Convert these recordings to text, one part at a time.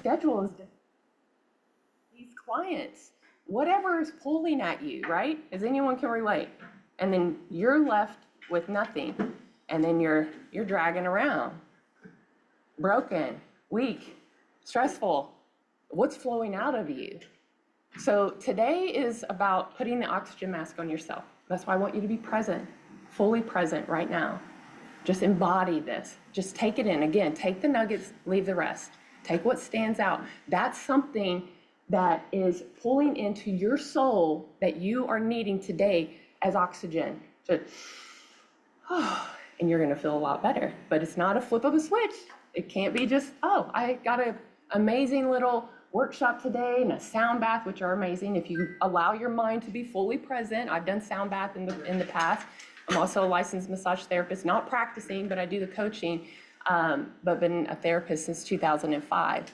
schedule is different. These clients, whatever is pulling at you, right? As anyone can relate. And then you're left with nothing. And then you're dragging around. Broken, weak, stressful. What's flowing out of you? So today is about putting the oxygen mask on yourself. That's why I want you to be present, fully present right now. Just embody this. Just take it in. Again, take the nuggets, leave the rest. Take what stands out. That's something that is pulling into your soul that you are needing today as oxygen. So, and you're going to feel a lot better. But it's not a flip of a switch. It can't be just, oh, I got an amazing little workshop today and a sound bath, which are amazing if you allow your mind to be fully present. I've done sound bath in the past. I'm also a licensed massage therapist, not practicing, but I do the coaching, but been a therapist since 2005.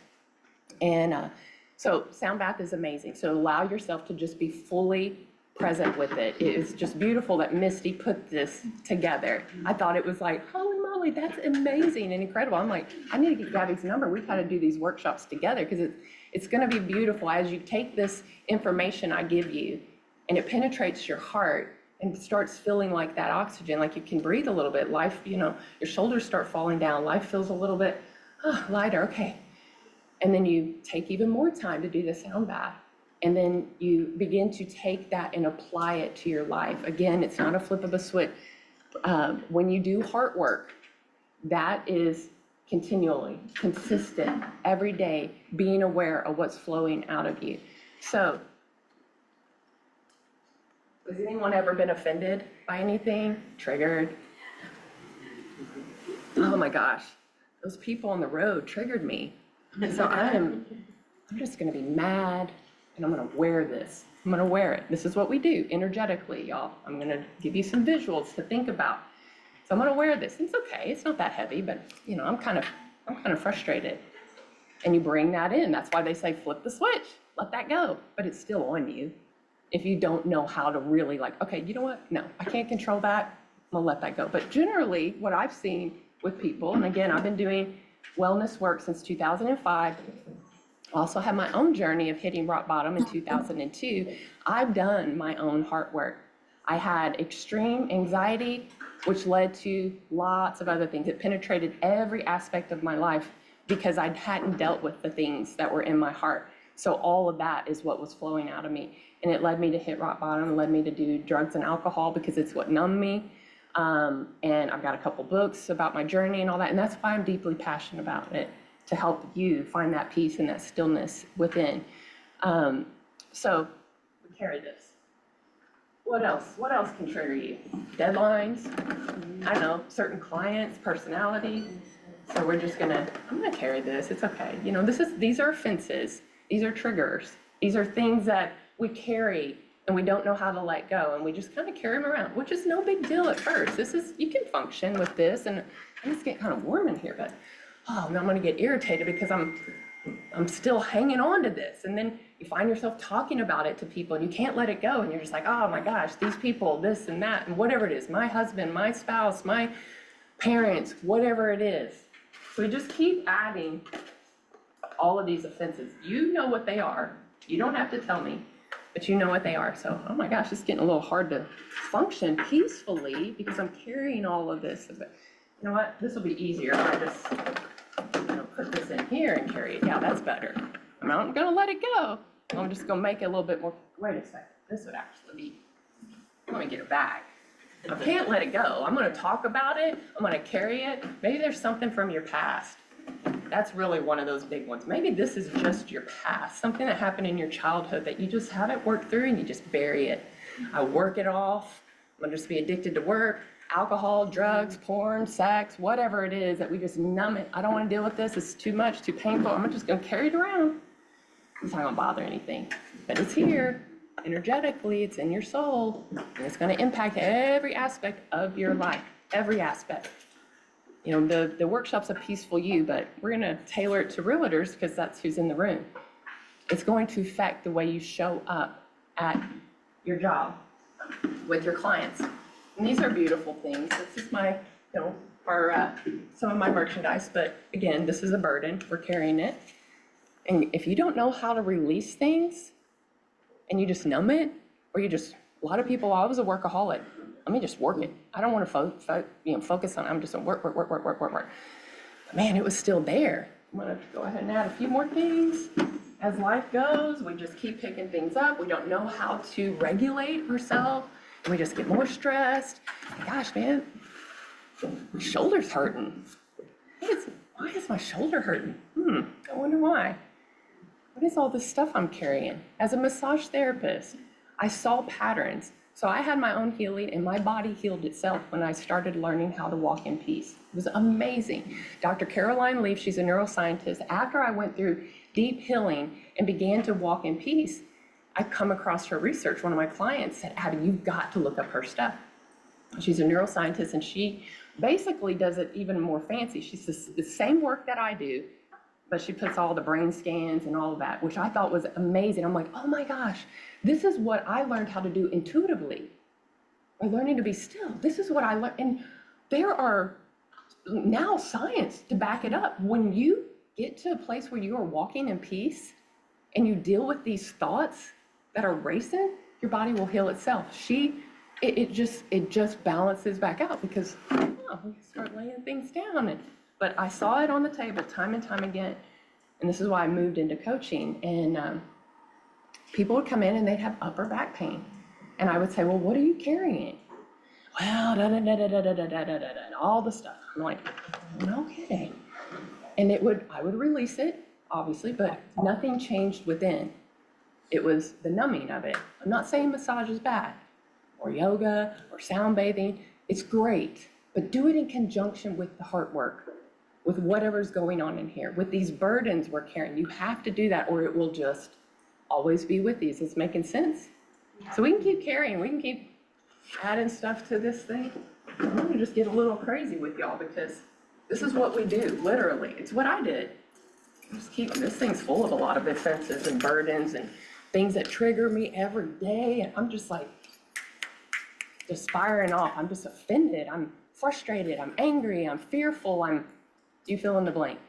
And so sound bath is amazing. So allow yourself to just be fully present with it. It is just beautiful that Misty put this together. I thought it was like, holy moly, that's amazing and incredible. I'm like, I need to get Gabby's number. We've got to do these workshops together because it's going to be beautiful as you take this information I give you and it penetrates your heart and starts feeling like that oxygen, like you can breathe a little bit. Life, your shoulders start falling down. Life feels a little bit lighter. Okay. And then you take even more time to do the sound bath. And then you begin to take that and apply it to your life. Again, it's not a flip of a switch. When you do heart work, that is continually, consistent, every day, being aware of what's flowing out of you. So, has anyone ever been offended by anything? Triggered? Oh my gosh, those people on the road triggered me. So I'm just gonna be mad. And I'm gonna wear this. I'm gonna wear it. This is what we do energetically, y'all. I'm gonna give you some visuals to think about. So I'm gonna wear this. It's okay, it's not that heavy, but I'm kind of frustrated. And you bring that in. That's why they say flip the switch, let that go. But it's still on you. If you don't know how to really okay, you know what? No, I can't control that. I'm gonna let that go. But generally, what I've seen with people, and again, I've been doing wellness work since 2005. I also have my own journey of hitting rock bottom in 2002. I've done my own heart work. I had extreme anxiety, which led to lots of other things. It penetrated every aspect of my life because I hadn't dealt with the things that were in my heart. So all of that is what was flowing out of me. And it led me to hit rock bottom, led me to do drugs and alcohol because it's what numbed me. And I've got a couple books about my journey and all that. And that's why I'm deeply passionate about it, to help you find that peace and that stillness within. So we carry this. What else? What else can trigger you? Deadlines, I don't know, certain clients, personality. So I'm gonna carry this, it's okay. These are offenses, these are triggers. These are things that we carry and we don't know how to let go, and we just kind of carry them around, which is no big deal at first. You can function with this, and it's getting kind of warm in here, but oh, now I'm gonna get irritated because I'm still hanging on to this. And then you find yourself talking about it to people and you can't let it go. And you're just like, oh my gosh, these people, this and that, and whatever it is, my husband, my spouse, my parents, whatever it is. So we just keep adding all of these offenses. You know what they are. You don't have to tell me, but you know what they are. So, oh my gosh, it's getting a little hard to function peacefully because I'm carrying all of this. But you know what? This will be easier if I just put this in here and carry it. Yeah, that's better. I'm not gonna let it go. I'm just gonna make it a little bit more. Wait a second. This would actually be, let me get it back. I can't let it go. I'm gonna talk about it. I'm gonna carry it. Maybe there's something from your past. That's really one of those big ones. Maybe this is just your past, something that happened in your childhood that you just haven't worked through and you just bury it. I work it off. I'm gonna just be addicted to work, alcohol, drugs, porn, sex, whatever it is that we just numb it. I don't want to deal with this. It's too much, too painful. I'm just gonna carry it around. It's not gonna bother anything, but it's here. Energetically, it's in your soul, and it's gonna impact every aspect of your life, every aspect. The workshop's a peaceful you, but we're gonna tailor it to realtors because that's who's in the room. It's going to affect the way you show up at your job with your clients. And these are beautiful things. This is my, some of my merchandise, but again, this is a burden. We're carrying it. And if you don't know how to release things and you just numb it, or a lot of people, I was a workaholic. Let me just work it. I don't want to focus on it. I'm just going to work. But man, it was still there. I'm going to go ahead and add a few more things. As life goes, we just keep picking things up. We don't know how to regulate ourselves. And we just get more stressed. And gosh, man, my shoulder's hurting. Why is my shoulder hurting? I wonder why. What is all this stuff I'm carrying? As a massage therapist, I saw patterns. So I had my own healing, and my body healed itself when I started learning how to walk in peace. It was amazing. Dr. Caroline Leaf, she's a neuroscientist. After I went through deep healing and began to walk in peace, I come across her research. One of my clients said, Abby, you've got to look up her stuff. She's a neuroscientist, and she basically does it even more fancy. She's the same work that I do, but she puts all the brain scans and all of that, which I thought was amazing. I'm like, oh my gosh, this is what I learned how to do intuitively, by learning to be still. This is what I learned. And there are now science to back it up. When you get to a place where you are walking in peace and you deal with these thoughts that are racing, your body will heal itself. It just balances back out because we start laying things down. But I saw it on the table time and time again. And this is why I moved into coaching. And people would come in and they'd have upper back pain. And I would say, well, what are you carrying? Well, and all the stuff. I'm like, no kidding. And I would release it, obviously, but nothing changed within. It was the numbing of it. I'm not saying massage is bad, or yoga, or sound bathing. It's great, but do it in conjunction with the heart work, with whatever's going on in here, with these burdens we're carrying. You have to do that, or it will just always be with these. It's making sense? So we can keep carrying. We can keep adding stuff to this thing. I'm going to just get a little crazy with y'all because this is what we do, literally. It's what I did. This thing's full of a lot of offenses and burdens and things that trigger me every day. And I'm just like, just firing off. I'm just offended. I'm frustrated. I'm angry. I'm fearful. You fill in the blank,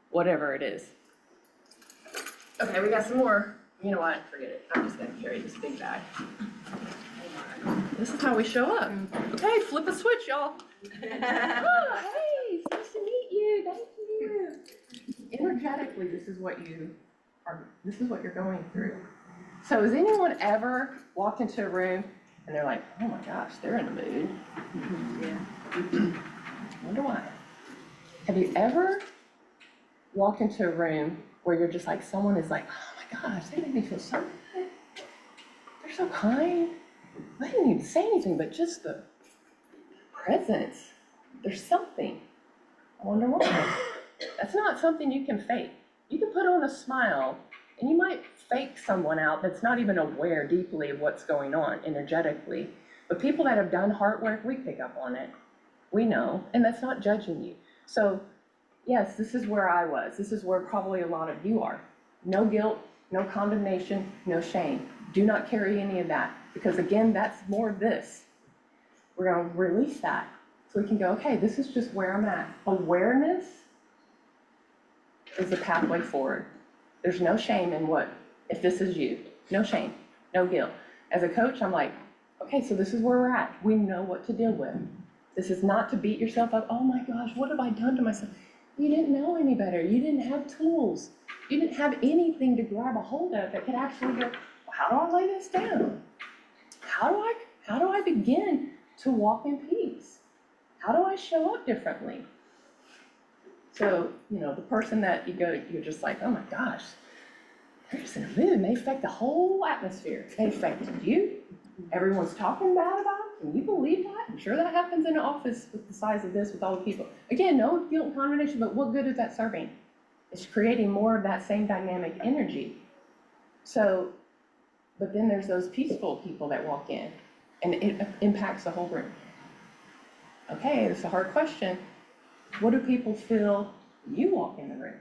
whatever it is. Okay, we got some more. You know what? Forget it. I'm just going to carry this big bag. This is how we show up. Okay, flip a switch, y'all. Oh, hey, it's nice to meet you. Thank you. Energetically, this is what you're going through. So has anyone ever walked into a room and they're like, oh my gosh, they're in a mood? Yeah. Wonder why. Have you ever walked into a room where you're just like, someone is like, oh my gosh, they make me feel so good. They're so kind. They didn't even say anything, but just the presence. There's something. I wonder why. That's not something you can fake. You can put on a smile, and you might fake someone out that's not even aware deeply of what's going on energetically. But people that have done heart work, we pick up on it. We know, and that's not judging you. So, yes, this is where I was. This is where probably a lot of you are. No guilt, no condemnation, no shame. Do not carry any of that. Because again, that's more of this. We're going to release that. So we can go, okay, this is just where I'm at. Awareness is the pathway forward. There's no shame in if this is you. No shame, no guilt. As a coach, I'm like, okay, so this is where we're at. We know what to deal with. This is not to beat yourself up. Oh my gosh, what have I done to myself? You didn't know any better. You didn't have tools. You didn't have anything to grab a hold of that could actually go, how do I lay this down? How do I begin to walk in peace? How do I show up differently? So, the person that you're just like, oh my gosh, they're just in a mood. They affect the whole atmosphere. They affected you. Everyone's talking bad about it. Can you believe that? I'm sure that happens in an office with the size of this, with all the people. Again, no guilt and condemnation, but what good is that serving? It's creating more of that same dynamic energy. So, but then there's those peaceful people that walk in, and it impacts the whole room. Okay, it's a hard question. What do people feel when you walk in the room?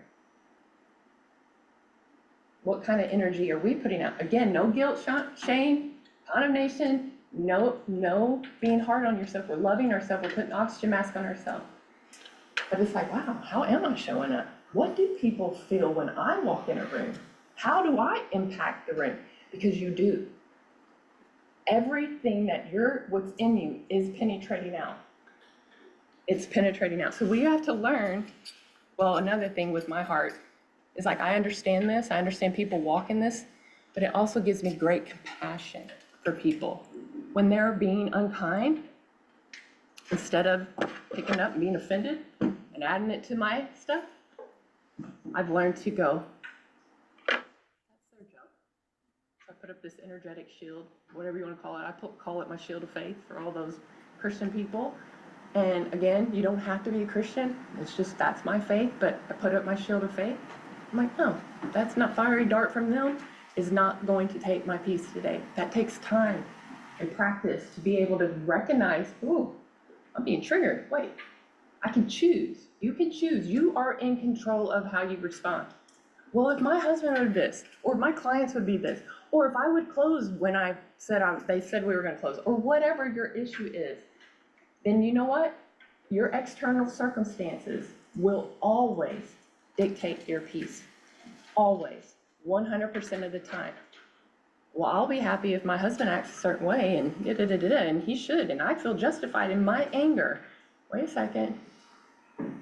What kind of energy are we putting out? Again, no guilt, shame, condemnation, no being hard on yourself. We're loving ourselves. We're putting oxygen mask on ourselves. But it's like, wow, how am I showing up? What do people feel when I walk in a room? How do I impact the room? Because you do. Everything what's in you is penetrating out. It's penetrating out. So we have to learn. Well, another thing with my heart is like, I understand this. I understand people walk in this, but it also gives me great compassion for people. When they're being unkind, instead of picking up and being offended and adding it to my stuff, I've learned to go, that's their job. So I put up this energetic shield, whatever you want to call it. Call it my shield of faith for all those Christian people. And again, you don't have to be a Christian. It's just, that's my faith, but I put up my shield of faith. I'm like, no, that's not fiery dart from them is not going to take my peace today. That takes time and practice to be able to recognize, oh, I'm being triggered. Wait, I can choose. You can choose. You are in control of how you respond. Well, if my husband would this, or my clients would be this, or if I would close when they said we were going to close, or whatever your issue is, then you know what? Your external circumstances will always dictate your peace. Always. 100% of the time. Well, I'll be happy if my husband acts a certain way and he should, and I feel justified in my anger. Wait a second.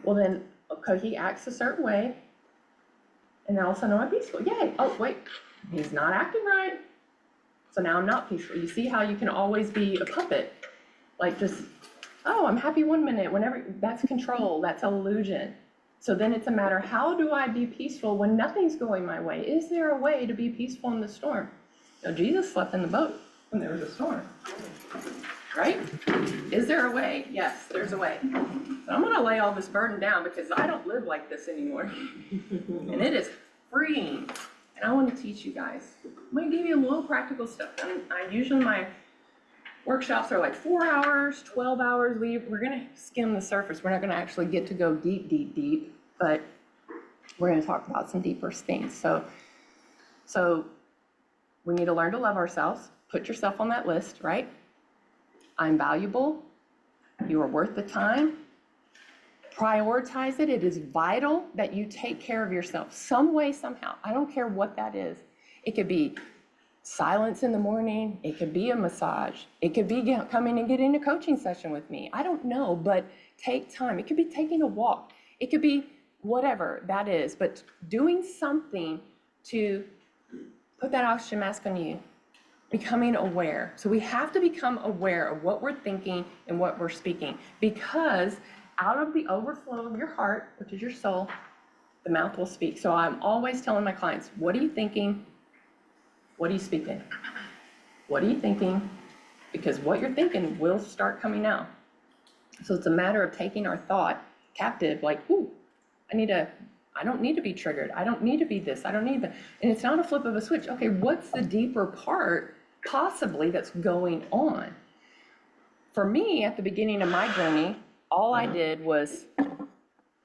Well then, okay, he acts a certain way, and then all of a sudden I'm peaceful. Yay! Oh, wait, he's not acting right. So now I'm not peaceful. You see how you can always be a puppet? Like just, oh, I'm happy one minute, whenever, that's control, that's illusion. So then it's a matter, how do I be peaceful when nothing's going my way? Is there a way to be peaceful in the storm? You know, Jesus slept in the boat when there was a storm, right? Is there a way? Yes, there's a way. So I'm gonna lay all this burden down because I don't live like this anymore. And it is freeing. And I wanna teach you guys. I'm gonna give you a little practical stuff. Usually my workshops are like 4 hours, 12 hours. We're gonna skim the surface. We're not gonna actually get to go deep, but we're gonna talk about some deeper things. So we need to learn to love ourselves. Put yourself on that list, right? I'm valuable. You are worth the time. Prioritize it. It is vital that you take care of yourself some way, somehow. I don't care what that is. It could be silence in the morning. It could be a massage. It could be coming and getting a coaching session with me. I don't know, but take time. It could be taking a walk. It could be whatever that is, but doing something to put that oxygen mask on you, becoming aware. So we have to become aware of what we're thinking and what we're speaking, because out of the overflow of your heart, which is your soul, the mouth will speak. So I'm always telling my clients, what are you thinking? What are you speaking? What are you thinking? Because what you're thinking will start coming out. So it's a matter of taking our thought captive, like, ooh, I don't need to be triggered. I don't need to be this. I don't need that. And it's not a flip of a switch. Okay, what's the deeper part possibly that's going on? For me, at the beginning of my journey, all I did was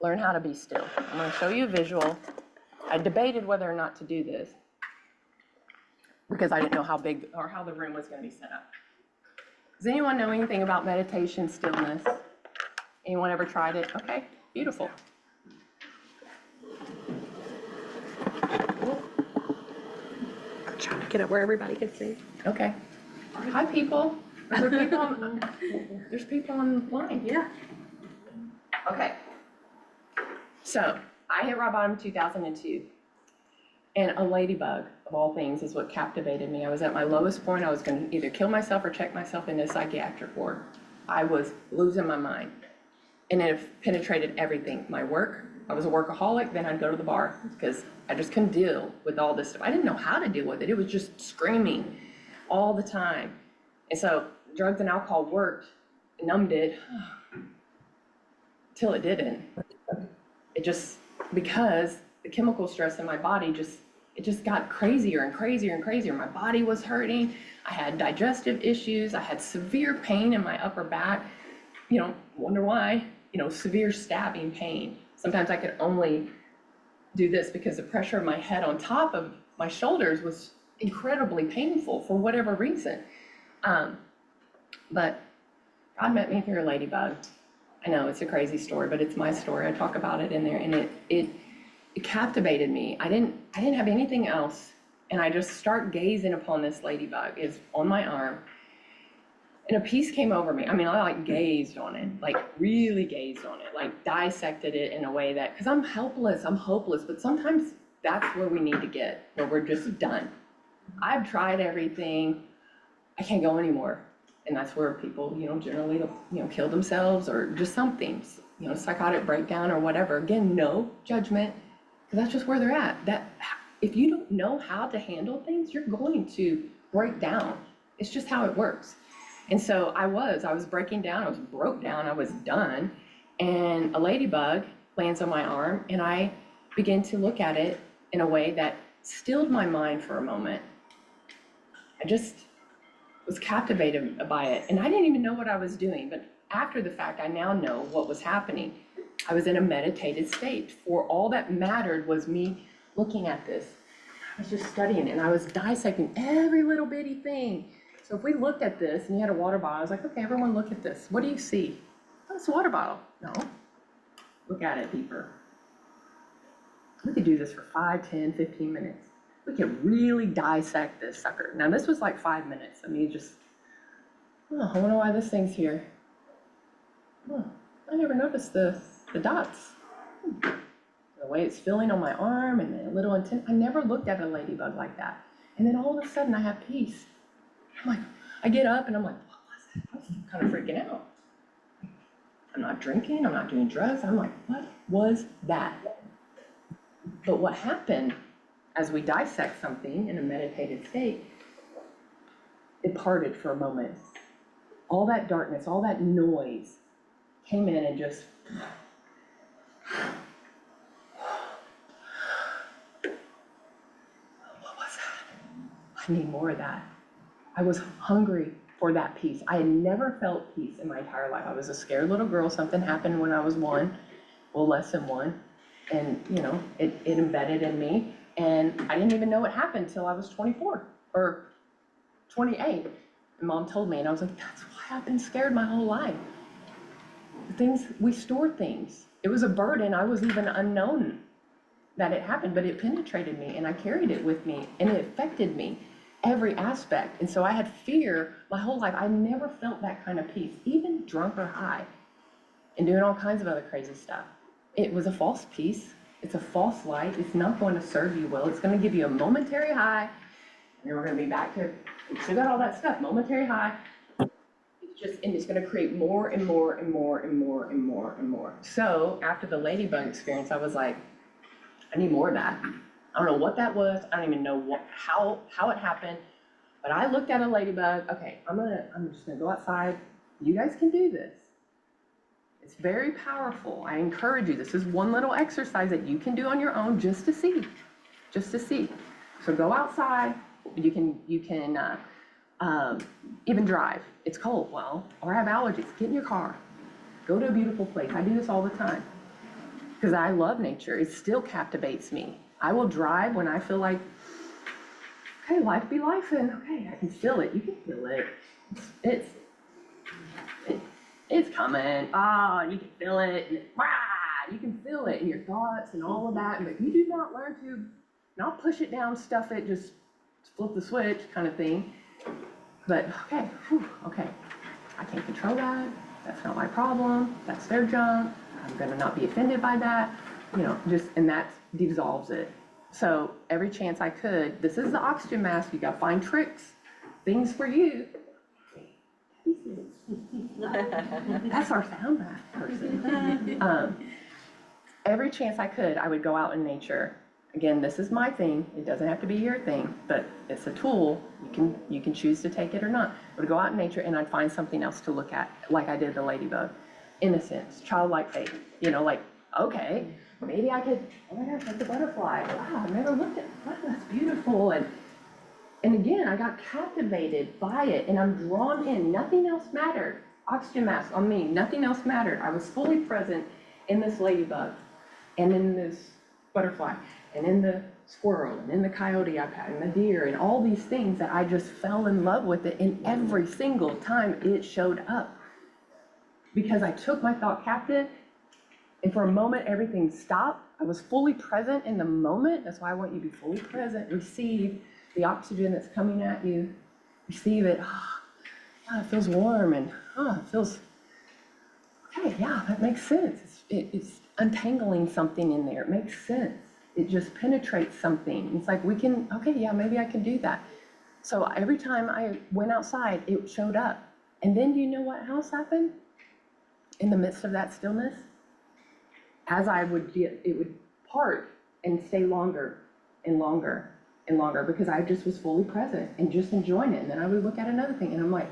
learn how to be still. I'm going to show you a visual. I debated whether or not to do this because I didn't know how big or how the room was going to be set up. Does anyone know anything about meditation, stillness? Anyone ever tried it? Okay, beautiful. I'm trying to get it where everybody can see. Okay. Hi, people. There's people online. Yeah. Okay. So I hit rock bottom in 2002, and a ladybug, of all things, is what captivated me. I was at my lowest point. I was going to either kill myself or check myself into a psychiatric ward. I was losing my mind, and it penetrated everything. My work. I was a workaholic. Then I'd go to the bar because I just couldn't deal with all this stuff. I didn't know how to deal with it. It was just screaming all the time. And so drugs and alcohol worked, numbed it, till it didn't. It just, because the chemical stress in my body it just got crazier and crazier and crazier. My body was hurting. I had digestive issues. I had severe pain in my upper back. Wonder why, severe stabbing pain. Sometimes I could only do this because the pressure of my head on top of my shoulders was incredibly painful for whatever reason. But God met me through a ladybug. I know it's a crazy story, but it's my story. I talk about it in there, and it captivated me. I didn't have anything else. And I just start gazing upon this ladybug. It's on my arm. And a piece came over me. I mean, I like gazed on it, like really gazed on it, like dissected it in a way that, because I'm helpless, I'm hopeless, but sometimes that's where we need to get, where we're just done. I've tried everything. I can't go anymore. And that's where people, generally, kill themselves or just something, psychotic breakdown or whatever. Again, no judgment, because that's just where they're at. That if you don't know how to handle things, you're going to break down. It's just how it works. And so I was breaking down, I was broke down, I was done. And a ladybug lands on my arm and I began to look at it in a way that stilled my mind for a moment. I just was captivated by it. And I didn't even know what I was doing, but after the fact, I now know what was happening. I was in a meditated state. For all that mattered was me looking at this. I was just studying it and I was dissecting every little bitty thing. So if we looked at this and you had a water bottle, I was like, okay, everyone look at this. What do you see? Oh, it's a water bottle. No. Look at it deeper. We could do this for 5, 10, 15 minutes. We could really dissect this sucker. Now this was like 5 minutes. I mean, I wonder why this thing's here. I never noticed the dots. The way it's feeling on my arm and the little intent. I never looked at a ladybug like that. And then all of a sudden I have peace. I'm like, I get up and I'm like, what was that? I was kind of freaking out. I'm not drinking, I'm not doing drugs. I'm like, what was that? But what happened as we dissect something in a meditated state, it parted for a moment. All that darkness, all that noise came in and just, what was that? I need more of that. I was hungry for that peace. I had never felt peace in my entire life. I was a scared little girl. Something happened when I was 1, well, less than 1. And, it embedded in me. And I didn't even know what happened until I was 24 or 28. And Mom told me, and I was like, that's why I've been scared my whole life. We store things. It was a burden. I was even unknown that it happened, but it penetrated me and I carried it with me and it affected me. Every aspect. And so I had fear my whole life. I never felt that kind of peace, even drunk or high, and doing all kinds of other crazy stuff. It was a false peace. It's a false light. It's not going to serve you well. It's going to give you a momentary high, and then we're going to be back to, we still got all that stuff, momentary high. It's going to create more and more and more and more and more and more. So after the ladybug experience, I was like, I need more of that. I don't know what that was. I don't even know how it happened, but I looked at a ladybug. Okay, I'm just gonna go outside. You guys can do this. It's very powerful. I encourage you. This is one little exercise that you can do on your own just to see. So go outside. You can even drive. It's cold, or have allergies. Get in your car. Go to a beautiful place. I do this all the time because I love nature. It still captivates me. I will drive when I feel like, okay, life be life, and okay, I can feel it. You can feel it. It's coming. You can feel it. And you can feel it in your thoughts and all of that. But you do not learn to not push it down, stuff it, just flip the switch kind of thing. But okay, I can't control that. That's not my problem. That's their junk. I'm gonna not be offended by that. And that dissolves it. So every chance I could, this is the oxygen mask, you gotta find tricks, things for you. That's our sound bath person. Every chance I could, I would go out in nature. Again, this is my thing. It doesn't have to be your thing, but it's a tool. You can choose to take it or not. I would go out in nature and I'd find something else to look at, like I did the ladybug. Innocence, childlike faith, okay, maybe I could, oh my gosh, that's a butterfly. Wow, I've never looked at, wow, that's beautiful. And again, I got captivated by it and I'm drawn in. Nothing else mattered. Oxygen mask on me, nothing else mattered. I was fully present in this ladybug and in this butterfly and in the squirrel and in the coyote I've had and the deer and all these things that I just fell in love with it. And every single time it showed up, because I took my thought captive And for a moment, everything stopped. I was fully present in the moment. That's why I want you to be fully present. Receive the oxygen that's coming at you. Receive it. Oh, it feels warm and it feels, okay, yeah, that makes sense. It's untangling something in there. It makes sense. It just penetrates something. It's like okay, yeah, maybe I can do that. So every time I went outside, it showed up. And then do you know what else happened? In the midst of that stillness, as I would get, it would part and stay longer and longer and longer because I just was fully present and just enjoying it. And then I would look at another thing and I'm like,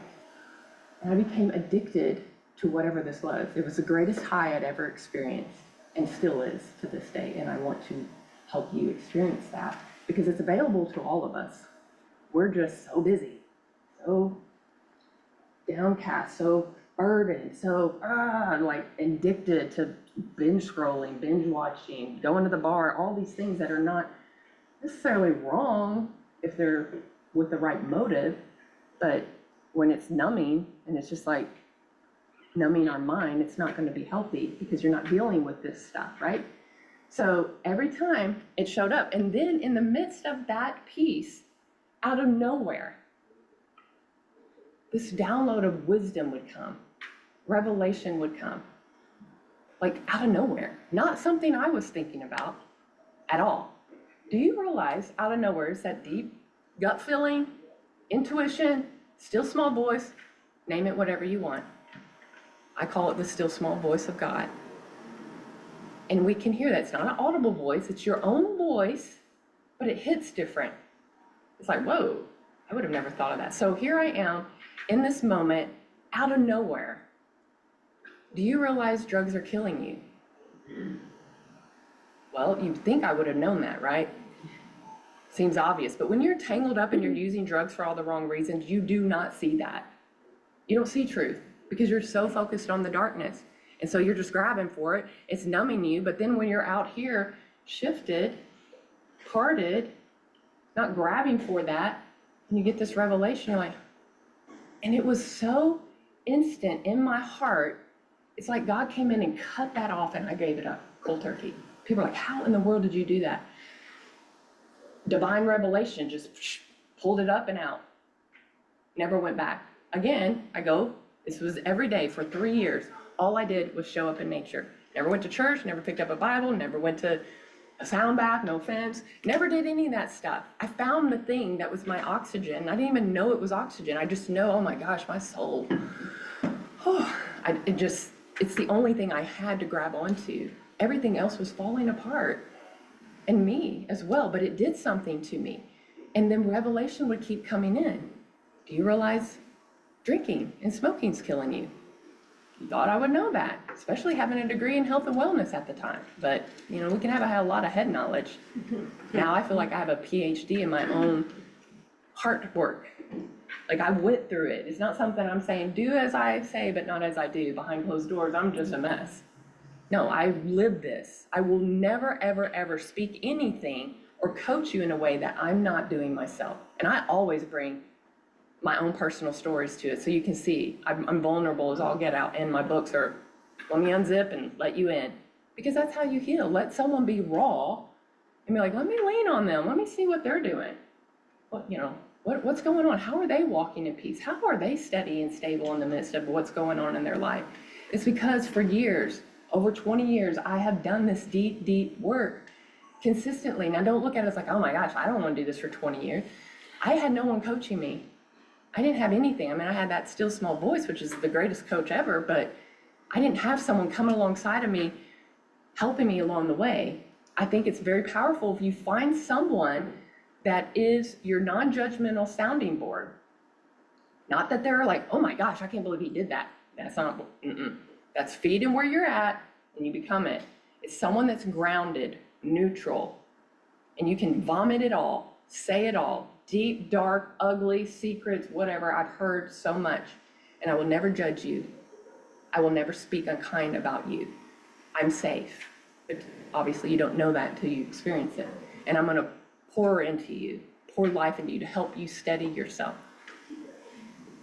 and I became addicted to whatever this was. It was the greatest high I'd ever experienced and still is to this day. And I want to help you experience that because it's available to all of us. We're just so busy, so downcast, so burdened, so like addicted to binge scrolling, binge watching, going to the bar, all these things that are not necessarily wrong if they're with the right motive, but when it's numbing and it's just like numbing our mind, it's not going to be healthy because you're not dealing with this stuff, right? So every time it showed up, and then in the midst of that piece, out of nowhere, this download of wisdom would come, revelation would come, like out of nowhere, not something I was thinking about at all. Do you realize out of nowhere is that deep gut feeling, intuition, still small voice, name it whatever you want. I call it the still small voice of God. And we can hear that. It's not an audible voice, it's your own voice, but it hits different. It's like, whoa, I would have never thought of that. So here I am in this moment, out of nowhere. Do you realize drugs are killing you? Well, you'd think I would have known that, right? Seems obvious, but when you're tangled up and you're using drugs for all the wrong reasons, you do not see that. You don't see truth because you're so focused on the darkness. And so you're just grabbing for it. It's numbing you, but then when you're out here, shifted, parted, not grabbing for that, and you get this revelation, you're like, and it was so instant in my heart. It's like God came in and cut that off and I gave it up cold turkey. People are like, how in the world did you do that? Divine revelation just pulled it up and out. Never went back. Again, this was every day for 3 years. All I did was show up in nature. Never went to church, never picked up a Bible, never went to a sound bath, no offense. Never did any of that stuff. I found the thing that was my oxygen. I didn't even know it was oxygen. I just know, oh my gosh, my soul. It's the only thing I had to grab onto. Everything else was falling apart. And me as well, but it did something to me. And then revelation would keep coming in. Do you realize drinking and smoking's killing you? You thought I would know that, especially having a degree in health and wellness at the time. But, we can have a lot of head knowledge. Now I feel like I have a PhD in my own heart work. Like I went through it. It's not something I'm saying, do as I say, but not as I do. Behind closed doors, I'm just a mess. No, I live this. I will never, ever, ever speak anything or coach you in a way that I'm not doing myself. And I always bring my own personal stories to it. So you can see I'm vulnerable as all get out. And my books are, let me unzip and let you in. Because that's how you heal. Let someone be raw and be like, let me lean on them. Let me see what they're doing. What's going on? How are they walking in peace? How are they steady and stable in the midst of what's going on in their life? It's because for years, over 20 years, I have done this deep, deep work consistently. Now, don't look at it as like, oh my gosh, I don't want to do this for 20 years. I had no one coaching me. I didn't have anything. I had that still small voice, which is the greatest coach ever, but I didn't have someone coming alongside of me, helping me along the way. I think it's very powerful if you find someone that is your non-judgmental sounding board. Not that they're like, oh my gosh, I can't believe he did that. That's not, That's feeding where you're at and you become it. It's someone that's grounded, neutral, and you can vomit it all, say it all, deep, dark, ugly, secrets, whatever. I've heard so much, and I will never judge you. I will never speak unkind about you. I'm safe. But obviously you don't know that until you experience it. And I'm gonna pour into you, pour life into you to help you steady yourself.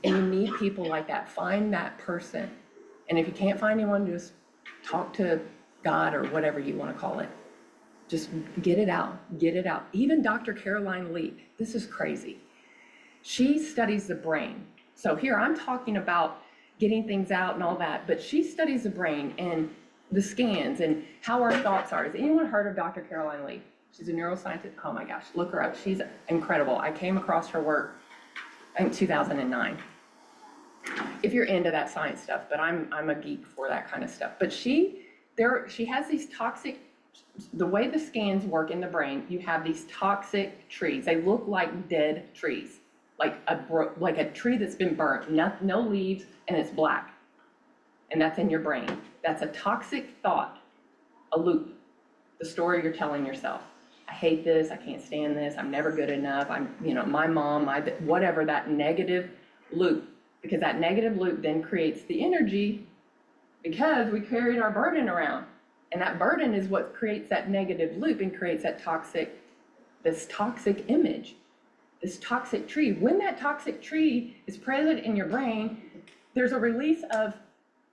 And you need people like that. Find that person. And if you can't find anyone, just talk to God or whatever you want to call it. Just get it out, get it out. Even Dr. Caroline Lee, this is crazy. She studies the brain. So here I'm talking about getting things out and all that, but she studies the brain and the scans and how our thoughts are. Has anyone heard of Dr. Caroline Lee? She's a neuroscientist. Oh my gosh, look her up. She's incredible. I came across her work in 2009. If you're into that science stuff, but I'm a geek for that kind of stuff. But she has these toxic, the way the scans work in the brain, you have these toxic trees. They look like dead trees, like a tree that's been burnt, no leaves, and it's black. And that's in your brain. That's a toxic thought, a loop, the story you're telling yourself. I hate this, I can't stand this, I'm never good enough, my mom, whatever, that negative loop. Because that negative loop then creates the energy because we carried our burden around. And that burden is what creates that negative loop and creates this toxic image, this toxic tree. When that toxic tree is present in your brain, there's a release of,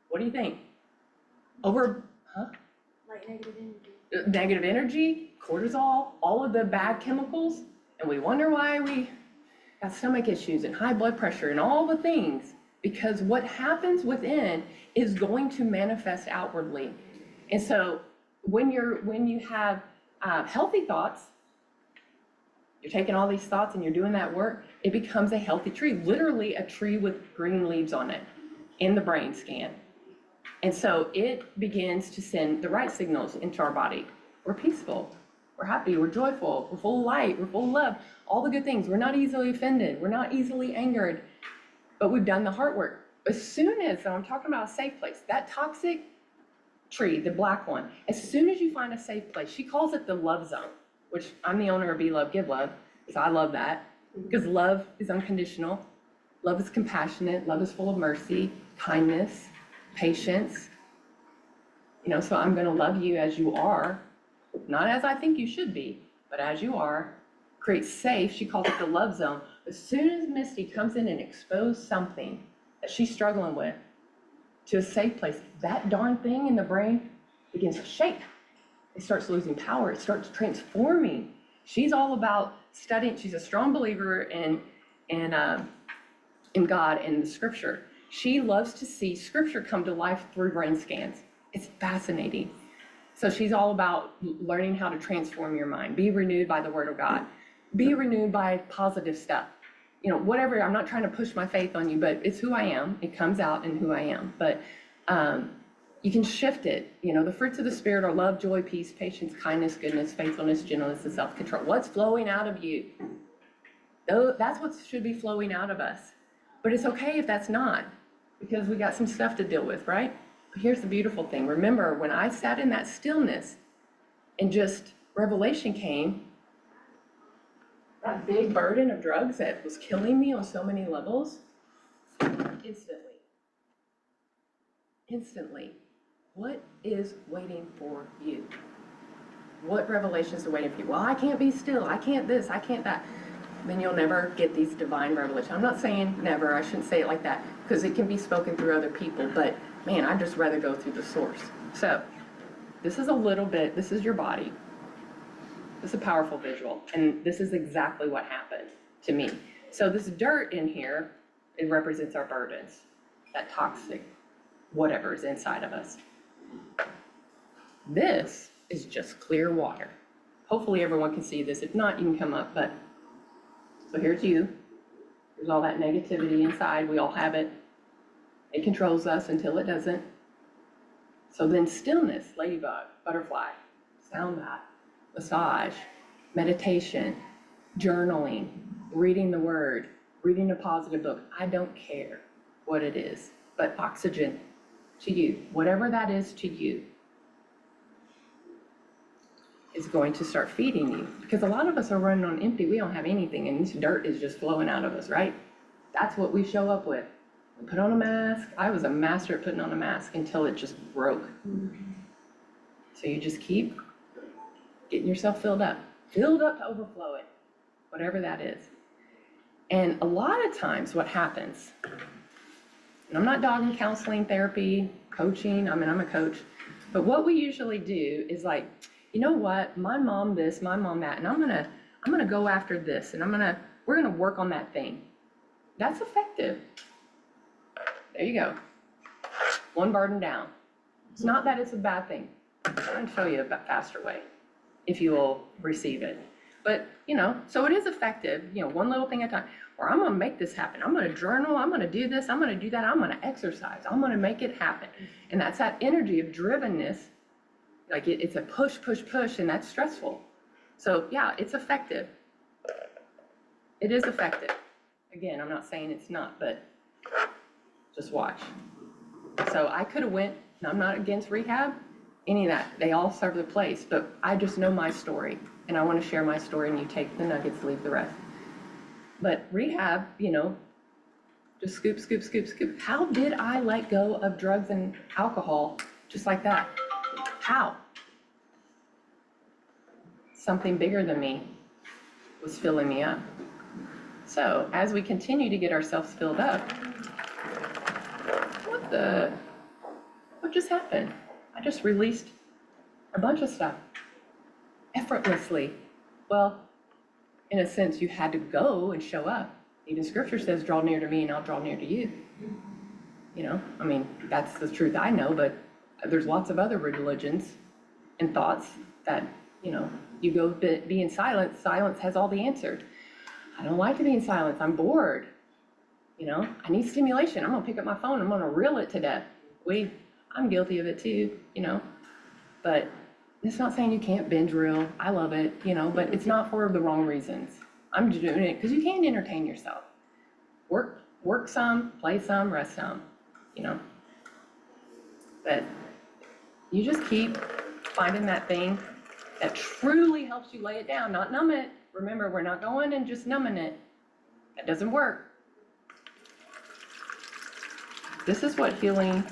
what do you think? Like negative energy. Negative energy, cortisol, all of the bad chemicals. And we wonder why we got stomach issues and high blood pressure and all the things, because what happens within is going to manifest outwardly. And so when you have healthy thoughts, you're taking all these thoughts and you're doing that work, it becomes a healthy tree, literally a tree with green leaves on it in the brain scan. And so it begins to send the right signals into our body. We're peaceful, we're happy, we're joyful, we're full of light, we're full of love, all the good things. We're not easily offended, we're not easily angered, but we've done the heart work. As soon as, so I'm talking about a safe place, that toxic tree, the black one, as soon as you find a safe place, she calls it the love zone, which I'm the owner of Be Love, Give Love, so I love that, because love is unconditional, love is compassionate, love is full of mercy, kindness, patience. So I'm going to love you as you are, not as I think you should be, but as you are. Create safe, she calls it the love zone. As soon as Misty comes in and exposes something that she's struggling with to a safe place, that darn thing in the brain begins to shake. It starts losing power. It starts transforming. She's all about studying. She's a strong believer in God and the scripture. She loves to see scripture come to life through brain scans. It's fascinating. So she's all about learning how to transform your mind. Be renewed by the word of God. Be renewed by positive stuff. Whatever, I'm not trying to push my faith on you, but it's who I am. It comes out in who I am. But you can shift it. The fruits of the Spirit are love, joy, peace, patience, kindness, goodness, faithfulness, gentleness, and self-control. What's flowing out of you? That's what should be flowing out of us. But it's okay if that's not, because we got some stuff to deal with, right? But here's the beautiful thing. Remember, when I sat in that stillness and just revelation came, that big burden of drugs that was killing me on so many levels, instantly, what is waiting for you? What revelations are waiting for you? Well, I can't be still. I can't this, I can't that. Then you'll never get these divine revelations. I'm not saying never, I shouldn't say it like that, because it can be spoken through other people, but man, I'd just rather go through the source. So this is a little bit, this is your body. This is a powerful visual, and this is exactly what happened to me. So this dirt in here, it represents our burdens, that toxic whatever is inside of us. This is just clear water. Hopefully everyone can see this. If not, you can come up, but so here's you. There's all that negativity inside. We all have it. It controls us until it doesn't. So then stillness, ladybug, butterfly, sound bath, massage, meditation, journaling, reading the word, reading a positive book. I don't care what it is, but oxygen to you, whatever that is to you, is going to start feeding you. Because a lot of us are running on empty. We don't have anything, and this dirt is just flowing out of us, right? That's what we show up with. We put on a mask. I was a master at putting on a mask until it just broke. So you just keep getting yourself filled up to overflow it, whatever that is. And a lot of times what happens, and I'm not dogging counseling, therapy, coaching, I'm a coach, But what we usually do is like, you know what, my mom this, my mom that, and I'm gonna go after this, and we're gonna work on that thing. That's effective. There you go. One burden down. It's not that it's a bad thing. I'm trying to show you a faster way, if you will receive it. But, so it is effective, one little thing at a time. Or I'm gonna make this happen. I'm gonna journal, I'm gonna do this, I'm gonna do that, I'm gonna exercise, I'm gonna make it happen. And that's that energy of drivenness. Like it's a push, push, push, and that's stressful. So yeah, it's effective. It is effective. Again, I'm not saying it's not, but just watch. So I could have went, and I'm not against rehab, any of that. They all serve the place, but I just know my story, and I want to share my story, and you take the nuggets, leave the rest. But rehab, just scoop, scoop, scoop, scoop. How did I let go of drugs and alcohol just like that? How? Something bigger than me was filling me up. So as we continue to get ourselves filled up, what just happened? I just released a bunch of stuff effortlessly. Well, in a sense, you had to go and show up. Even scripture says, draw near to me and I'll draw near to you. That's the truth I know, but there's lots of other religions and thoughts that, you go be in silence. Silence has all the answers. I don't like to be in silence. I'm bored. I need stimulation. I'm gonna pick up my phone. I'm gonna reel it to death. I'm guilty of it too, but it's not saying you can't binge reel. I love it, but it's not for the wrong reasons. I'm just doing it because you can entertain yourself. Work some, play some, rest some, but you just keep finding that thing that truly helps you lay it down, not numb it. Remember, we're not going and just numbing it. That doesn't work. This is what healing,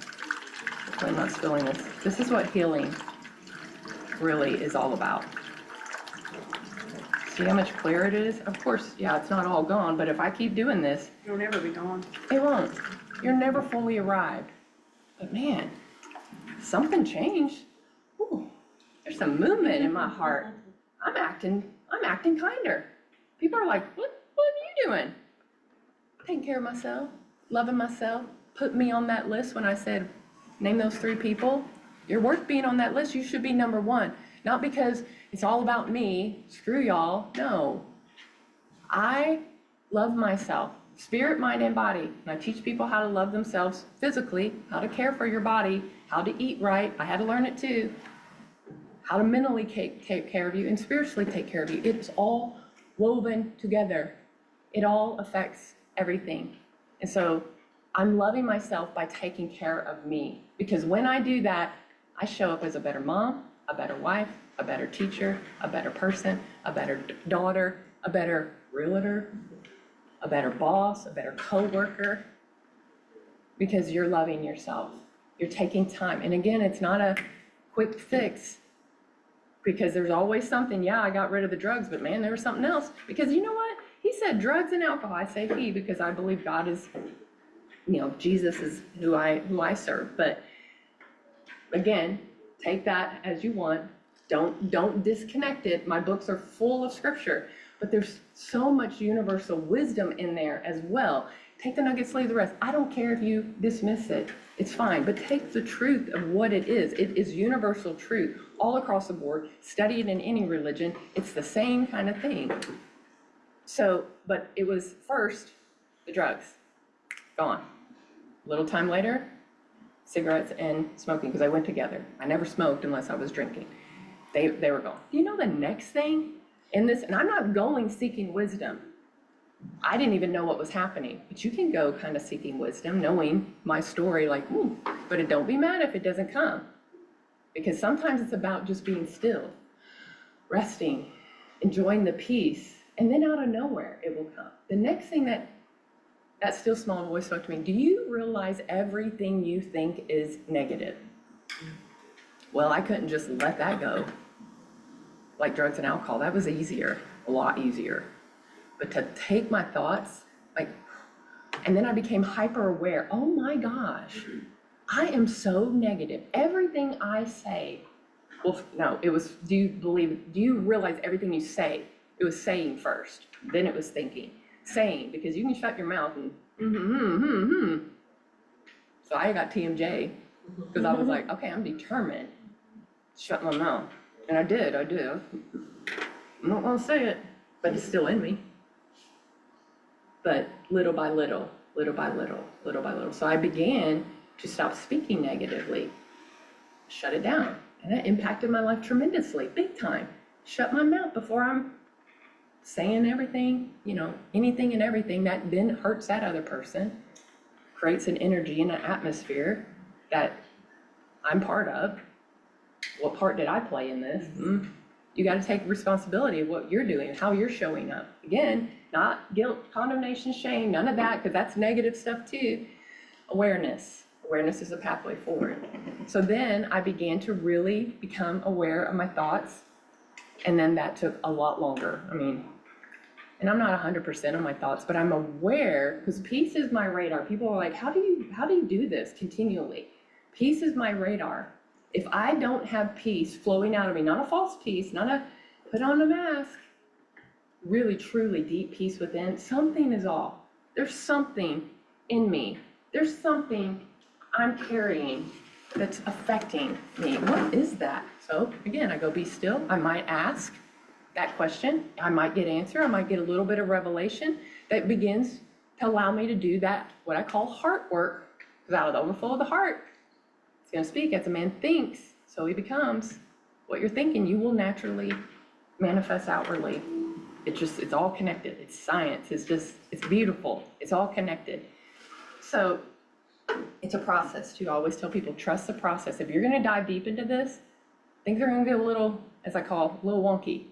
I'm not spilling this. This is what healing really is all about. See how much clearer it is? Of course, yeah, it's not all gone, but if I keep doing this, It'll never be gone. it won't. You're never fully arrived. But man, something changed. Ooh, there's some movement in my heart. I'm acting kinder. People are like, what are you doing? Taking care of myself, loving myself. Put me on that list when I said, name those 3 people. You're worth being on that list. You should be number 1. Not because it's all about me. Screw y'all. No. I love myself, spirit, mind, and body. And I teach people how to love themselves physically, how to care for your body, how to eat right. I had to learn it too. How to mentally take care of you and spiritually take care of you. It's all woven together. It all affects everything. And so I'm loving myself by taking care of me, because when I do that, I show up as a better mom, a better wife, a better teacher, a better person, a better daughter, a better realtor, a better boss, a better coworker, because you're loving yourself. You're taking time. And again, it's not a quick fix, because there's always something. Yeah, I got rid of the drugs, but man, there was something else. Because you know what? He said drugs and alcohol. I say he because I believe God is, Jesus is who I serve. But again, take that as you want. Don't disconnect it. My books are full of scripture, but there's so much universal wisdom in there as well. Take the nuggets, leave the rest. I don't care if you dismiss it. It's fine, but take the truth of what it is. It is universal truth all across the board. Study it in any religion. It's the same kind of thing. So, but it was first the drugs, gone. A little time later, cigarettes and smoking, because they went together. I never smoked unless I was drinking. They were gone. You know the next thing in this, and I'm not going seeking wisdom. I didn't even know what was happening, but you can go kind of seeking wisdom, knowing my story, like, ooh, but don't be mad if it doesn't come. Because sometimes it's about just being still, resting, enjoying the peace, and then out of nowhere it will come. The next thing that still small voice spoke to me, do you realize everything you think is negative? Well, I couldn't just let that go. Like drugs and alcohol, that was easier, a lot easier. But to take my thoughts, and then I became hyper aware. Oh my gosh, I am so negative. Everything I say, well, no, it was, do you realize everything you say? It was saying first, then it was thinking. Saying, because you can shut your mouth and, So I got TMJ, because I was like, okay, I'm determined to shut my mouth. And I did. I don't want to say it, but it's still in me. But little by little, little by little, little by little. So I began to stop speaking negatively, shut it down. And that impacted my life tremendously, big time. Shut my mouth before I'm saying everything, anything and everything that then hurts that other person, creates an energy and an atmosphere that I'm part of. What part did I play in this? You got to take responsibility of what you're doing, how you're showing up. Again, not guilt, condemnation, shame, none of that, because that's negative stuff too. Awareness. Awareness is a pathway forward. So then I began to really become aware of my thoughts. And then that took a lot longer. And I'm not 100% of my thoughts, but I'm aware, because peace is my radar. People are like, how do you do this continually? Peace is my radar. If I don't have peace flowing out of me, not a false peace, not a put on a mask, really, truly deep peace within, something is off. There's something in me. There's something I'm carrying that's affecting me. What is that? So again, I go be still. I might ask that question. I might get answer. I might get a little bit of revelation that begins to allow me to do that, what I call heart work, because out of the overflow of the heart, it's going to speak as a man thinks, so he becomes. What you're thinking, you will naturally manifest outwardly. It's all connected. It's science. It's beautiful. It's all connected. So it's a process too. I always tell people, trust the process. If you're going to dive deep into this, things are going to get a little, as I call, a little wonky,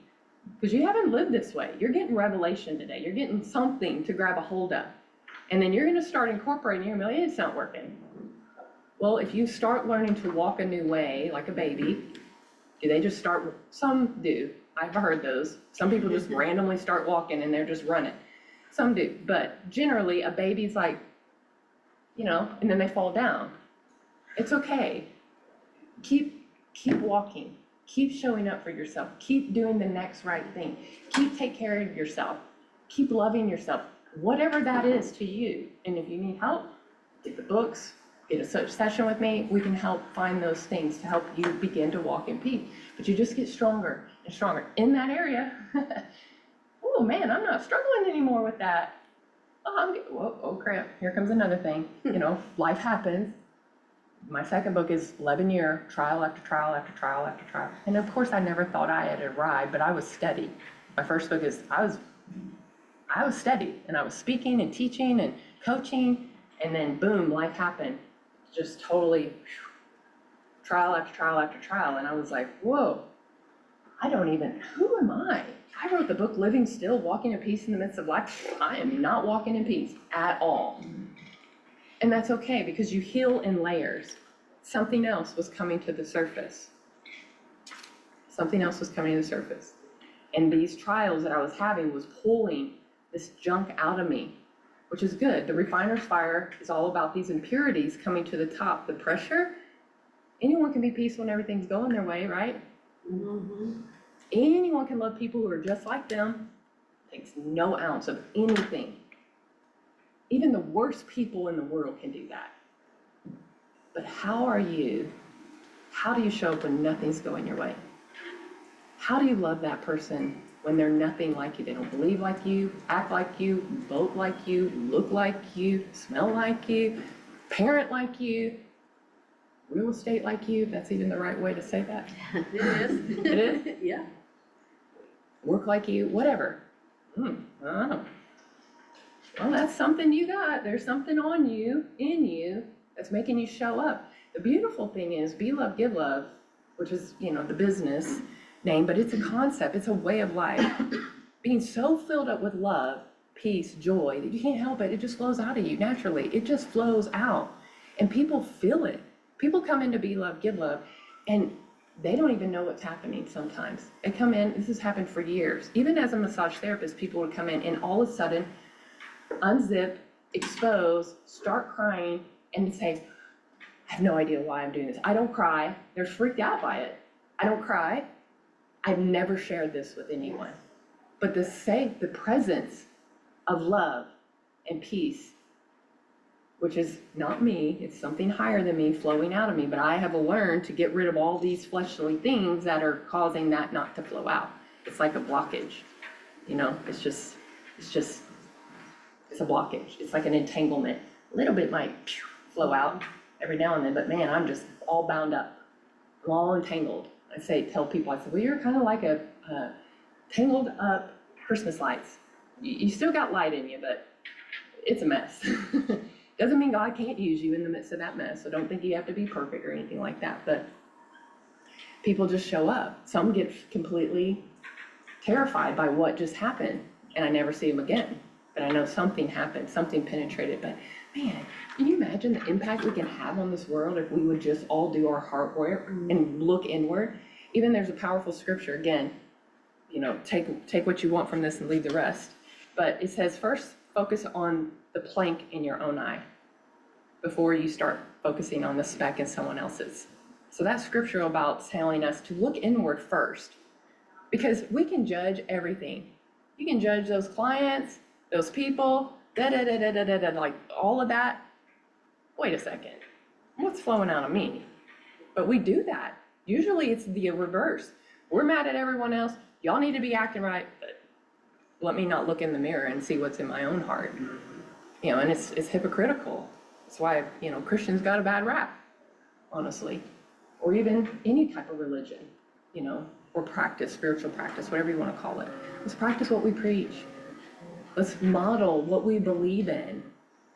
because you haven't lived this way. You're getting revelation today. You're getting something to grab a hold of. And then you're going to start incorporating, you're going to be like, it's not working. Well, if you start learning to walk a new way, like a baby, do they just start? Some do. I've heard those. Some people just randomly start walking and they're just running. Some do. But generally, a baby's like, and then they fall down. It's okay. Keep walking. Keep showing up for yourself. Keep doing the next right thing. Keep take care of yourself. Keep loving yourself, whatever that is to you. And if you need help, get the books, get a session with me. We can help find those things to help you begin to walk in peace. But you just get stronger and stronger in that area. Oh man, I'm not struggling anymore with that. Oh crap, here comes another thing. Life happens. My second book is 11-year trial after trial after trial after trial. And of course, I never thought I had arrived, but I was steady. My first book is, I was steady, and I was speaking and teaching and coaching, and then boom, life happened. Just totally trial after trial after trial. And I was like, whoa, who am I? I wrote the book, Living Still, Walking in Peace in the Midst of Life. I am not walking in peace at all. And that's okay, because you heal in layers. Something else was coming to the surface. Something else was coming to the surface. And these trials that I was having was pulling this junk out of me, which is good. The refiner's fire is all about these impurities coming to the top. The pressure, anyone can be peaceful and everything's going their way, right? Mm-hmm. Anyone can love people who are just like them. Takes no ounce of anything. Even the worst people in the world can do that. But how do you show up when nothing's going your way? How do you love that person when they're nothing like you? They don't believe like you, act like you, vote like you, look like you, smell like you, parent like you, real estate like you, if that's even the right way to say that. It is. It is? Yeah. Work like you, whatever. I don't know. Well, that's something you got. There's something on you, in you, that's making you show up. The beautiful thing is, be love, give love, which is, the business name, but it's a concept. It's a way of life. Being so filled up with love, peace, joy, that you can't help it. It just flows out of you naturally. It just flows out. And people feel it. People come in to be love, give love, and they don't even know what's happening sometimes. They come in, this has happened for years. Even as a massage therapist, people would come in and all of a sudden, unzip, expose, start crying, and say, I have no idea why I'm doing this. I don't cry. They're freaked out by it. I don't cry. I've never shared this with anyone. But the presence of love and peace, which is not me, it's something higher than me flowing out of me, but I have learned to get rid of all these fleshly things that are causing that not to flow out. It's like a blockage, you know, it's a blockage. It's like an entanglement. A little bit might flow out every now and then, but man, I'm just all bound up. I'm all entangled. Tell people, I said, well, you're kind of like a tangled up Christmas lights. You still got light in you, but it's a mess. Doesn't mean God can't use you in the midst of that mess. So don't think you have to be perfect or anything like that. But people just show up. Some get completely terrified by what just happened, and I never see them again. But I know something happened, something penetrated. But man, can you imagine the impact we can have on this world if we would just all do our heart work and look inward? Even there's a powerful scripture, again, you know, take what you want from this and leave the rest. But it says, first, focus on the plank in your own eye before you start focusing on the speck in someone else's. So that's scripture about telling us to look inward first, because we can judge everything. You can judge those clients, those people, like all of that. Wait a second, what's flowing out of me? But we do that. Usually it's the reverse. We're mad at everyone else. Y'all need to be acting right, but let me not look in the mirror and see what's in my own heart. You know, and it's hypocritical. That's why, you know, Christians got a bad rap, honestly. Or even any type of religion, you know, or practice, spiritual practice, whatever you want to call it. Let's practice what we preach. Let's model what we believe in.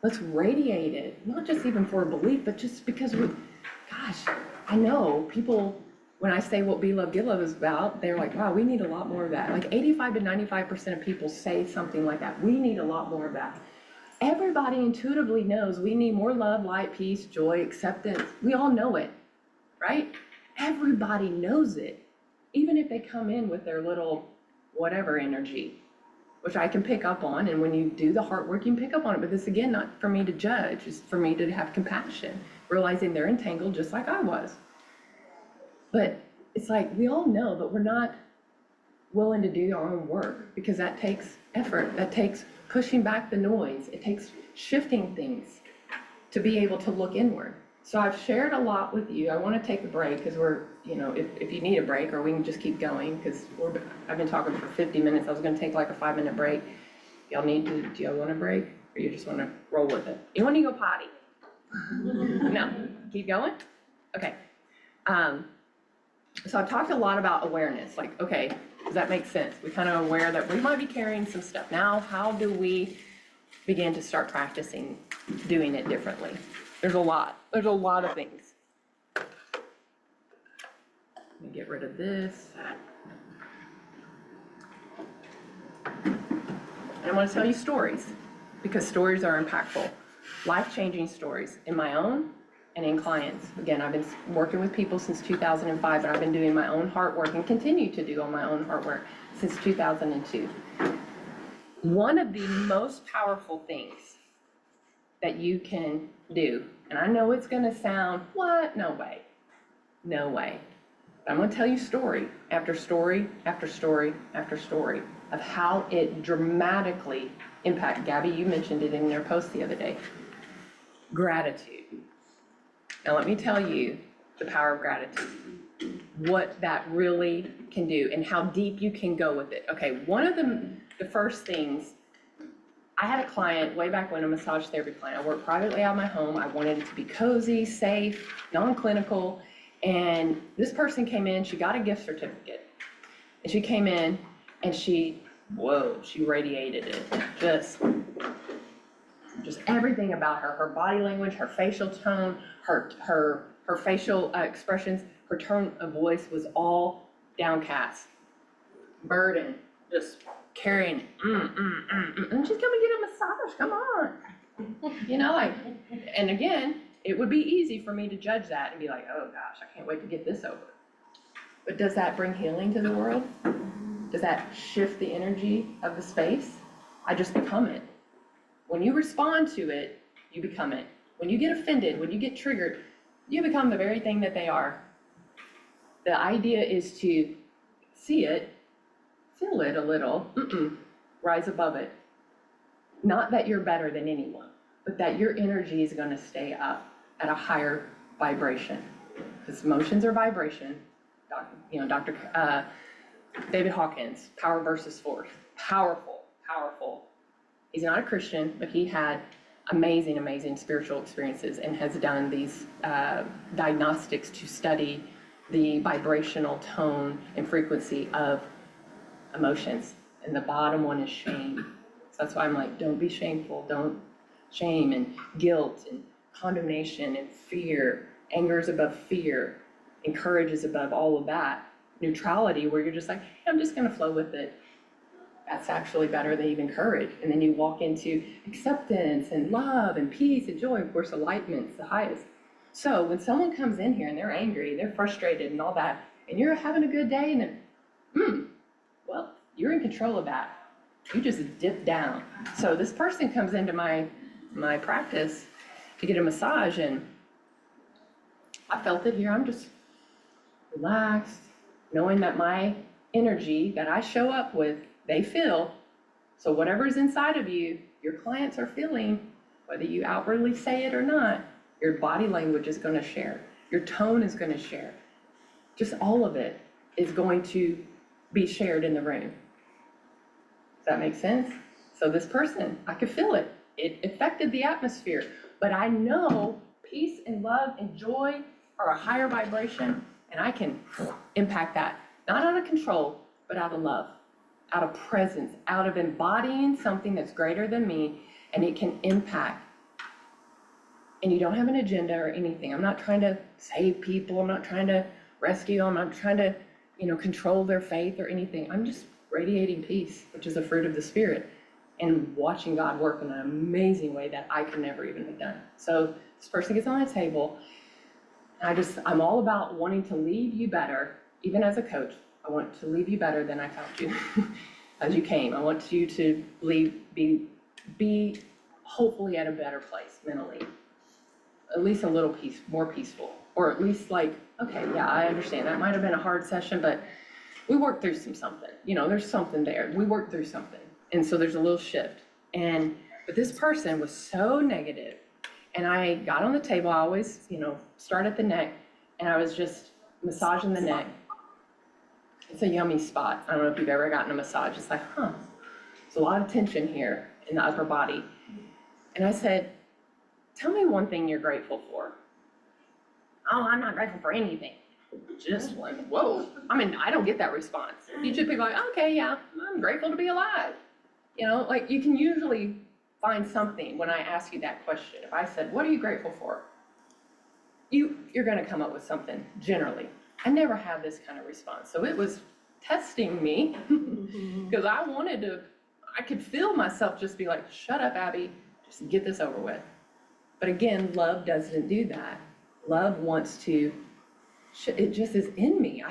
Let's radiate it, not just even for a belief, but just because gosh, I know people, when I say what Be Love, Give Love is about, they're like, wow, we need a lot more of that. Like 85 to 95% of people say something like that. We need a lot more of that. Everybody intuitively knows we need more love, light, peace, joy, acceptance. We all know it, right? Everybody knows it, even if they come in with their little whatever energy, which I can pick up on. And when you do the heart work, you can pick up on it. But this, again, not for me to judge, it's for me to have compassion, realizing they're entangled just like I was. But it's like we all know, but we're not willing to do our own work, because that takes effort. That takes pushing back the noise. It takes shifting things to be able to look inward. So I've shared a lot with you. I want to take a break, because we're, you know, if you need a break, or we can just keep going, because I've been talking for 50 minutes. I was going to take like a 5-minute break. Do y'all want a break, or you just want to roll with it? You want to go potty? No, keep going? Okay. So I've talked a lot about awareness, like, okay, does that make sense? We kind of aware that we might be carrying some stuff. Now, how do we begin to start practicing doing it differently? There's a lot of things. Let me get rid of this. And I want to tell you stories, because stories are impactful. Life-changing stories in my own and in clients. Again, I've been working with people since 2005, and I've been doing my own heart work and continue to do all my own heart work since 2002. One of the most powerful things that you can do, and I know it's going to sound, what? No way. No way. But I'm going to tell you story after story after story after story of how it dramatically impacts. Gabby, you mentioned it in your post the other day. Gratitude. Now, let me tell you the power of gratitude, what that really can do and how deep you can go with it. Okay, one of the first things, I had a client way back when, a massage therapy client. I worked privately out of my home. I wanted it to be cozy, safe, non-clinical. And this person came in, she got a gift certificate. And she came in and she radiated it. Just everything about her body language, her facial tone, her facial expressions, her tone of voice was all downcast, burdened, just carrying, and she's coming to get a massage, come on. You know, like, and again, it would be easy for me to judge that and be like, oh gosh, I can't wait to get this over. But does that bring healing to the world? Does that shift the energy of the space? I just become it. When you respond to it, you become it. When you get offended, when you get triggered, You become the very thing that they are. The idea is to see it, feel it a little, rise above it. Not that you're better than anyone, but that your energy is going to stay up at a higher vibration. Because emotions are vibration. Dr. David Hawkins, Power versus Force. Powerful, powerful. He's not a Christian, but he had amazing, amazing spiritual experiences and has done these diagnostics to study the vibrational tone and frequency of emotions. And the bottom one is shame. So that's why I'm like, don't be shameful. Don't shame and guilt and condemnation and fear. Anger is above fear. And courage is above all of that. Neutrality, where you're just like, hey, I'm just going to flow with it. That's actually better than even courage. And then you walk into acceptance and love and peace and joy. Of course, enlightenment's the highest. So when someone comes in here and they're angry, they're frustrated and all that, and you're having a good day, and then, well, you're in control of that. You just dip down. So this person comes into my practice to get a massage, and I felt it here. I'm just relaxed, knowing that my energy that I show up with, they feel. So whatever's inside of you, your clients are feeling, whether you outwardly say it or not. Your body language is going to share. Your tone is going to share. Just all of it is going to be shared in the room. Does that make sense? So this person, I could feel it. It affected the atmosphere. But I know peace and love and joy are a higher vibration, and I can impact that. Not out of control, but out of love, out of presence, out of embodying something that's greater than me, and it can impact. And you don't have an agenda or anything. I'm not trying to save people. I'm not trying to rescue them. I'm not trying to, control their faith or anything. I'm just radiating peace, which is a fruit of the Spirit, and watching God work in an amazing way that I could never even have done. So this person gets on the table. I'm all about wanting to leave you better, even as a coach. I want to leave you better than I found you as you came. I want you to be hopefully at a better place mentally, at least a little more peaceful, or at least like, okay, yeah, I understand. That might have been a hard session, but we worked through something. There's something there. We worked through something. And so there's a little shift. But this person was so negative. And I got on the table. I always, start at the neck, and I was just massaging the neck. It's a yummy spot. I don't know if you've ever gotten a massage. It's like, there's a lot of tension here in the upper body. And I said, tell me one thing you're grateful for. Oh, I'm not grateful for anything. Just one. Whoa. I don't get that response. You should be like, okay, yeah, I'm grateful to be alive. You can usually find something when I ask you that question. If I said, what are you grateful for? You're going to come up with something, generally. I never had this kind of response. So it was testing me because I could feel myself just be like, shut up, Abby, just get this over with. But again, love doesn't do that. Love wants to, it just is in me.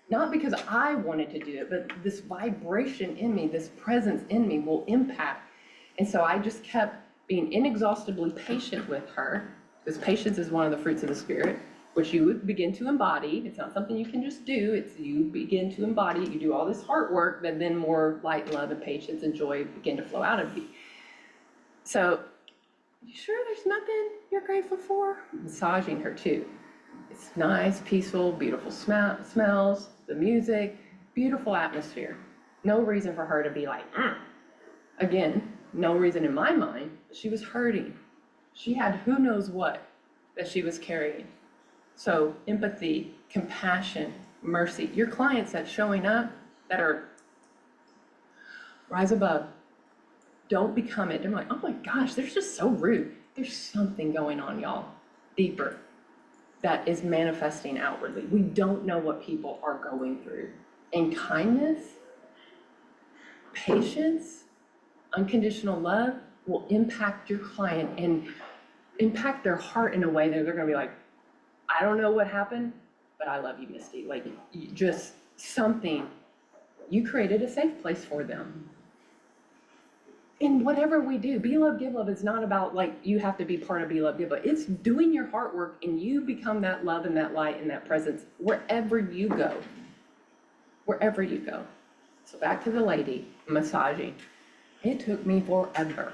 Not because I wanted to do it, but this vibration in me, this presence in me will impact. And so I just kept being inexhaustibly patient with her, because patience is one of the fruits of the Spirit, which you would begin to embody. It's not something you can just do. It's you begin to embody it. You do all this heart work, but then more light, love, and patience and joy begin to flow out of you. So, you sure there's nothing you're grateful for? Massaging her too. It's nice, peaceful, beautiful smells, the music, beautiful atmosphere. No reason for her to be like, Again, no reason in my mind. She was hurting. She had who knows what that she was carrying. So empathy, compassion, mercy. Your clients that's showing up that are rise above. Don't become it. They're like, oh my gosh, they're just so rude. There's something going on, y'all, deeper, that is manifesting outwardly. We don't know what people are going through. And kindness, patience, unconditional love will impact your client and impact their heart in a way that they're going to be like, I don't know what happened, but I love you, Misty. Like, just something. You created a safe place for them. in whatever we do, Be Love, Give Love is not about like you have to be part of Be Love, Give Love. It's doing your heart work and you become that love and that light and that presence wherever you go. Wherever you go. So back to the lady massaging. It took me forever.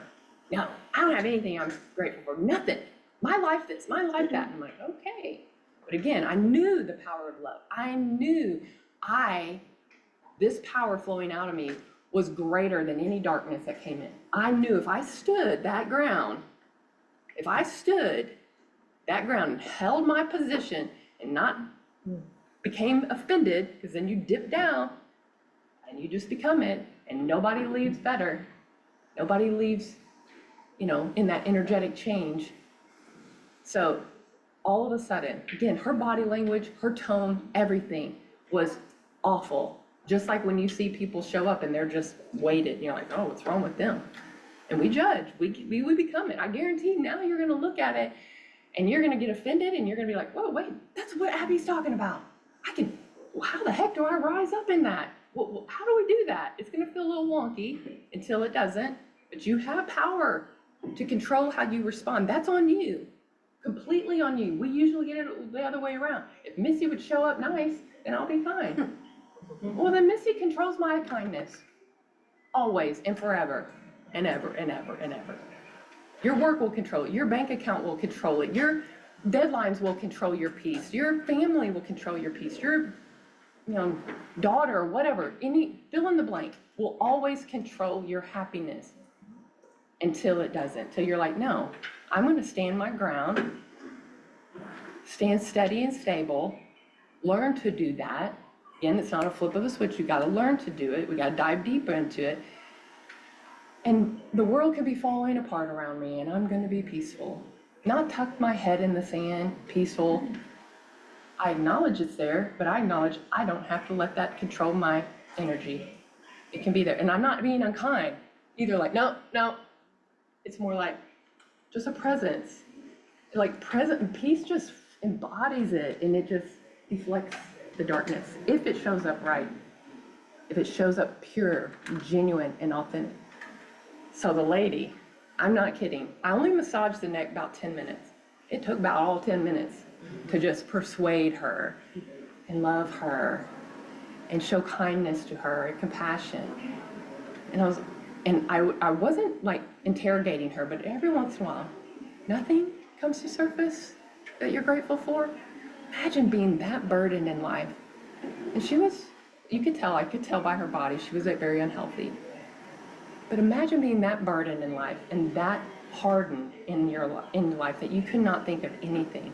No, I don't have anything I'm grateful for. Nothing. My life this, my life that. And I'm like, okay. But again, I knew the power of love. I knew this power flowing out of me was greater than any darkness that came in. I knew if I stood that ground and held my position and not became offended, because then you dip down and you just become it, and nobody leaves better. Nobody leaves, in that energetic change. So all of a sudden, again, her body language, her tone, everything was awful. Just like when you see people show up and they're just weighted, you're like, oh, what's wrong with them? And we judge, we become it. I guarantee now you're gonna look at it and you're gonna get offended and you're gonna be like, whoa, wait, that's what Abby's talking about. How the heck do I rise up in that? Well, how do we do that? It's gonna feel a little wonky until it doesn't, but you have power to control how you respond. That's on you, completely on you. We usually get it the other way around. If Missy would show up nice, then I'll be fine. Well, then Missy controls my kindness, always and forever and ever and ever and ever. Your work will control it. Your bank account will control it. Your deadlines will control your peace. Your family will control your peace. Your daughter, whatever, fill in the blank, will always control your happiness until it doesn't. Till you're like, no, I'm going to stand my ground, stand steady and stable, learn to do that. Again, it's not a flip of a switch. You got to learn to do it. We got to dive deeper into it. And the world could be falling apart around me, and I'm going to be peaceful. Not tuck my head in the sand, peaceful. I acknowledge it's there, but I acknowledge I don't have to let that control my energy. It can be there. And I'm not being unkind. Either like, no. It's more like just a presence. Like present peace just embodies it, and it just deflects the darkness. If it shows up right. If it shows up pure, genuine, and authentic. So the lady, I'm not kidding. I only massaged the neck about 10 minutes. It took about all 10 minutes to just persuade her and love her and show kindness to her and compassion. And I wasn't like interrogating her, but every once in a while, nothing comes to surface that you're grateful for. Imagine being that burdened in life. And I could tell by her body, she was like very unhealthy. But imagine being that burdened in life and that hardened in life that you could not think of anything.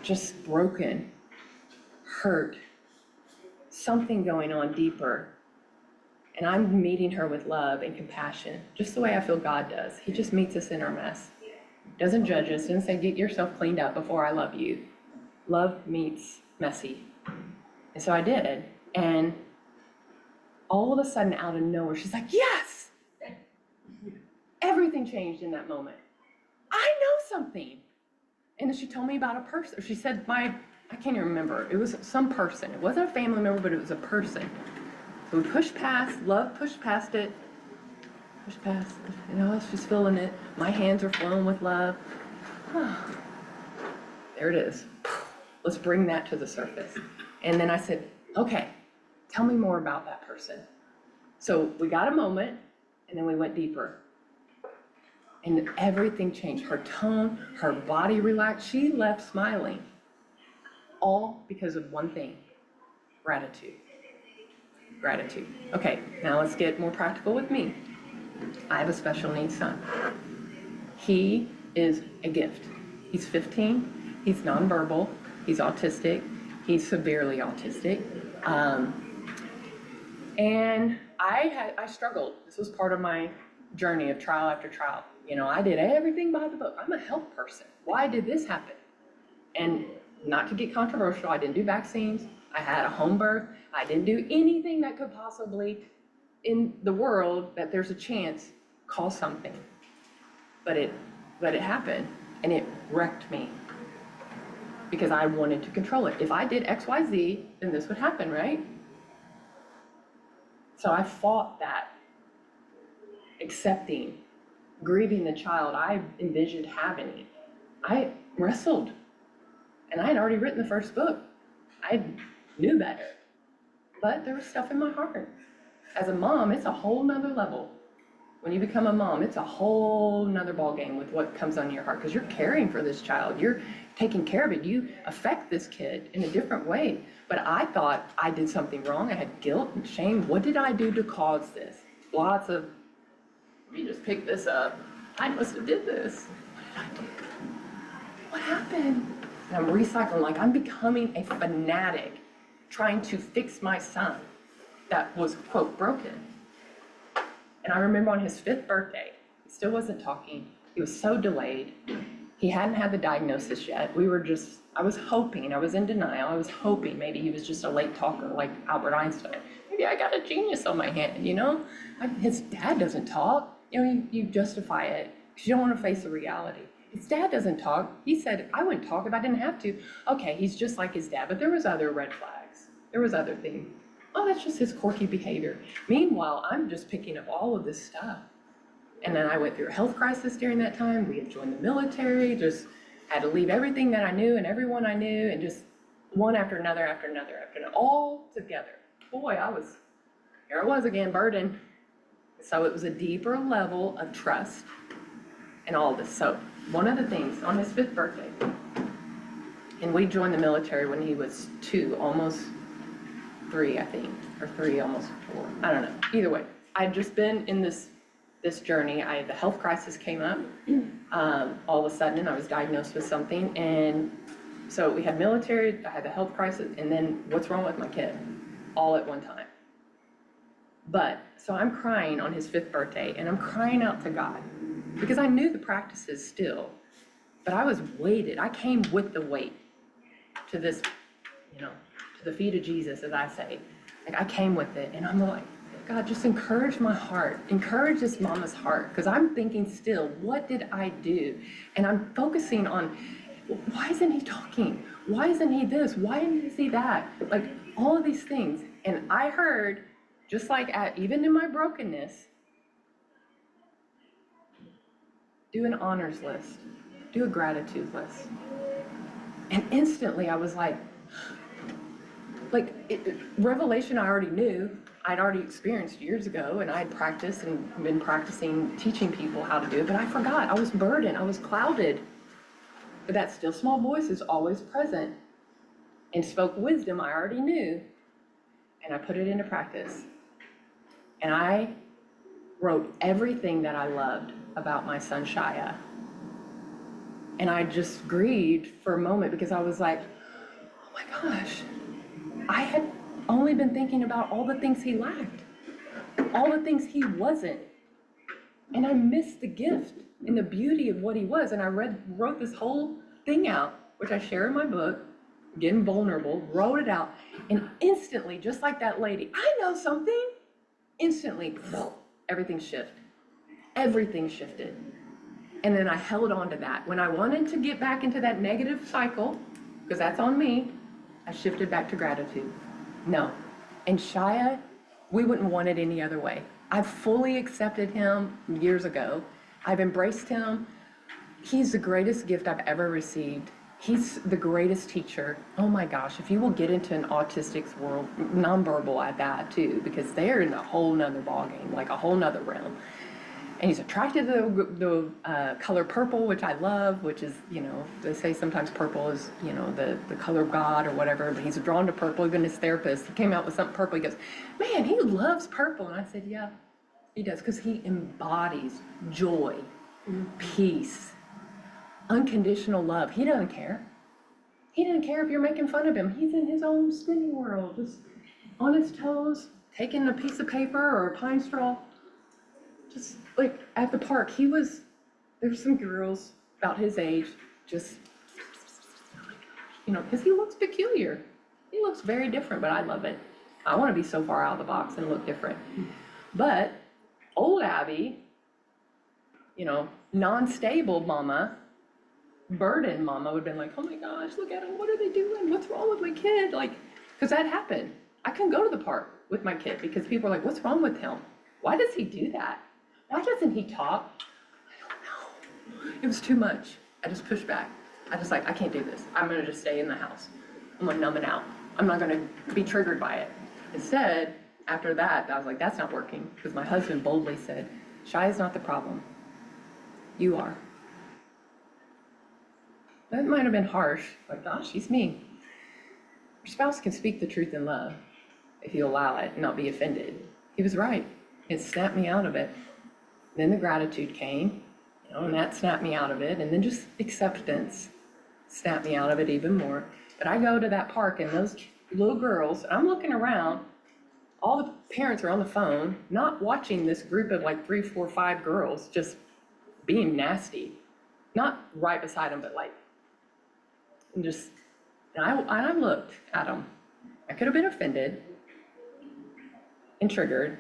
Just broken, hurt, something going on deeper. And I'm meeting her with love and compassion, just the way I feel God does. He just meets us in our mess. Doesn't judge us, doesn't say, get yourself cleaned up before I love you. Love meets messy. And so I did. And all of a sudden, out of nowhere, she's like, yes! Everything changed in that moment. I know something. And then she told me about a person. She said, I can't even remember. It was some person. It wasn't a family member, but it was a person. So we pushed past, love pushed past it. Pushed past, I was just feeling it. My hands are flowing with love. There it is. Let's bring that to the surface. And then I said, okay, tell me more about that person. So we got a moment, and then we went deeper. And everything changed. Her tone, her body relaxed. She left smiling. All because of one thing, gratitude. Gratitude. Okay, now let's get more practical with me. I have a special needs son. He is a gift. He's 15. He's nonverbal. He's autistic. He's severely autistic. And I struggled. This was part of my journey of trial after trial. I did everything by the book. I'm a health person. Why did this happen? And not to get controversial, I didn't do vaccines. I had a home birth. I didn't do anything that could possibly, in the world, that there's a chance, cause something. But it happened, and it wrecked me because I wanted to control it. If I did X, Y, Z, then this would happen, right? So I fought that. accepting, grieving the child I envisioned having. I wrestled, and I had already written the first book. I knew better, but there was stuff in my heart. As a mom, it's a whole nother level. When you become a mom, it's a whole nother ballgame with what comes on your heart, because you're caring for this child. You're taking care of it. You affect this kid in a different way. But I thought I did something wrong. I had guilt and shame. What did I do to cause this? Lots of, you just pick this up. I must have did this. What did I do? What happened? And I'm recycling, like I'm becoming a fanatic, trying to fix my son that was, quote, broken. And I remember on his 5th birthday, he still wasn't talking. He was so delayed. He hadn't had the diagnosis yet. I was hoping, I was in denial. I was hoping maybe he was just a late talker like Albert Einstein. Maybe I got a genius on my hand, you know? His dad doesn't talk. You know, you justify it because you don't want to face the reality. His dad doesn't talk. He said, I wouldn't talk if I didn't have to. Okay, he's just like his dad, but there was other red flags. There was other things. Oh, that's just his quirky behavior. Meanwhile, I'm just picking up all of this stuff. And then I went through a health crisis during that time. We had joined the military, just had to leave everything that I knew and everyone I knew, and just one after another, all together. Boy, here I was again, burdened. So it was a deeper level of trust and all this. So one of the things, on his 5th birthday, and we joined the military when he was 2, almost 3, I think, or 3, almost 4. I don't know. Either way, I'd just been in this journey. The health crisis came up. All of a sudden, I was diagnosed with something, and so we had military, I had the health crisis, and then what's wrong with my kid, all at one time. But so I'm crying on his 5th birthday, and I'm crying out to God because I knew the practices still, but I was weighted. I came with the weight to this, to the feet of Jesus, as I say. Like I came with it, and I'm like, God, just encourage my heart, encourage this mama's heart, because I'm thinking still, what did I do? And I'm focusing on, why isn't he talking? Why isn't he this? Why isn't he that? Like all of these things. And I heard, just like even in my brokenness, do an honors list, do a gratitude list. And instantly I was like revelation I already knew, I'd already experienced years ago, and I'd practiced and been practicing teaching people how to do it, but I forgot. I was burdened, I was clouded. But that still small voice is always present and spoke wisdom I already knew, and I put it into practice. And I wrote everything that I loved about my son Shia. And I just grieved for a moment because I was like, oh my gosh, I had only been thinking about all the things he lacked, all the things he wasn't. And I missed the gift and the beauty of what he was. And I wrote this whole thing out, which I share in my book, Getting Vulnerable, wrote it out. And instantly, just like that lady, I know something, instantly, everything shifted. Everything shifted. And then I held on to that. When I wanted to get back into that negative cycle, because that's on me, I shifted back to gratitude. No. And Shia, we wouldn't want it any other way. I've fully accepted him years ago. I've embraced him. He's the greatest gift I've ever received. He's the greatest teacher. Oh my gosh, if you will get into an autistic's world, nonverbal at that too, because they're in a whole nother ballgame, like a whole nother realm. And he's attracted to the color purple, which I love, which is, they say sometimes purple is, the color of God or whatever, but he's drawn to purple. Even his therapist, he came out with something purple. He goes, man, he loves purple. And I said, yeah, he does, because he embodies joy, peace, unconditional love. He doesn't care. He doesn't care if you're making fun of him. He's in his own spinning world, just on his toes, taking a piece of paper or a pine straw. Just like at the park, there's some girls about his age, just, because he looks peculiar. He looks very different, but I love it. I want to be so far out of the box and look different. But old Abby, non-stable mama, burdened mama would have been like, oh my gosh, look at him. What are they doing? What's wrong with my kid? Because that happened. I couldn't go to the park with my kid because people are like, what's wrong with him? Why does he do that? Why doesn't he talk? I don't know. It was too much. I just pushed back. I just like, I can't do this. I'm gonna just stay in the house. I'm gonna numb it out. I'm not gonna be triggered by it. Instead, after that, I was like, that's not working. Because my husband boldly said, shy is not the problem. You are. That might have been harsh. Like, gosh, she's mean. Your spouse can speak the truth in love if you allow it and not be offended. He was right. It snapped me out of it. Then the gratitude came, and that snapped me out of it. And then just acceptance snapped me out of it even more. But I go to that park and those little girls, I'm looking around, all the parents are on the phone, not watching this group of like 3, 4, 5 girls just being nasty. Not right beside them, but like, and just, and I looked at them. I could have been offended and triggered,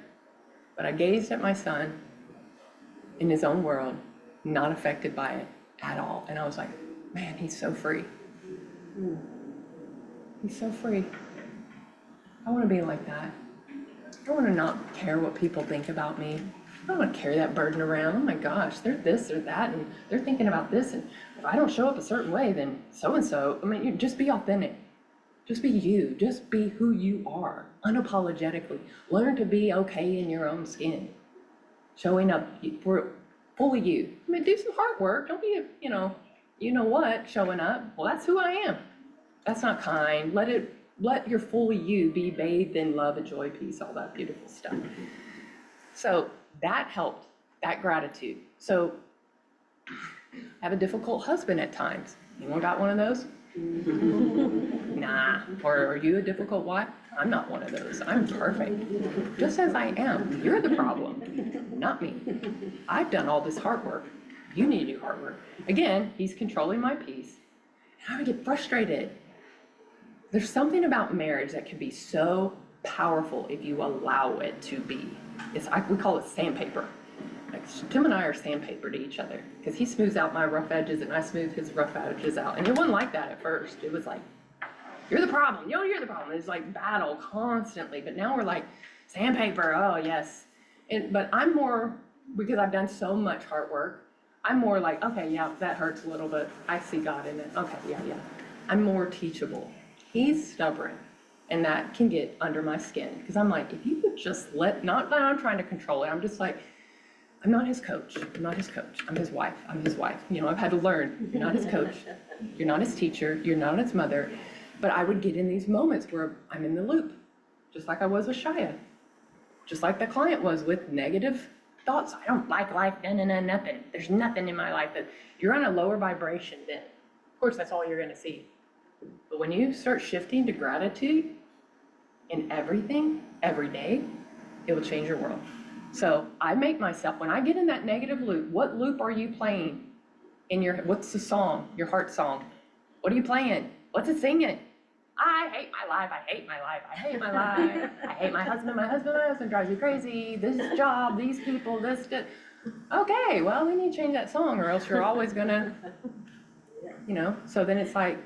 but I gazed at my son in his own world, not affected by it at all. And I was like, man, he's so free. He's so free. I want to be like that. I want to not care what people think about me. I don't want to carry that burden around. Oh my gosh, they're this or that, and they're thinking about this. And if I don't show up a certain way, then so-and-so, I mean, you just be authentic. Just be you. Just be who you are, unapologetically. Learn to be okay in your own skin. Showing up for fully you. I mean, do some hard work. Don't be, you know what, showing up. Well, that's who I am. That's not kind. Let your fully you be bathed in love and joy, peace, all that beautiful stuff. So that helped, that gratitude. So I have a difficult husband at times. Anyone got one of those? Nah. Or are you a difficult wife? I'm not one of those. I'm perfect. Just as I am. You're the problem, not me. I've done all this hard work. You need to do hard work. Again, he's controlling my peace. And I would get frustrated. There's something about marriage that can be so powerful if you allow it to be. We call it sandpaper. Like Tim and I are sandpaper to each other because he smooths out my rough edges and I smooth his rough edges out. And it wasn't like that at first. It was like, you're the problem. You're the problem. It's like battle constantly. But now we're like, sandpaper. Oh, yes. But I'm more, because I've done so much hard work, I'm more like, okay, yeah, that hurts a little bit. I see God in it. Okay, yeah. I'm more teachable. He's stubborn. And that can get under my skin. Because I'm like, if you would just not that I'm trying to control it. I'm just like, I'm not his coach. I'm not his coach. I'm his wife. I've had to learn. You're not his coach. You're not his teacher. You're not his mother. But I would get in these moments where I'm in the loop. Just like I was with Shia. Just like the client was with negative thoughts. I don't like life. Nothing. There's nothing in my life. That you're on a lower vibration then. Of course, that's all you're going to see. But when you start shifting to gratitude in everything, every day, it will change your world. So I make myself, when I get in that negative loop, what loop are you playing in what's the song, your heart song? What are you playing? What's it singing? I hate my life, I hate my life, I hate my life, I hate my husband drives me crazy, this job, these people, this. Okay, well, we need to change that song or else you're always gonna, so then it's like,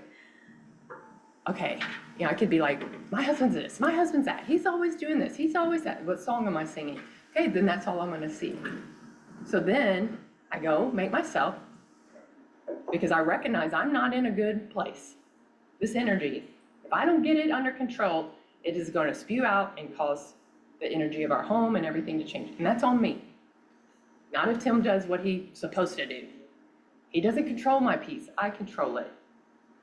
okay, I could be like, my husband's this, my husband's that, he's always doing this, he's always that. What song am I singing? Okay, then that's all I'm gonna see. So then I go make myself, because I recognize I'm not in a good place. This energy, if I don't get it under control, it is gonna spew out and cause the energy of our home and everything to change. And that's on me. Not if Tim does what he's supposed to do. He doesn't control my peace, I control it.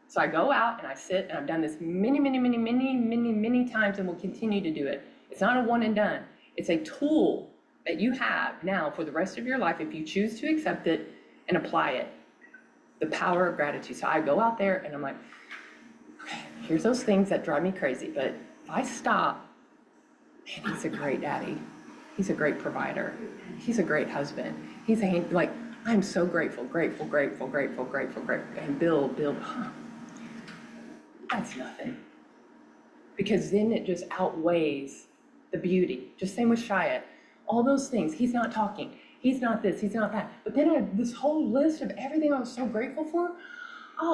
So I go out and I sit, and I've done this many times and will continue to do it. It's not a one and done. It's a tool that you have now for the rest of your life if you choose to accept it and apply it. The power of gratitude. So I go out there and I'm like, okay, here's those things that drive me crazy. But if I stop, man, he's a great daddy. He's a great provider. He's a great husband. I'm so grateful. And build. That's nothing. Because then it just outweighs the beauty. Just same with Shia. All those things. He's not talking. He's not this. He's not that. But then this whole list of everything I was so grateful for,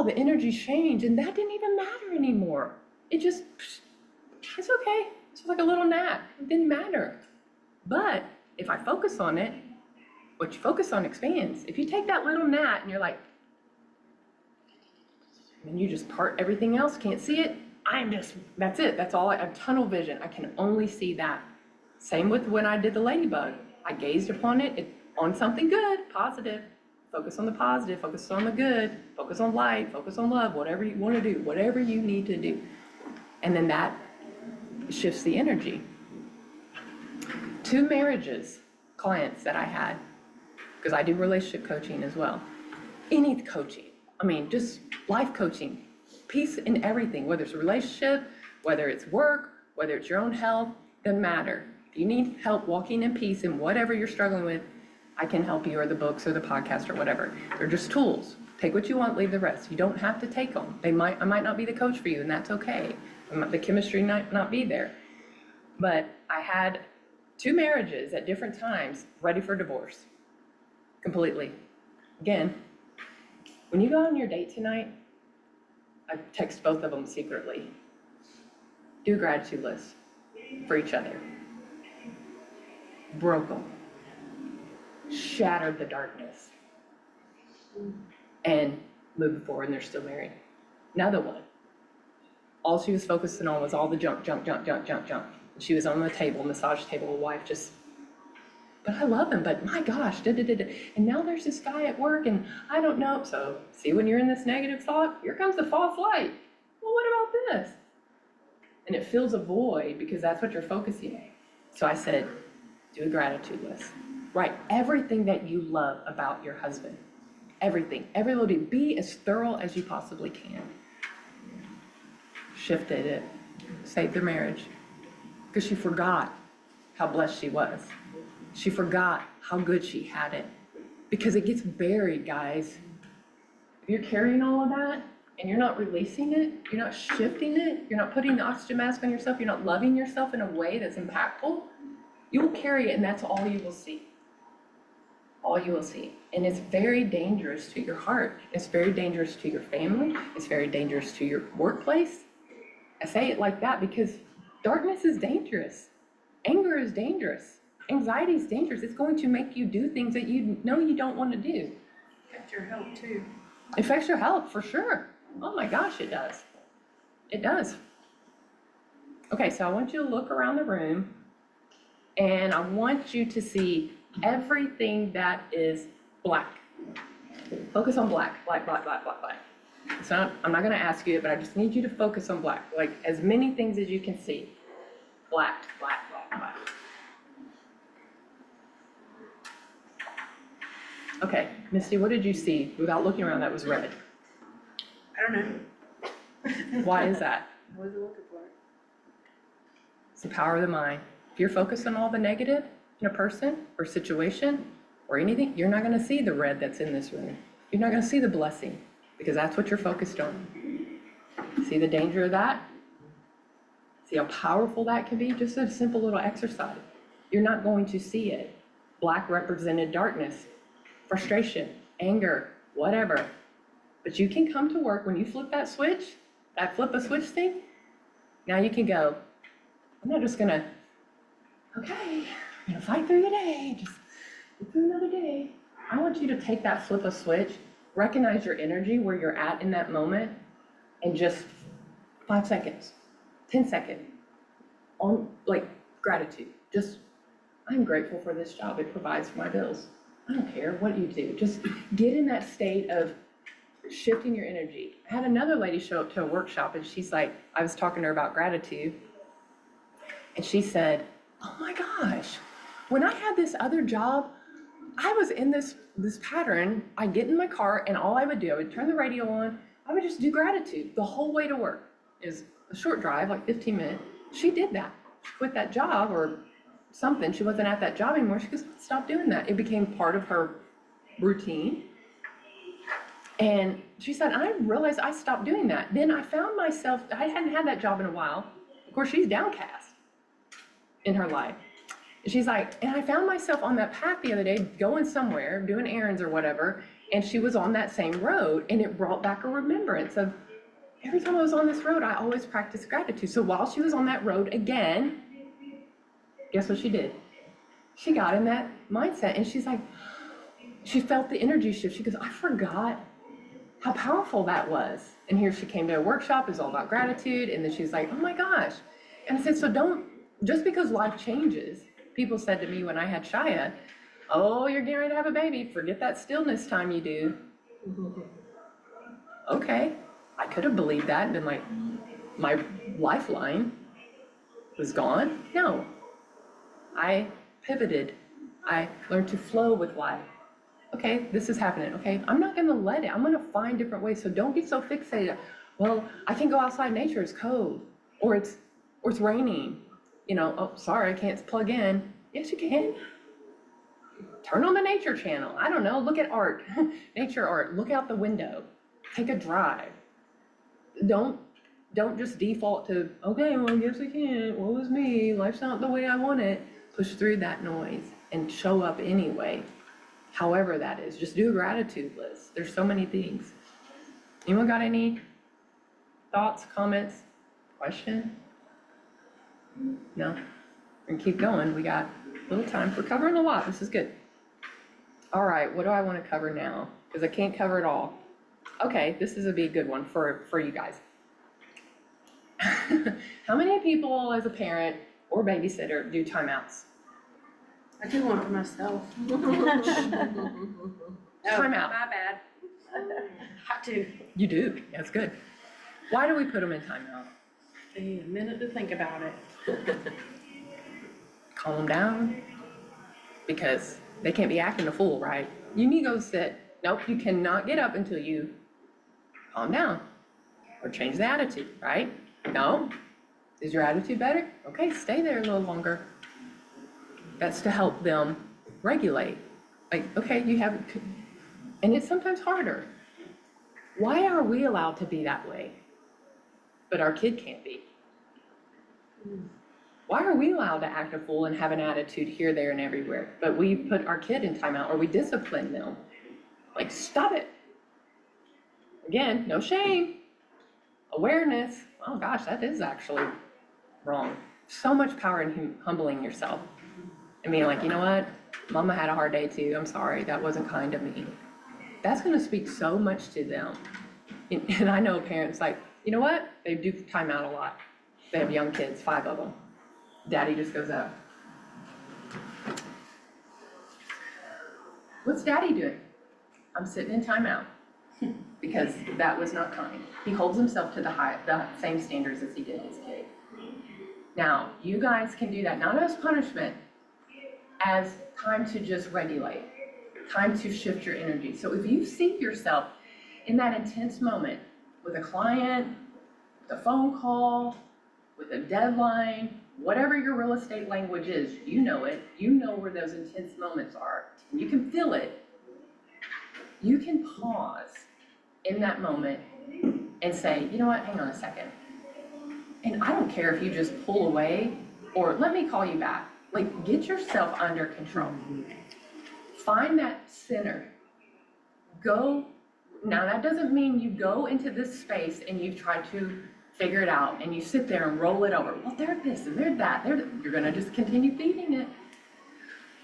the energy changed. And that didn't even matter anymore. It's okay. It's just like a little nap. It didn't matter. But if I focus on it, What you focus on expands. If you take that little gnat and you're like, and you just part everything else, can't see it, that's it. That's all I have, tunnel vision. I can only see that. Same with when I did the ladybug. I gazed upon it on something good, positive. Focus on the positive, focus on the good, focus on light, focus on love, whatever you want to do, whatever you need to do. And then that shifts the energy. 2 marriages, clients that I had, because I do relationship coaching as well. Any coaching, I mean, just life coaching, peace in everything, whether it's a relationship, whether it's work, whether it's your own health, doesn't matter. If you need help walking in peace in whatever you're struggling with, I can help you, or the books or the podcast or whatever. They're just tools. Take what you want, leave the rest. You don't have to take them. I might not be the coach for you, and that's okay. The chemistry might not be there. But I had 2 marriages at different times ready for divorce. Completely. Again, when you go on your date tonight, I text both of them secretly. Do a gratitude list for each other. Broke them. Shattered the darkness. And moving forward, and they're still married. Another one. All she was focusing on was all the junk. She was on the table, massage table, wife just, but I love him, but my gosh, And now there's this guy at work, and I don't know. So see, when you're in this negative thought, here comes the false light. Well, what about this? And it fills a void because that's what you're focusing on. So I said, do a gratitude list. Write everything that you love about your husband. Everything. Every little bit. Be as thorough as you possibly can. Shifted it. Saved their marriage. Because she forgot how blessed she was. She forgot how good she had it. Because it gets buried, guys. If you're carrying all of that and you're not releasing it, you're not shifting it, you're not putting the oxygen mask on yourself, you're not loving yourself in a way that's impactful, you will carry it, and that's all you will see. All you will see. And it's very dangerous to your heart. It's very dangerous to your family. It's very dangerous to your workplace. I say it like that because darkness is dangerous. Anger is dangerous. Anxiety is dangerous. It's going to make you do things that you know you don't want to do. Affect your health too. It affects your health for sure. Oh my gosh, it does. It does. Okay, so I want you to look around the room, and I want you to see everything that is black. Focus on black, black, black, black, black, black. I'm not going to ask you it, but I just need you to focus on black. Like as many things as you can see. Black, black, black, black. Okay, Misty, what did you see without looking around that was red? I don't know. Why is that? I wasn't looking for it. It's the power of the mind. If you're focused on all the negative in a person or situation or anything, you're not going to see the red that's in this room. You're not going to see the blessing because that's what you're focused on. See the danger of that? See how powerful that can be? Just a simple little exercise. You're not going to see it. Black represented darkness, frustration, anger, whatever. But you can come to work when you flip that switch, that flip a switch thing. Now you can go, I'm not just going to, okay, I'm going to fight through the day, just get through another day. I want you to take that flip a switch, recognize your energy, where you're at in that moment, and just 5 seconds, 10 seconds, on like gratitude. Just, I'm grateful for this job. It provides for my bills. I don't care what you do. Just get in that state of shifting your energy. I had another lady show up to a workshop, and she's like, I was talking to her about gratitude, and she said, oh my gosh, when I had this other job, I was in this pattern. I'd get in my car, and all I would do, I would turn the radio on, I would just do gratitude the whole way to work. It was a short drive, like 15 minutes. She did that. She quit that job or something. She wasn't at that job anymore. She goes, stop doing that. It became part of her routine. And she said, I realized I stopped doing that. Then I found myself, I hadn't had that job in a while. Of course, she's downcast in her life. And she's like, and I found myself on that path the other day, going somewhere, doing errands or whatever, and she was on that same road, and it brought back a remembrance of every time I was on this road, I always practiced gratitude. So while she was on that road again, guess what she did? She got in that mindset, and she's like, she felt the energy shift. She goes, I forgot how powerful that was. And here she came to a workshop, it was all about gratitude. And then she's like, oh my gosh. And I said, so don't, just because life changes, people said to me when I had Shia, oh, you're getting ready to have a baby, forget that stillness time you do. Okay, I could have believed that and been like, my lifeline was gone. No, I pivoted. I learned to flow with life. Okay, this is happening. Okay, I'm not gonna let it. I'm gonna find different ways. So don't be so fixated. Well, I can go outside. Nature is cold, or it's raining. You know, oh, sorry, I can't plug in. Yes, you can. Turn on the nature channel. I don't know. Look at art, nature art. Look out the window. Take a drive. Don't just default to, okay, well, I guess I can't. Woe is me. Life's not the way I want it. Push through that noise and show up anyway. However that is. Just do a gratitude list. There's so many things. Anyone got any thoughts, comments, question? No? And keep going. We got a little time. We're covering a lot. This is good. All right, what do I want to cover now? Because I can't cover it all. Okay, this is a big good one for you guys. How many people as a parent or babysitter do timeouts? I do one for myself. Time out. My bad. I do. You do. That's good. Why do we put them in timeout? They need a minute to think about it. Calm them down. Because they can't be acting a fool, right? You need to go sit. Nope, you cannot get up until you calm down. Or change the attitude, right? No? Is your attitude better? Okay, stay there a little longer. That's to help them regulate. Like, okay, you have, and it's sometimes harder. Why are we allowed to be that way, but our kid can't be? Why are we allowed to act a fool and have an attitude here, there, and everywhere, but we put our kid in timeout or we discipline them? Like, stop it. Again, no shame. Awareness. Oh gosh, that is actually wrong. So much power in humbling yourself. And being like, you know what? Mama had a hard day too. I'm sorry. That wasn't kind of me. That's going to speak so much to them. And I know parents like, you know what? They do time out a lot. They have young kids, 5 of them. Daddy just goes up. What's daddy doing? I'm sitting in timeout because that was not kind. He holds himself to the same standards as he did his kid. Now, you guys can do that, not as punishment, as time to just regulate, time to shift your energy. So if you see yourself in that intense moment with a client, with a phone call, with a deadline, whatever your real estate language is, you know it, you know where those intense moments are, and you can feel it, you can pause in that moment and say, you know what, hang on a second. And I don't care if you just pull away or let me call you back. Like, get yourself under control. Find that center. Go. Now, that doesn't mean you go into this space and you try to figure it out and you sit there and roll it over. Well, they're this and they're that. You're going to just continue feeding it.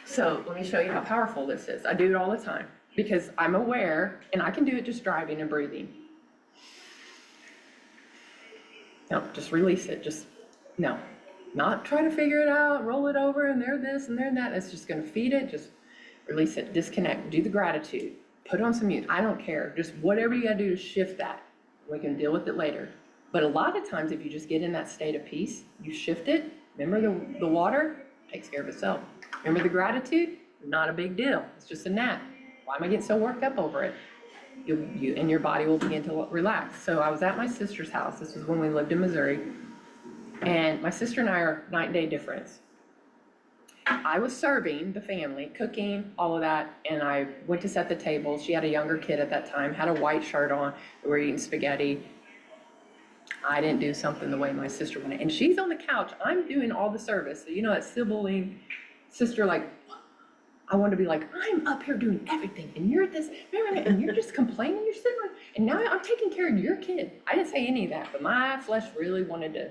So let me show you how powerful this is. I do it all the time because I'm aware, and I can do it just driving and breathing. No, just release it. Just, no. Not try to figure it out, roll it over, and they're this and they're that. It's just going to feed it. Just release it, disconnect, do the gratitude, put on some music. I don't care. Just whatever you got to do to shift that. We can deal with it later. But a lot of times, if you just get in that state of peace, you shift it. Remember the water takes care of itself. Remember the gratitude? Not a big deal. It's just a nap. Why am I getting so worked up over it? You and your body will begin to relax. So I was at my sister's house. This was when we lived in Missouri. And my sister and I are night and day difference. I was serving the family, cooking, all of that, and I went to set the table. She had a younger kid at that time, had a white shirt on. We were eating spaghetti. I didn't do something the way my sister wanted. And she's on the couch. I'm doing all the service. So you know that sibling sister, like, I wanted to be like, I'm up here doing everything, and you're this, and you're just complaining, you're sitting there, and now I'm taking care of your kid. I didn't say any of that, but my flesh really wanted to.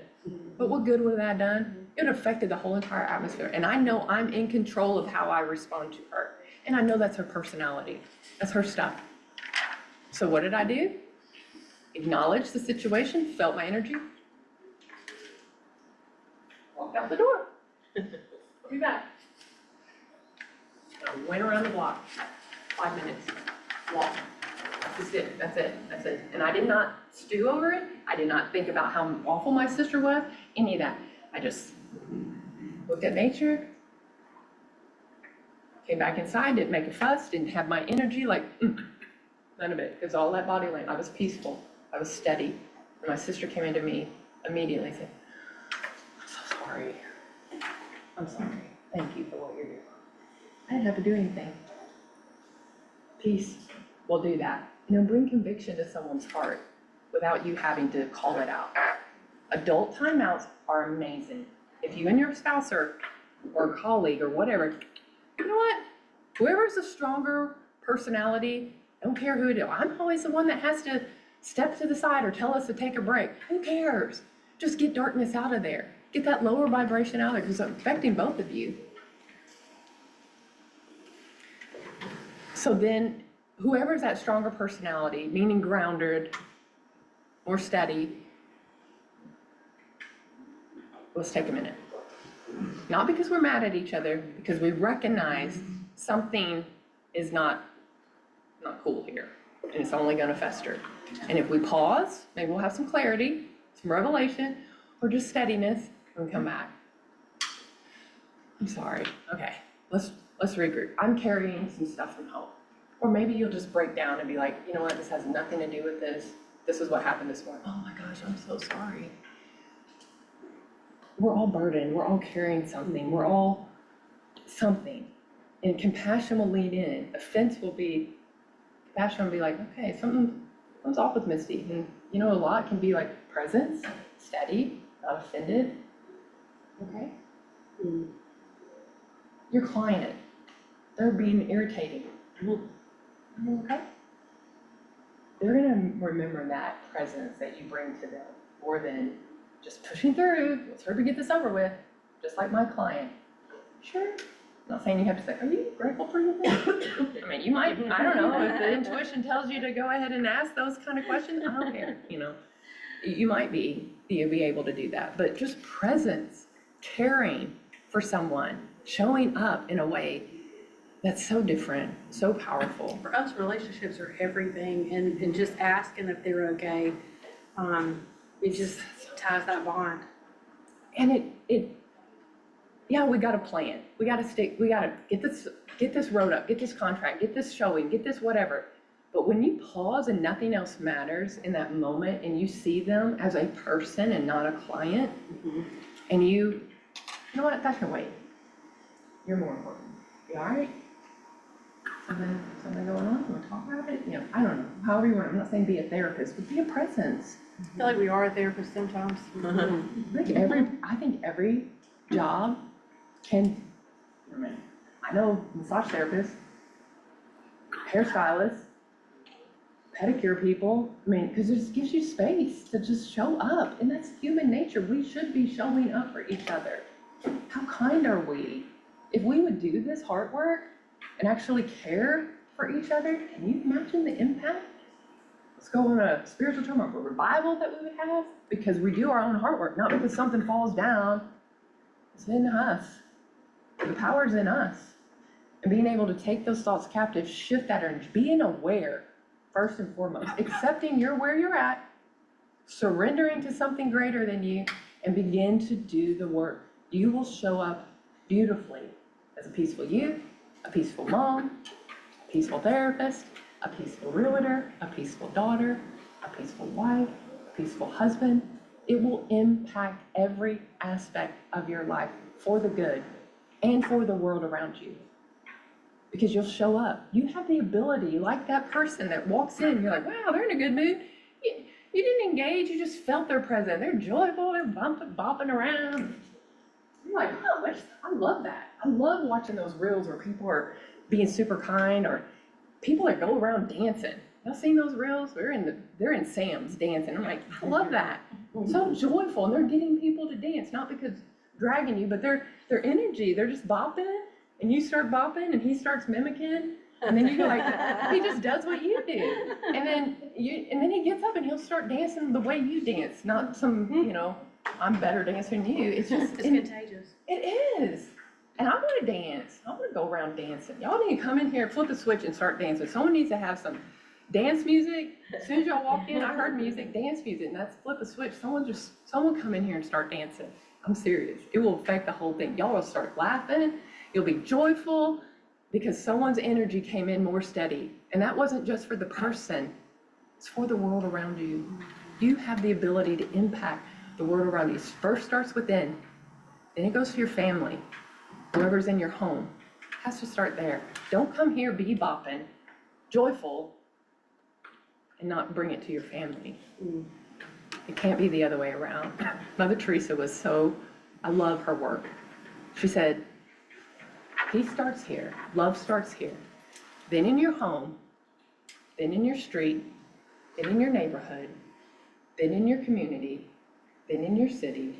But what good would that done? It affected the whole entire atmosphere. And I know I'm in control of how I respond to her. And I know that's her personality. That's her stuff. So what did I do? Acknowledged the situation, felt my energy, walked out the door. I'll be back. I went around the block, 5 minutes, walk. That's it, that's it, that's it. And I did not stew over it. I did not think about how awful my sister was, any of that. I just looked at nature, came back inside, didn't make a fuss, didn't have my energy, like, none of it. Because all that body language, I was peaceful, I was steady. And my sister came into me immediately and said, I'm so sorry. I'm sorry. Thank you for what you're doing. I didn't have to do anything. Peace will do that. Bring conviction to someone's heart without you having to call it out. Adult timeouts are amazing. If you and your spouse or a colleague or whatever, you know what? Whoever's the stronger personality, don't care who it is. I'm always the one that has to step to the side or tell us to take a break. Who cares? Just get darkness out of there. Get that lower vibration out of there because it's affecting both of you. So then, whoever's that stronger personality, meaning grounded or steady, let's take a minute. Not because we're mad at each other, because we recognize something is not cool here, and it's only gonna fester. And if we pause, maybe we'll have some clarity, some revelation, or just steadiness, and come back. I'm sorry, okay, let's regroup. I'm carrying some stuff from home. Or maybe you'll just break down and be like, you know what, this has nothing to do with this. This is what happened this morning. Oh my gosh, I'm so sorry. We're all burdened, we're all carrying something, we're all something. And compassion will lead in. Compassion will be like, okay, something's off with Misty. And a lot can be like presence, steady, not offended. Okay? Your client, they're being irritating. Okay? They're gonna remember that presence that you bring to them more than just pushing through. Let's hurry get this over with. Just like my client. Sure. I'm not saying you have to say, are you grateful for your thing? I mean, you might, I don't know, if the intuition tells you to go ahead and ask those kind of questions, I don't care, You might be able to do that, but just presence, caring for someone, showing up in a way that's so different, so powerful. For us, relationships are everything, and just asking if they're okay, it just ties that bond. And we gotta plan. We gotta get this wrote up, get this contract, get this showing, get this whatever. But when you pause and nothing else matters in that moment and you see them as a person and not a client, and you know what, that can wait. You're more important. You all right? Something going on? You wanna talk about it? I don't know. However you want. I'm not saying be a therapist, but be a presence. I feel like we are a therapist sometimes. I think every job can, I know massage therapists, hairstylists, pedicure people, because it just gives you space to just show up, and that's human nature. We should be showing up for each other. How kind are we? If we would do this hard work and actually care for each other, can you imagine the impact? Let's go on a spiritual term of a revival that we would have, because we do our own hard work, not because something falls down. It's in us. The power's in us. And being able to take those thoughts captive, shift that energy, being aware, first and foremost, accepting you're where you're at, surrendering to something greater than you, and begin to do the work. You will show up beautifully as a peaceful youth, a peaceful mom, a peaceful therapist, a peaceful realtor, a peaceful daughter, a peaceful wife, a peaceful husband. It will impact every aspect of your life for the good and for the world around you. Because you'll show up. You have the ability, like that person that walks in, you're like, wow, they're in a good mood. You didn't engage, you just felt their presence. They're joyful, they're bopping around. You're like, oh, I love that. I love watching those reels where people are being super kind, or people that go around dancing. Y'all seen those reels? They're in Sam's dancing. I'm like, I love that. So joyful, and they're getting people to dance, not because dragging you, but their energy, they're just bopping, and you start bopping and he starts mimicking, and then you go like, he just does what you do. And then he gets up and he'll start dancing the way you dance, not some, I'm better dancer than you. It's just, It's contagious. it is. And I want to dance. I want to go around dancing. Y'all need to come in here, flip a switch and start dancing. Someone needs to have some dance music. As soon as y'all walked in, I heard music, dance music, and that's flip a switch. Someone come in here and start dancing. I'm serious. It will affect the whole thing. Y'all will start laughing. You'll be joyful because someone's energy came in more steady. And that wasn't just for the person. It's for the world around you. You have the ability to impact the world around you. First starts within, then it goes to your family. Whoever's in your home has to start there. Don't come here bebopping, joyful, and not bring it to your family. It can't be the other way around. Mother Teresa I love her work. She said, peace starts here, love starts here, then in your home, then in your street, then in your neighborhood, then in your community, then in your city,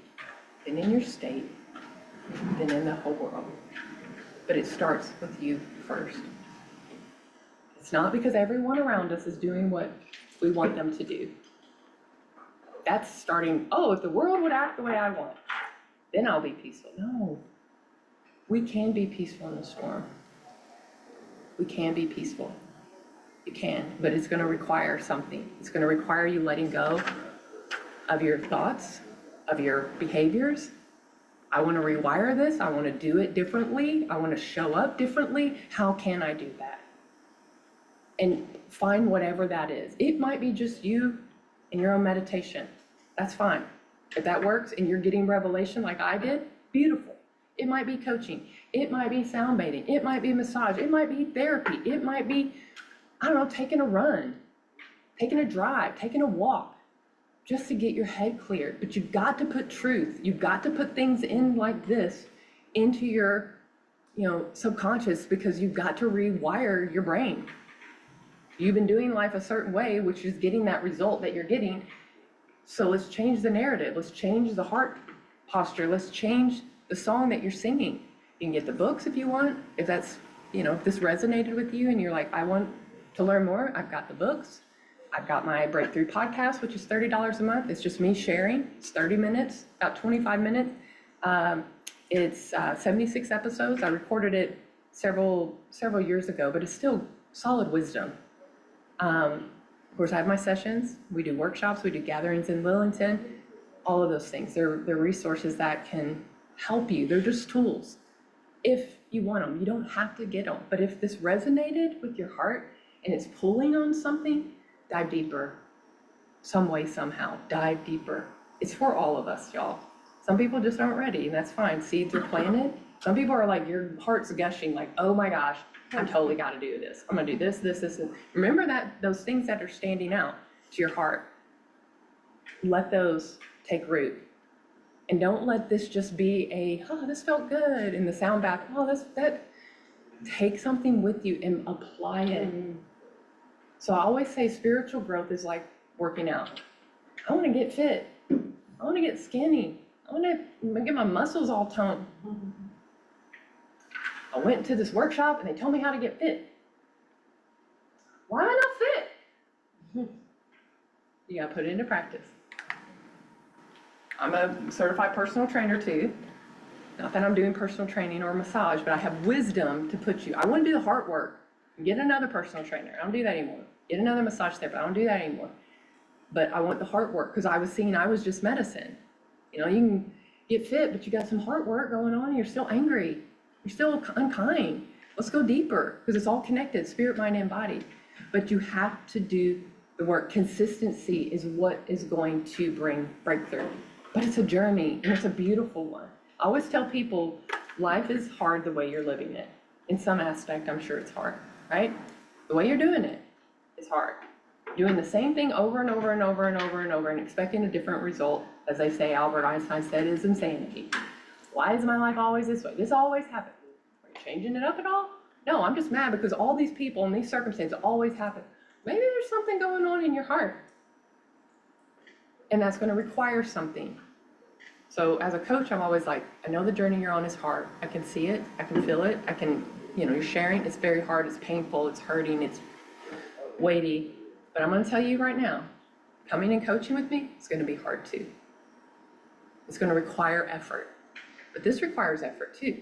then in your state, then in the whole world. But it starts with you first. It's not because everyone around us is doing what we want them to do. That's starting, if the world would act the way I want, then I'll be peaceful. No. We can be peaceful in the storm. We can be peaceful. You can, but it's going to require something. It's going to require you letting go of your thoughts, of your behaviors. I want to rewire this. I want to do it differently. I want to show up differently. How can I do that? And find whatever that is. It might be just you and your own meditation. That's fine. If that works and you're getting revelation like I did, beautiful. It might be coaching. It might be sound bathing. It might be massage. It might be therapy. It might be, taking a run, taking a drive, taking a walk, just to get your head cleared. But you've got to put truth. You've got to put things in like this into your, subconscious, because you've got to rewire your brain. You've been doing life a certain way, which is getting that result that you're getting. So let's change the narrative. Let's change the heart posture. Let's change the song that you're singing. You can get the books if you want. If that's, if this resonated with you and you're like, I want to learn more, I've got the books. I've got my Breakthrough podcast, which is $30 a month. It's just me sharing. It's 30 minutes, about 25 minutes. It's 76 episodes. I recorded it several years ago, but it's still solid wisdom. Of course, I have my sessions. We do workshops. We do gatherings in Lillington. All of those things. They're resources that can help you. They're just tools. If you want them, you don't have to get them. But if this resonated with your heart and it's pulling on something, dive deeper. Some way, somehow. Dive deeper. It's for all of us, y'all. Some people just aren't ready, and that's fine. Seeds are planted. Some people are like, your heart's gushing, like, oh my gosh, I totally got to do this. I'm going to do this, this, this. And remember those things that are standing out to your heart. Let those take root. And don't let this just be this felt good in the sound bath. Take something with you and apply it. So I always say spiritual growth is like working out. I want to get fit. I want to get skinny. I want to get my muscles all toned. I went to this workshop and they told me how to get fit. Why am I not fit? You got to put it into practice. I'm a certified personal trainer too. Not that I'm doing personal training or massage, but I have wisdom to put you. I want to do the heart work. Get another personal trainer. I don't do that anymore. Get another massage therapist. I don't do that anymore. But I want the heart work because I was seeing I was just medicine. You can get fit, but you got some heart work going on and you're still angry. You're still unkind. Let's go deeper because it's all connected, spirit, mind, and body. But you have to do the work. Consistency is what is going to bring breakthrough. But it's a journey and it's a beautiful one. I always tell people life is hard the way you're living it. In some aspect, I'm sure it's hard, right? The way you're doing it is hard. Doing the same thing over and over and over and over and over and expecting a different result, as they say, Albert Einstein said, is insanity. Why is my life always this way? This always happens. Are you changing it up at all? No, I'm just mad because all these people and these circumstances always happen. Maybe there's something going on in your heart. And that's going to require something. So as a coach, I'm always like, I know the journey you're on is hard. I can see it, I can feel it, I can, you're sharing, it's very hard, it's painful, it's hurting, it's weighty. But I'm gonna tell you right now, coming and coaching with me, it's gonna be hard too. It's gonna require effort. But this requires effort too.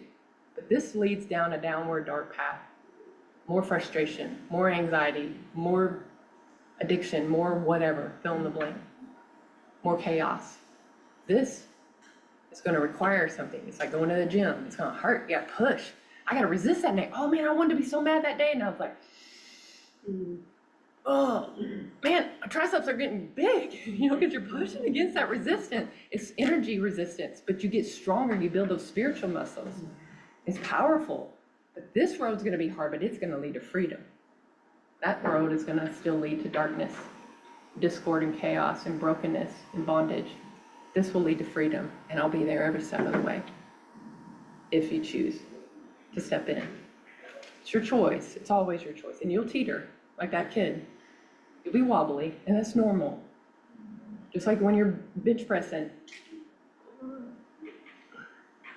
But this leads down a downward dark path. More frustration, more anxiety, more addiction, more whatever, fill in the blank. More chaos. This is gonna require something. It's like going to the gym. It's gonna hurt, you gotta push. I gotta resist that day. Oh man, I wanted to be so mad that day. And I was like, oh man, my triceps are getting big, because you're pushing against that resistance. It's energy resistance, but you get stronger, you build those spiritual muscles. It's powerful. But this road's gonna be hard, but it's gonna lead to freedom. That road is gonna still lead to darkness, discord and chaos and brokenness and bondage. This will lead to freedom, and I'll be there every step of the way if you choose to step in. It's your choice. It's always your choice. And you'll teeter like that kid. You'll be wobbly, and that's normal. Just like when you're bench pressing,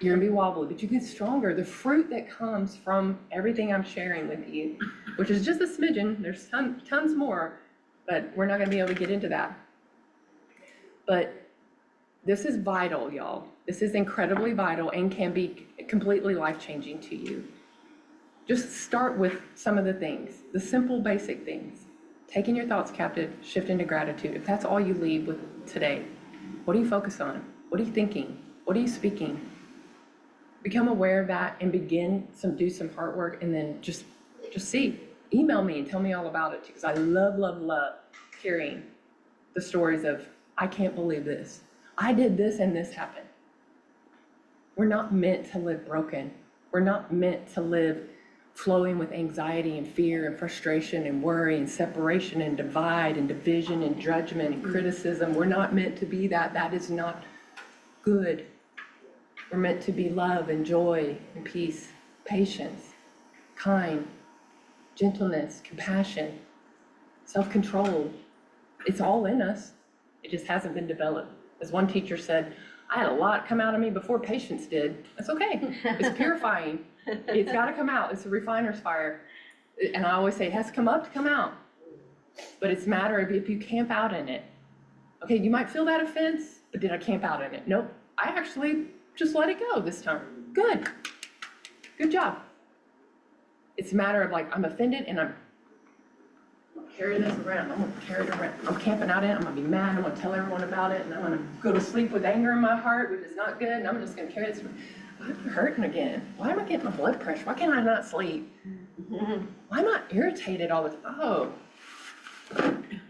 you're gonna be wobbly, but you get stronger. The fruit that comes from everything I'm sharing with you, which is just a smidgen, there's tons more, but we're not gonna be able to get into that. But this is vital, y'all. This is incredibly vital and can be completely life-changing to you. Just start with some of the things, the simple, basic things. Taking your thoughts captive, shift into gratitude. If that's all you leave with today, what do you focus on? What are you thinking? What are you speaking? Become aware of that and do some heart work, and then just see. Email me and tell me all about it, because I love hearing the stories of, I can't believe this. I did this and this happened. We're not meant to live broken. We're not meant to live flowing with anxiety and fear and frustration and worry and separation and divide and division and judgment and criticism. We're not meant to be that. That is not good. We're meant to be love and joy and peace, patience, kind, gentleness, compassion, self-control. It's all in us. It just hasn't been developed. As one teacher said, I had a lot come out of me before patience did. That's okay. It's purifying. It's got to come out. It's a refiner's fire. And I always say it has to come up to come out. But it's a matter of if you camp out in it. Okay, you might feel that offense, but did I camp out in it? Nope. I actually just let it go this time. Good. Good job. It's a matter of like, I'm offended and I'm carry this around. I'm gonna carry it around. I'm camping out in it. I'm gonna be mad. I'm gonna tell everyone about it, and I'm gonna go to sleep with anger in my heart, which is not good. And I'm just gonna carry this. I'm hurting again. Why am I getting my blood pressure? Why can't I not sleep? Why am I irritated all the time? Oh.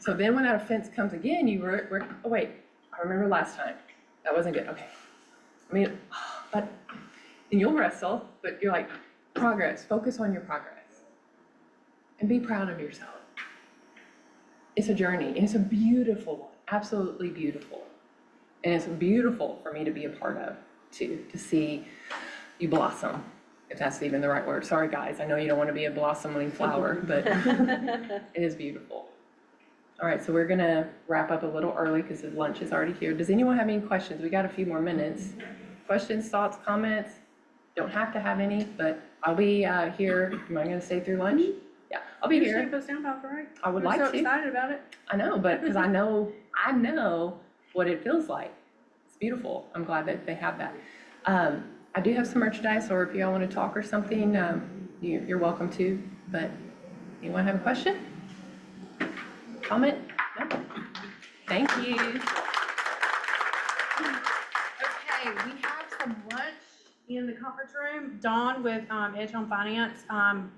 So then when that offense comes again, oh wait, I remember last time. That wasn't good. Okay. But, and you'll wrestle, but you're like, progress. Focus on your progress. And be proud of yourself. It's a journey, and it's a beautiful one, absolutely beautiful. And it's beautiful for me to be a part of, too, to see you blossom, if that's even the right word. Sorry, guys, I know you don't want to be a blossoming flower, but it is beautiful. All right, so we're gonna wrap up a little early because the lunch is already here. Does anyone have any questions? We got a few more minutes. Questions, thoughts, comments? Don't have to have any, but I'll be here. Am I gonna stay through lunch? Yeah, I'll be here. You should sound off, right? I would like to. I'm so excited about it. I know, but because I know what it feels like. It's beautiful. I'm glad that they have that. I do have some merchandise, or if y'all want to talk or something, you're welcome to. But anyone have a question? Comment? No? Thank you. Okay, we have some lunch in the conference room. Dawn with Edge on Finance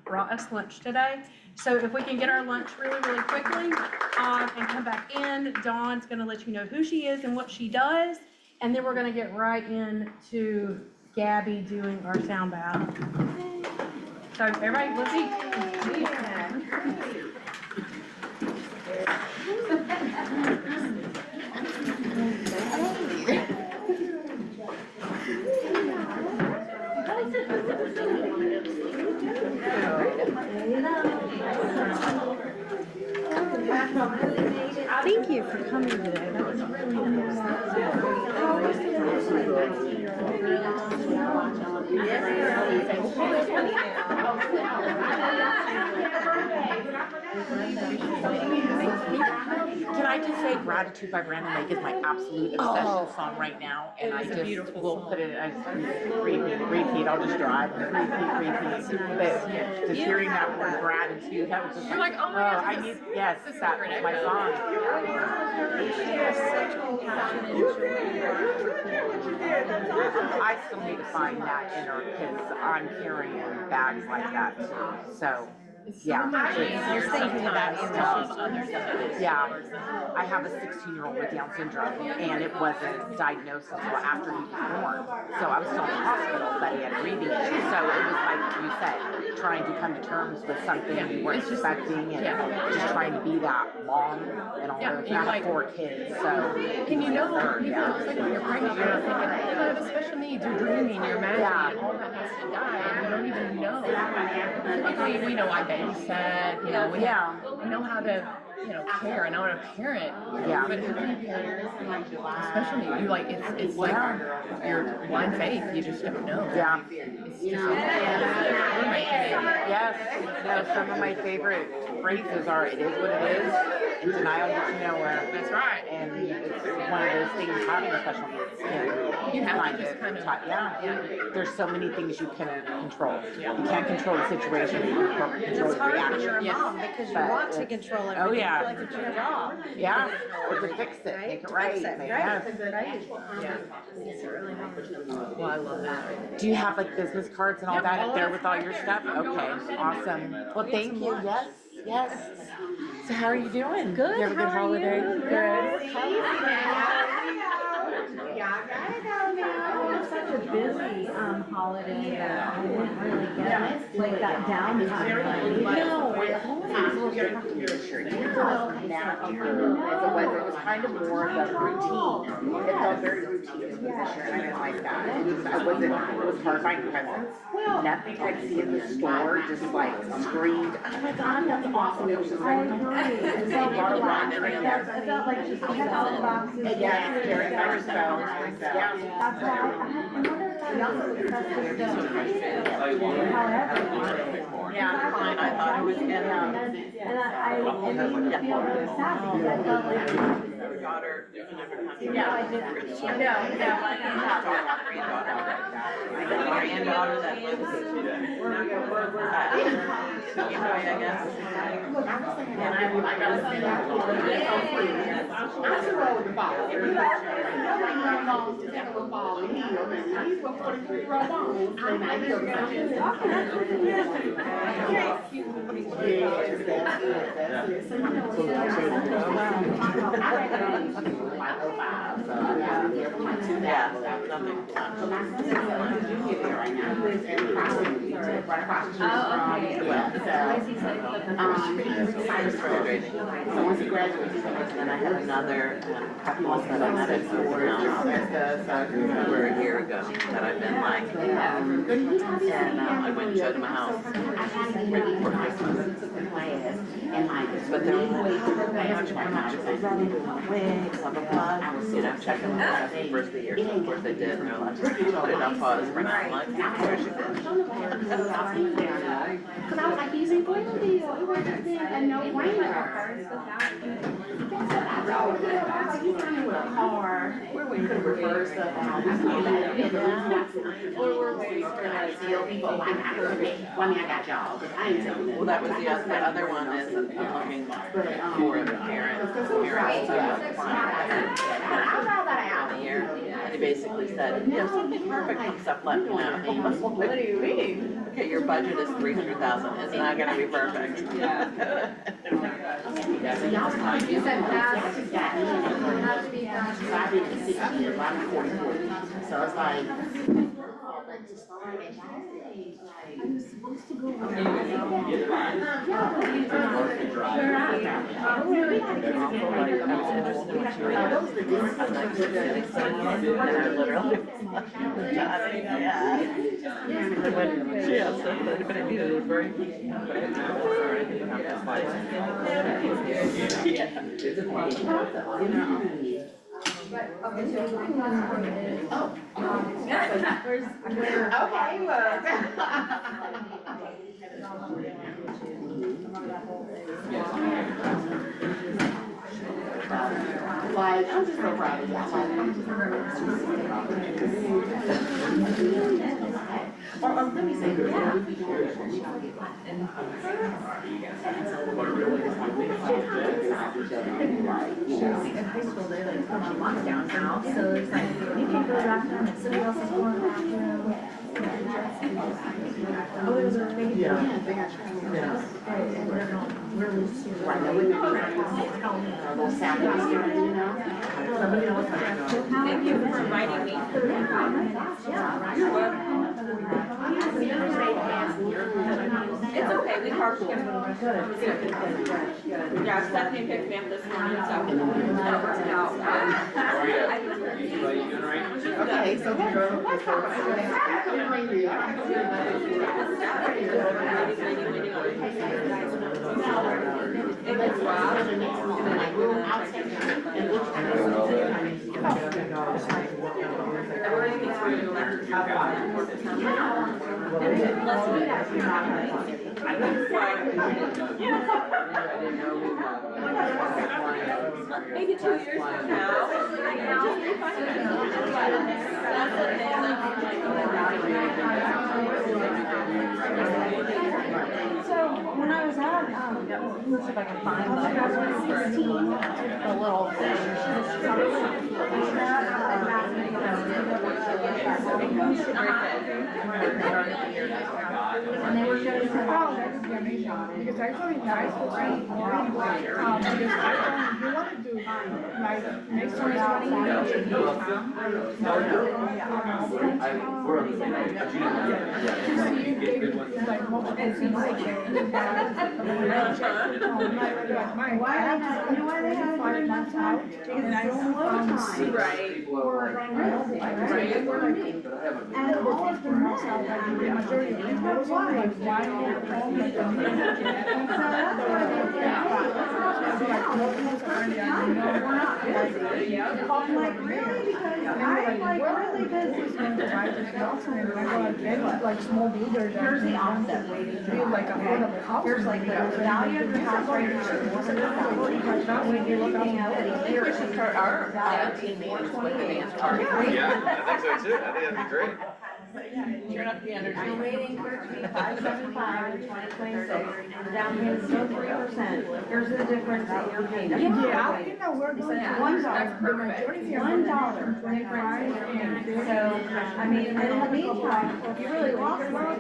brought us lunch today. So if we can get our lunch really, really quickly and come back in, Dawn's gonna let you know who she is and what she does. And then we're gonna get right into Gabby doing our sound bath. So everybody, let's eat. Thank you for coming today. That was really Can I just say Gratitude by Brandon Lake is my absolute obsession song right now, and I just will put it as repeat, I'll just drive, repeat. But just hearing that word gratitude, that was just You're like, oh my gosh, I need, yes, that was my song. I still need to find that inner, because I'm carrying bags like that too, so. Yeah. Yeah, I have a 16-year-old with Down syndrome, and it wasn't diagnosed until after he was born. So I was still in the hospital, but he had a breathing issue. So it was like you said, trying to come to terms with something you weren't expecting, and just trying to be that mom and all those. I have 4 kids, so. And you know, it's like when you're pregnant, you're not thinking, oh, I have special needs, you're dreaming, you're imagining, all that has to die, and you don't even know. Typically, we know I babysat, you know, we know how to, you know, care, I know how to parent. Yeah. But especially you, like, it's like your blind faith, you just don't know. Yeah. It's just, we're making it. Yes, no, some of my favorite phrases are, it is what it is, and denial gets you nowhere. That's right. And it's one of those things, having a special needs kid. You have to just kind of, There's so many things you can control. You can't control the situation, you can control the reaction. You're a mom because you want to control everything. Oh, yeah. You feel like it's your job. Yeah, or to fix it, make it right. well, I love that. Do you have like business cards and all that up there with all your stuff? Okay, awesome. Well, thank you. Yes. So how are you doing? Good. You have a good holiday? Good. It's such a busy holiday that I didn't really get like that downtime. It was kind of more of a routine. It felt very routine in position. I didn't like that. It was hard buying presents. Nothing I'd see in the store just like screamed, oh my God, that's awesome. It was just like, It felt like just I had all the boxes. yeah, carrying by yourself. Yeah. That's why I wonder if that also because it's just however. Yeah, fine. I thought it was good. And it made me feel really sad because I felt like I didn't. Granddaughter that lives I guess. So once he graduated, then I had another couple that I met at school Over a year ago that I've been like, and I went and showed him a house right before Christmas. But they're like, how much my house is, blah, blah, blah. You know, check them out the first of the year. So of course they did, and they're like, put it on pause for now. I'm like, where's your Because I was like, he's in Glendale. He wasn't a no-brainer. He's coming with a car. Where we could reverse the. We're waiting for steal people. I got y'all. I ain't telling them. Well, that was the other one is I'm looking for a parent to find a year. And he basically said, if something perfect comes up, let me know. What do you mean? Okay, your budget is $300,000. It's not gonna be perfect. You said pass. Has to be passed. So I didn't see it, I'm 44. So it's like, Okay, well. Like, I'm just so proud of y'all. Or let me say this. In high school, they like put on lockdown now, so it's like, you can't go to the bathroom, and somebody else is going to the bathroom. Oh, it was a big deal. And they're not really serious. Right, that would be a little Saturday, you know? Thank you for inviting me. 35 minutes. Yeah. It's okay, we carpool. Yeah, Stephanie picked me up this morning, so that worked out. Okay, so let's talk about Maybe 2 years from now. Just refine it. That's the So when I was at, let's see if I can find that. I was 16, the little and they were going to because actually in high school, because I you want to do like next time like multiple things why they have 5 months out and I only found Right. and all of the months out like the majority of them was only like 1 year at home like I'm like, really? Because I'm like really busy and I just got some and I go like, like small builders Here's the offset. build like a affordable house. Here's like the value of your house right here. When you're looking at it, I think we should start our team meetings with the dance party. Yeah, I think so too. I think that'd be great. You're not the energy. I'm waiting for it to be 575 in 2026, and the down payment's still 3%. Here's the difference that you're paying. Yeah, I think that works. $1. The majority of them $1 $25 So, I mean, and in the meantime, if you really lost money,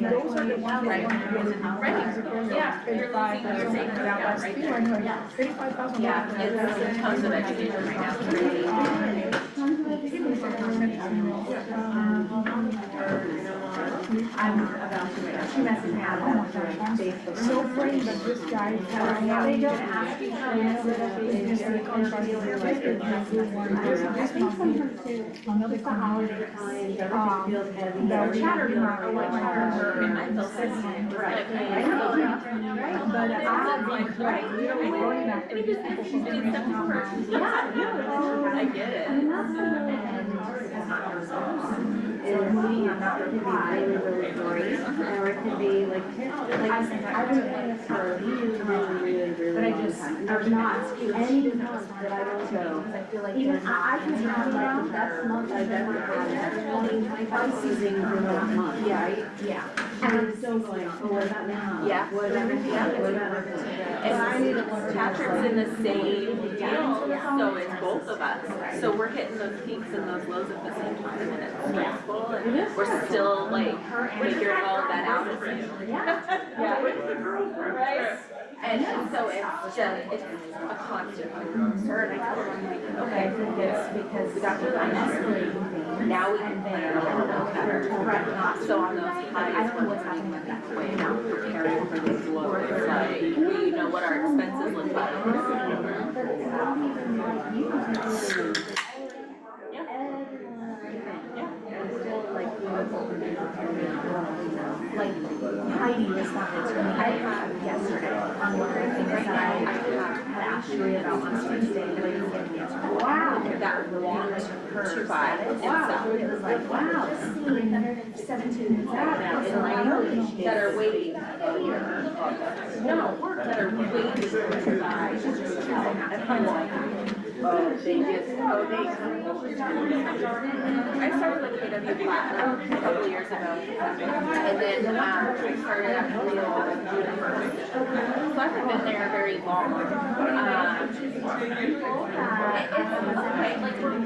those are the ones that want to get in. Yeah, you're losing your savings account right there. Yeah, 35,000. Yeah, it's tons of education right now. I'm about to, she messaged me about Facebook. So funny that this guy. They don't ask you how you set up It's just a contract. I think sometimes too, it's the holiday time, everything feels heavy. The chatter Or like chatter. I feel sick. Right. But I've been like literally going after these people for I get it. And that's it could be really, really great, or it could be like I've been playing this for really, but I just, there's not any month that I don't go. I feel like even I can have like the best month I've ever had, 25 seasons in that month. Yeah. And I'm still going, oh, what about now? Yeah. What about now? What about And Patrick's in the same deal, so it's both of us. So we're hitting those peaks and those lows at the same time, and it's stressful, and we're still like figuring all of that out. Yeah. Right? And so it's a constant concern. I told them, like, okay, because we got through last year. Now we can plan a little bit better. So on those highs, we're looking that way now, preparing for these lows. Like, we know what our expenses look like. Like Heidi responded to me yesterday on one of the things that I had asked you about on Tuesday. Wow, That want to buy and sell. it was like, wow, this is 17 That are waiting. No, that are waiting to buy. I started with KW Platinum a couple years ago, and then I started at Leo on June 1st. So I haven't been there very long. It's okay, like we're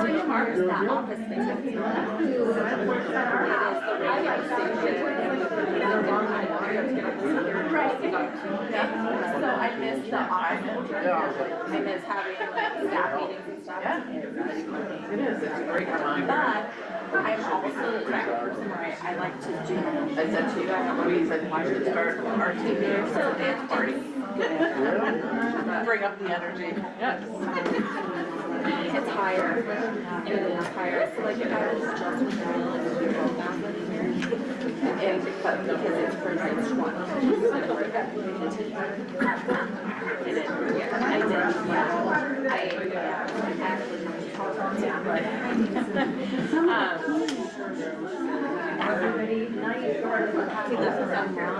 doing ours, that office thing. It is the radio station. Right. So I miss the office. I miss having like staff meetings and stuff. It is, it's a great reminder. But I'm also the type of person where I like to do. I said to you, I don't know what you said, why should start our team here, so dance party. Bring up the energy. Yes. It's higher. It is higher. So like if I was just with Bill and we both not living here, and because it's for next one. It is. Yeah, I did. Yeah. I actually talked to him, but everybody, he lives with some mom.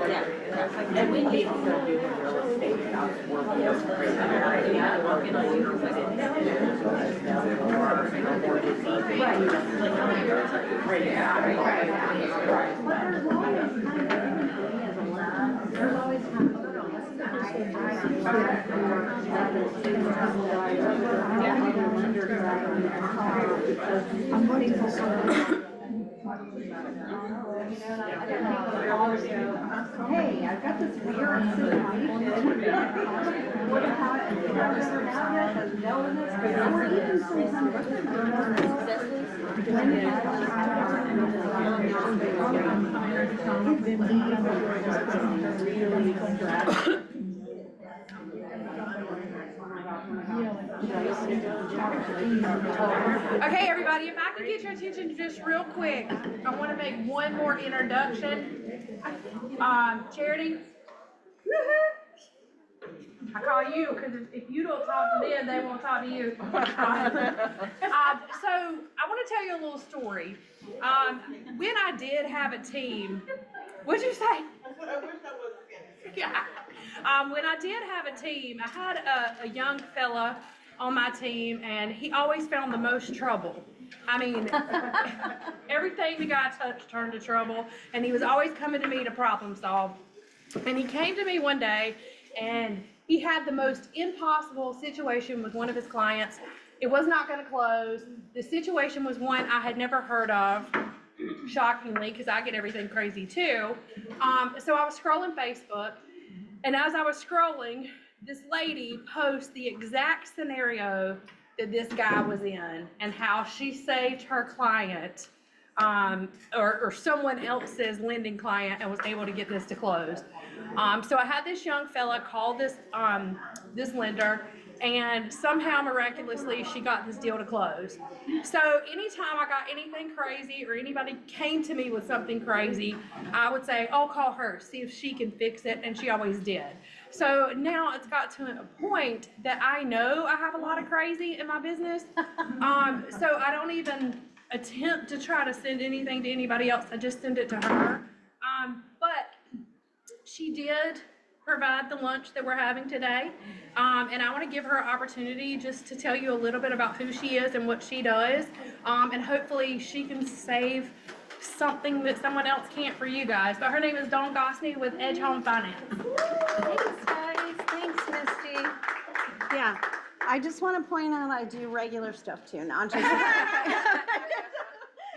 Yeah. And we need to do real estate. Yeah, working on you. there's always I'm voting for someone. Hey, I've got this weird situation. What about it? Has no in this, but we're even Okay, everybody, if I can get your attention just real quick, I want to make one more introduction. Charity. I call you because if you don't talk to them, they won't talk to you. So I want to tell you a little story. When I did have a team, what'd you say? Yeah. When I did have a team, I had a young fella on my team, and he always found the most trouble. I mean, everything the guy touched turned to trouble, and he was always coming to me to problem solve. And he came to me one day, and he had the most impossible situation with one of his clients. It was not going to close. The situation was one I had never heard of, shockingly, because I get everything crazy too. So I was scrolling Facebook, and as I was scrolling, this lady posts the exact scenario that this guy was in and how she saved her client or someone else's lending client and was able to get this to close. So I had this young fella call this lender, and somehow miraculously she got this deal to close. So anytime I got anything crazy or anybody came to me with something crazy, I would say, oh, call her, see if she can fix it, and she always did. So now it's got to a point that I know I have a lot of crazy in my business, so I don't even attempt to try to send anything to anybody else. I just send it to her. But she did provide the lunch that we're having today, and I want to give her an opportunity just to tell you a little bit about who she is and what she does, and hopefully she can save something that someone else can't for you guys. But her name is Dawn Gosney with Edge Home Finance. Thanks, guys. Thanks, Misty. Yeah, I just want to point out I do regular stuff too, not just. You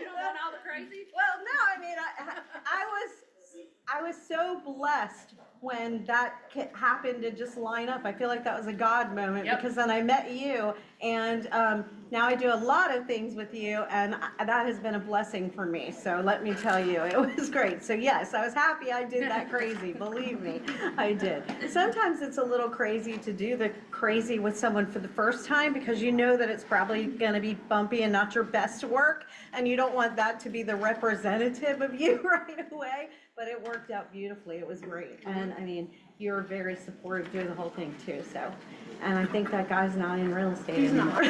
don't want all the crazy? Well, no, I mean, I was so blessed when that happened to just line up. I feel like that was a God moment because then I met you, and now I do a lot of things with you, and that has been a blessing for me. So let me tell you, it was great. So yes, I was happy I did that crazy. Believe me, I did. Sometimes it's a little crazy to do the crazy with someone for the first time because you know that it's probably going to be bumpy and not your best work, and you don't want that to be the representative of you right away. But it worked out beautifully. It was great. And I mean, you were very supportive through the whole thing too. So, and I think that guy's not in real estate anymore.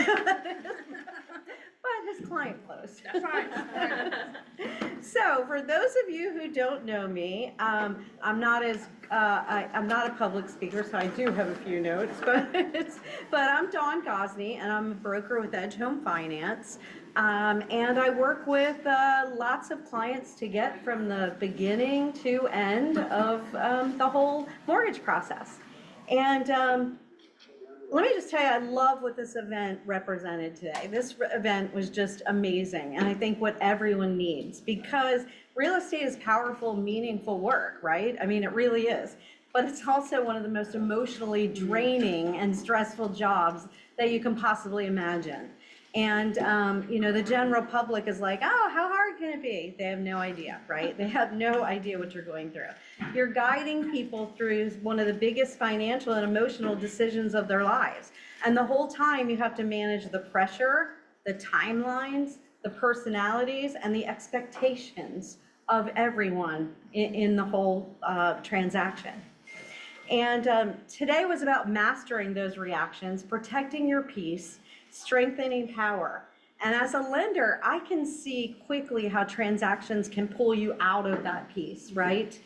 But his client closed. That's right. So for those of you who don't know me, I'm not a public speaker, so I do have a few notes, but I'm Dawn Gosney, and I'm a broker with Edge Home Finance. And I work with lots of clients to get from the beginning to end of the whole mortgage process. And let me just tell you, I love what this event represented today. This event was just amazing, and I think what everyone needs, because real estate is powerful, meaningful work, right? I mean, it really is. But it's also one of the most emotionally draining and stressful jobs that you can possibly imagine. And, you know, the general public is like, oh, how hard can it be? They have no idea, right? They have no idea what you're going through. You're guiding people through one of the biggest financial and emotional decisions of their lives. And the whole time you have to manage the pressure, the timelines, the personalities, and the expectations of everyone in the whole transaction. And today was about mastering those reactions, protecting your peace, strengthening power. And as a lender, I can see quickly how transactions can pull you out of that piece, right?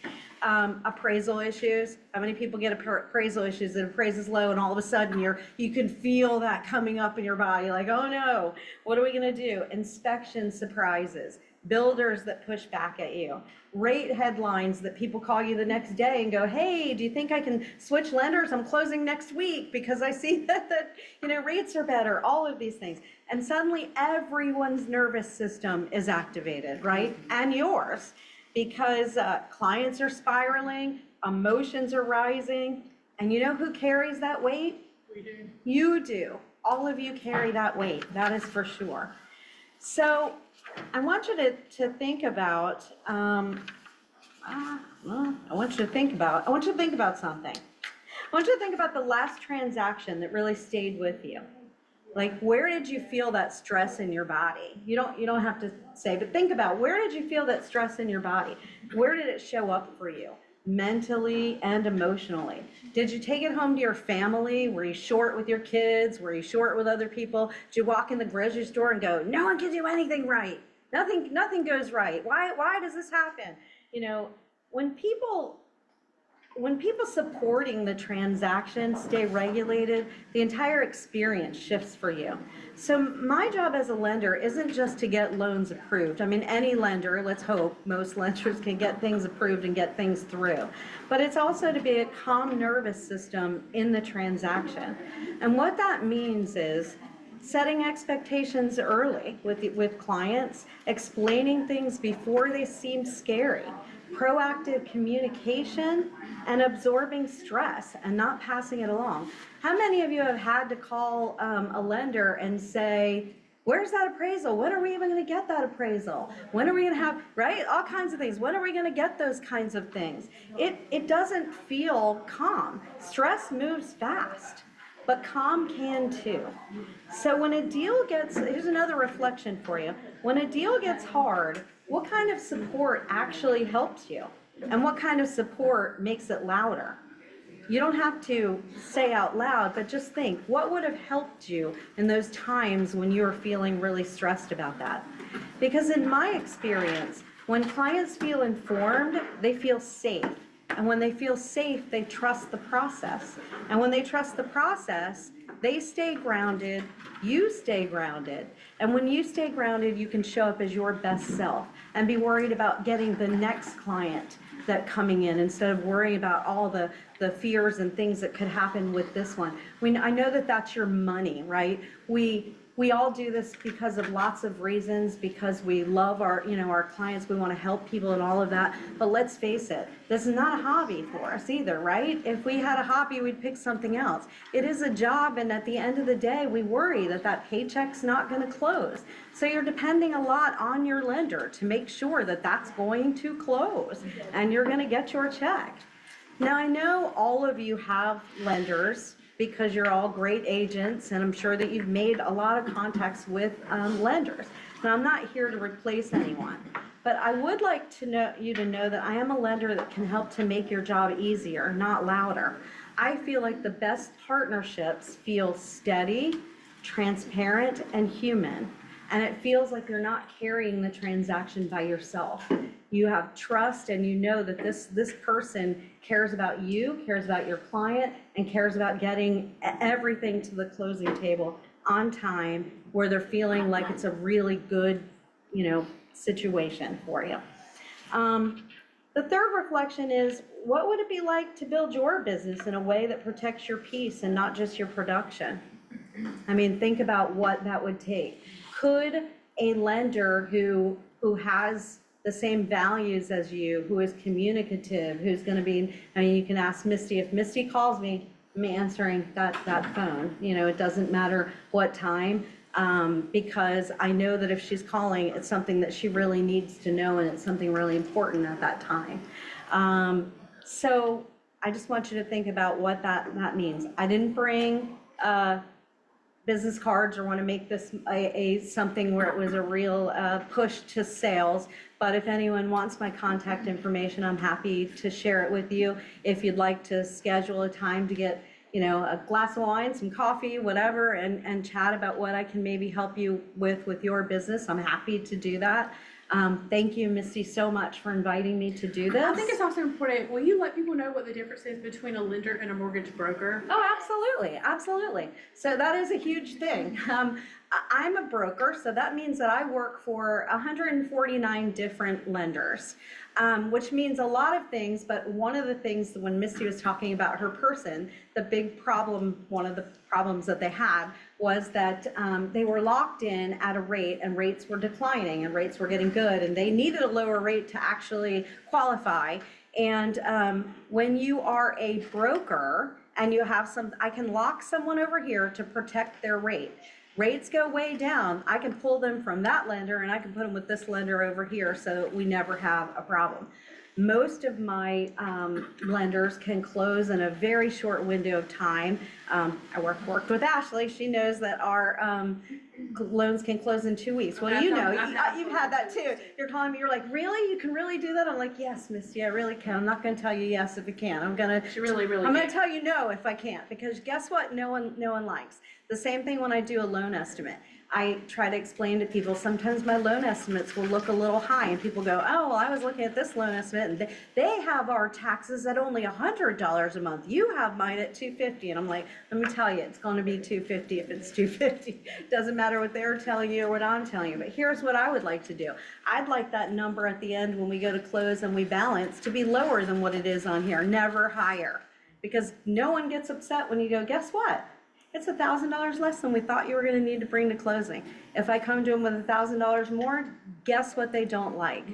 Appraisal issues. How many people get appraisal issues that appraises low and all of a sudden you can feel that coming up in your body like, oh no, what are we gonna do? Inspection surprises. Builders that push back at you, rate headlines that people call you the next day and go, hey, do you think I can switch lenders? I'm closing next week because I see that you know, rates are better, all of these things. And suddenly everyone's nervous system is activated, right? And yours, because clients are spiraling, emotions are rising, and you know who carries that weight? We do. You do. All of you carry that weight, that is for sure. So I want you to think about, I want you to think about something. I want you to think about the last transaction that really stayed with you. Like, where did you feel that stress in your body? You don't have to say, but think about, where did you feel that stress in your body? Where did it show up for you? Mentally and emotionally. Did you take it home to your family? Were you short with your kids? Were you short with other people? Did you walk in the grocery store and go, no one can do anything right? Nothing goes right. Why does this happen? You know, when people supporting the transaction stay regulated, the entire experience shifts for you. So my job as a lender isn't just to get loans approved. I mean, any lender, let's hope, most lenders can get things approved and get things through. But it's also to be a calm nervous system in the transaction. And what that means is setting expectations early with clients, explaining things before they seem scary, proactive communication, and absorbing stress and not passing it along. How many of you have had to call a lender and say, where's that appraisal? When are we even going to get that appraisal? When are we going to have, right? All kinds of things. When are we going to get those kinds of things? It doesn't feel calm. Stress moves fast, but calm can too. So when a deal gets, here's another reflection for you. When a deal gets hard, what kind of support actually helps you? And what kind of support makes it louder? You don't have to say out loud, but just think, what would have helped you in those times when you were feeling really stressed about that? Because in my experience, when clients feel informed, they feel safe. And when they feel safe, they trust the process. And when they trust the process, they stay grounded, you stay grounded. And when you stay grounded, you can show up as your best self and be worried about getting the next client that coming in instead of worrying about all the fears and things that could happen with this one. I know that that's your money, right? We we all do this because of lots of reasons, because we love our, our clients, we want to help people and all of that. But let's face it, this is not a hobby for us either, right? If we had a hobby, we'd pick something else. It is a job, and at the end of the day, we worry that that paycheck's not going to close. So you're depending a lot on your lender to make sure that that's going to close and you're going to get your check. Now, I know all of you have lenders, because you're all great agents, and I'm sure that you've made a lot of contacts with lenders. Now, I'm not here to replace anyone, but I would like you to know that I am a lender that can help to make your job easier, not louder. I feel like the best partnerships feel steady, transparent, and human. And it feels like you're not carrying the transaction by yourself. You have trust, and you know that this person cares about you, cares about your client, and cares about getting everything to the closing table on time, where they're feeling like it's a really good, situation for you. The third reflection is, what would it be like to build your business in a way that protects your peace and not just your production? I mean, think about what that would take. Could a lender who has the same values as you, who is communicative, who's going to be, you can ask Misty. If Misty calls me, I'm answering that phone. It doesn't matter what time, because I know that if she's calling, it's something that she really needs to know, and it's something really important at that time. So I just want you to think about what that means. I didn't bring business cards or want to make this something where it was a real push to sales. But if anyone wants my contact information, I'm happy to share it with you. If you'd like to schedule a time to get, a glass of wine, some coffee, whatever, and chat about what I can maybe help you with your business, I'm happy to do that. Thank you, Misty, so much for inviting me to do this. I think it's also important, will you let people know what the difference is between a lender and a mortgage broker? Oh, absolutely, absolutely. So that is a huge thing. I'm a broker, so that means that I work for 149 different lenders, which means a lot of things, but one of the things when Misty was talking about her person, the big problem, one of the problems that they had was that they were locked in at a rate, and rates were declining and rates were getting good, and they needed a lower rate to actually qualify. And when you are a broker and you have I can lock someone over here to protect their rate. Rates go way down, I can pull them from that lender and I can put them with this lender over here so that we never have a problem. Most of my lenders can close in a very short window of time. I worked with Ashley. She knows that our loans can close in 2 weeks. Well, you've had that too. You're calling me, you're like, really? You can really do that? I'm like, yes, Misty, I really can. I'm not going to tell you yes if I can. I'm going to tell you no if I can't, because guess what? No one likes. The same thing when I do a loan estimate. I try to explain to people, sometimes my loan estimates will look a little high, and people go, oh, well, I was looking at this loan estimate, and they have our taxes at only $100 a month. You have mine at $250. And I'm like, let me tell you, it's going to be $250 if it's $250. Doesn't matter what they're telling you or what I'm telling you. But here's what I would like to do. I'd like that number at the end when we go to close and we balance to be lower than what it is on here, never higher. Because no one gets upset when you go, guess what? It's $1,000 less than we thought you were going to need to bring to closing. If I come to them with $1,000 more, guess what they don't like?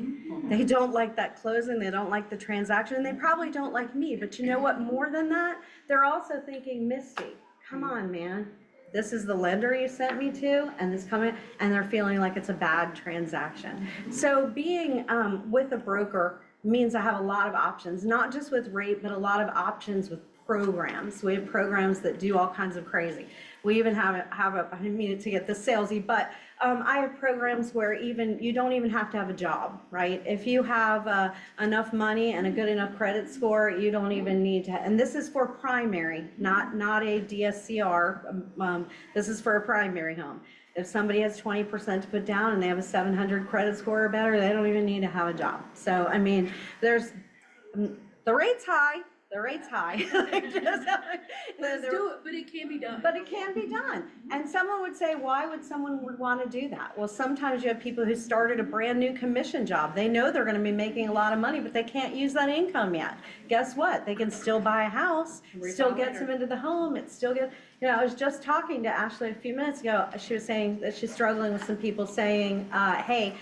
They don't like that closing. They don't like the transaction. And they probably don't like me. But you know what? More than that, they're also thinking, Misty, come on, man. This is the lender you sent me to, and this coming, and they're feeling like it's a bad transaction. So being with a broker means I have a lot of options, not just with rate, but a lot of options with programs. We have programs that do all kinds of crazy. We even have I didn't mean it to get this salesy, but I have programs where you don't even have to have a job, right? If you have enough money and a good enough credit score, you don't even need to, and this is for primary, not a DSCR. This is for a primary home. If somebody has 20% to put down and they have a 700 credit score or better, they don't even need to have a job. So, I mean, the rate's high, the rate's high. Let's do it, but it can be done. But it can be done. And someone would say, why would someone would want to do that? Well, sometimes you have people who started a brand new commission job. They know they're going to be making a lot of money, but they can't use that income yet. Guess what? They can still buy a house, still gets them into the home. It still gets, I was just talking to Ashley a few minutes ago. She was saying that she's struggling with some people saying, hey,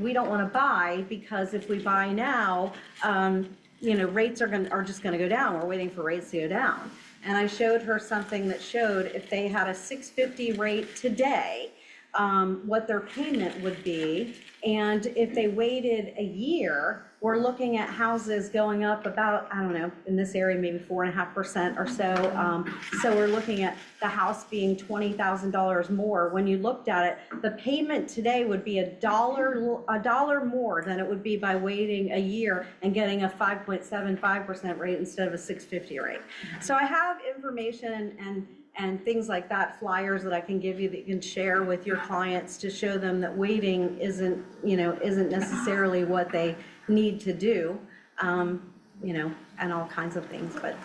we don't want to buy because if we buy now, rates are just going to go down. We're waiting for rates to go down. And I showed her something that showed if they had a 650 rate today, what their payment would be. And if they waited a year, we're looking at houses going up about, I don't know, in this area, maybe 4.5% or so. So we're looking at the house being $20,000 more. When you looked at it, the payment today would be $1 more than it would be by waiting a year and getting a 5.75% rate instead of a 650 rate. So I have information and things like that, flyers that I can give you that you can share with your clients to show them that waiting isn't necessarily what they need to do, and all kinds of things. But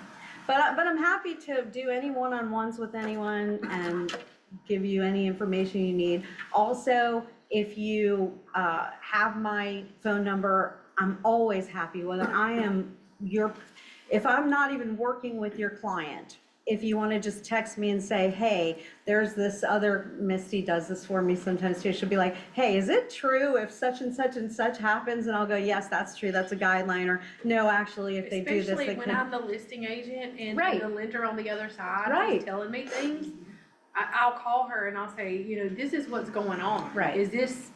I'm happy to do any one-on-ones with anyone and give you any information you need. Also, if you have my phone number, I'm always happy, whether if I'm not even working with your client, if you want to just text me and say, hey, there's this other, Misty does this for me sometimes too. She'll be like, hey, is it true if such and such happens? And I'll go, yes, that's true. That's a guideline. Or no, actually, if they do this, they Especially when I'm the listing agent and Right. the lender on the other side Right. is telling me things, I'll call her and I'll say, this is what's going on. Right. Is this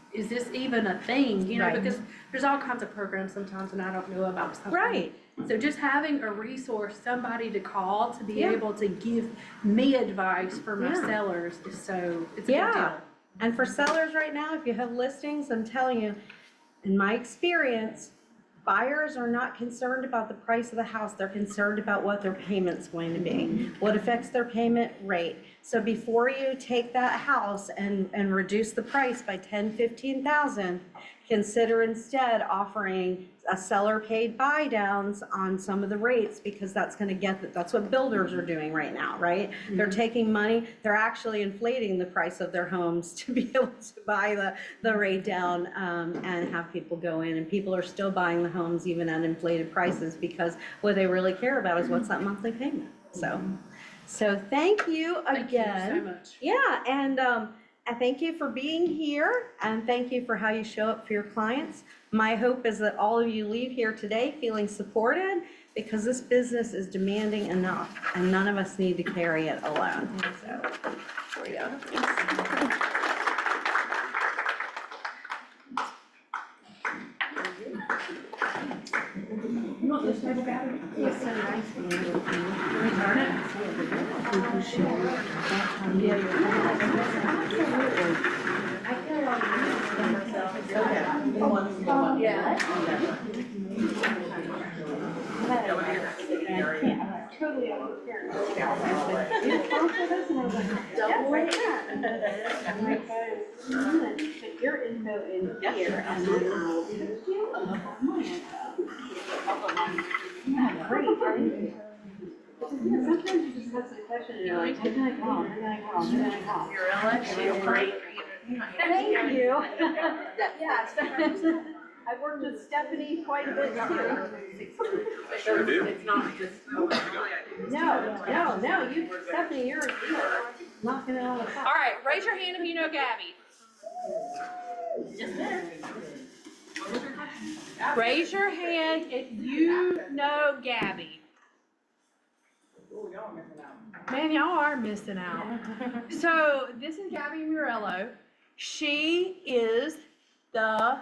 even a thing? Right. Because there's all kinds of programs sometimes and I don't know about something. Right. So just having a resource, somebody to call to be Yeah. able to give me advice for my Yeah. sellers it's a big Yeah. deal. And for sellers right now, if you have listings, I'm telling you, in my experience, buyers are not concerned about the price of the house. They're concerned about what their payment's going to be, what affects their payment rate. So before you take that house and reduce the price by $10,000, $15,000, consider instead offering a seller paid buy downs on some of the rates, because that's going to that's what builders are doing right now, right? Mm-hmm. They're taking money, they're actually inflating the price of their homes to be able to buy the rate down and have people go in, and people are still buying the homes even at inflated prices because what they really care about is what's that monthly payment. So thank you again. Thank you so much. Yeah, and I thank you for being here, and thank you for how you show up for your clients. My hope is that all of you leave here today feeling supported, because this business is demanding enough, and none of us need to carry it alone. So, there we go. You want this type of battery? It's so nice being able to Return it? I feel like I'm myself. Yeah. I can't, I'm totally overhearing. It also doesn't have like double it. I'm like, put your info in here and then I'll text you. Yeah, great, right? Yeah, sometimes you just have some question and you're like, who can I call? Who can I call? Who can I call? You're actually great. Thank you. Yeah, I've worked with Stephanie quite a bit too. Sure do. It's not just. No, Stephanie, you're knocking it out of the park. All right, raise your hand if you know Gabby. Raise your hand if you know Gabby. Man, y'all are missing out. So this is Gabby Murello. She is the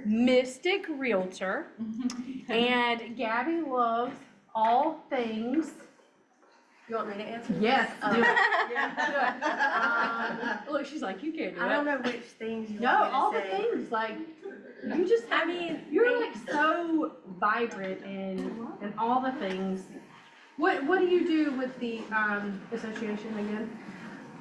Mystic Realtor. And Gabby loves all things. You want me to answer? Yes, do it. Look, she's like, you can't do it. I don't know which things you No, want me to all the say. things, like, you just, I mean, you're like so vibrant and all the things. What do you do with the association again?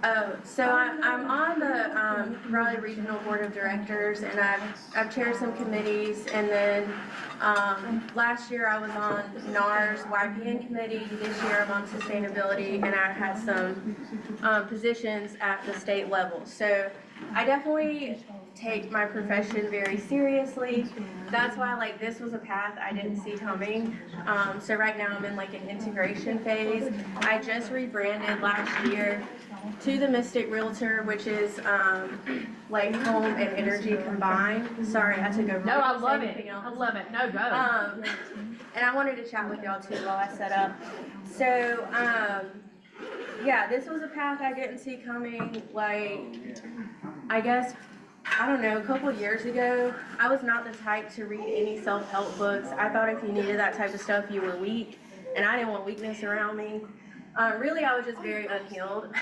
Oh, so I'm on the Raleigh Regional Board of Directors, and I've chaired some committees, and then last year I was on NAR's YPN committee. This year I'm on sustainability, and I've had some positions at the state level. So I definitely take my profession very seriously. That's why like this was a path I didn't see coming. So right now I'm in like an integration phase. I just rebranded last year to the Mystic Realtor, which is like home and energy combined. Sorry, I took over. No, I love it. Anything else? I love it. No, go. And I wanted to chat with y'all too while I set up. So, yeah, this was a path I didn't see coming. Like, I guess, I don't know, a couple of years ago, I was not the type to read any self-help books. I thought if you needed that type of stuff, you were weak, and I didn't want weakness around me. Really, I was just very unhealed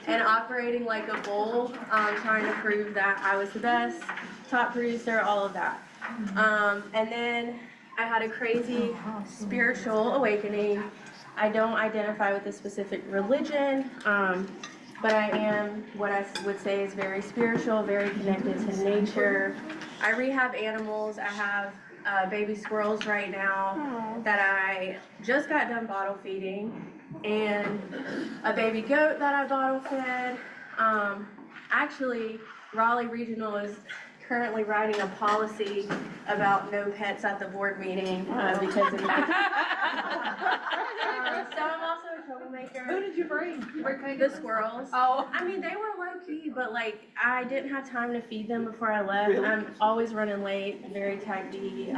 and operating like a bull, trying to prove that I was the best, top producer, all of that. And then I had a crazy spiritual awakening. I don't identify with a specific religion, but I am what I would say is very spiritual, very connected to nature. I rehab animals. I have baby squirrels right now that I just got done bottle feeding, and a baby goat that I bottle fed. Actually, Raleigh Regional is currently writing a policy about no pets at the board meeting because of that. So I'm also a troublemaker. Who did you bring? The squirrels. Oh. I mean, they were low key, but like I didn't have time to feed them before I left. Really? I'm always running late, very tag D,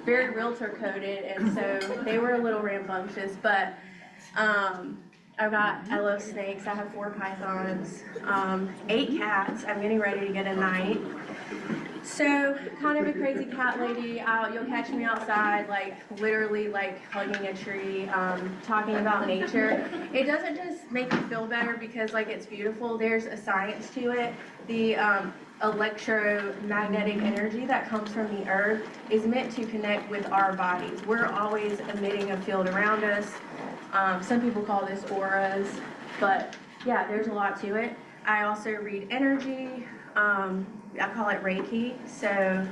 very realtor coded, and so they were a little rambunctious. But I love snakes. I have 4 pythons, 8 cats. I'm getting ready to get a 9th. So, kind of a crazy cat lady. You'll catch me outside, like, literally, like, hugging a tree, talking about nature. It doesn't just make you feel better because, like, it's beautiful. There's a science to it. The electromagnetic energy that comes from the earth is meant to connect with our bodies. We're always emitting a field around us. Some people call this auras, but, yeah, there's a lot to it. I also read energy. I call it Reiki. So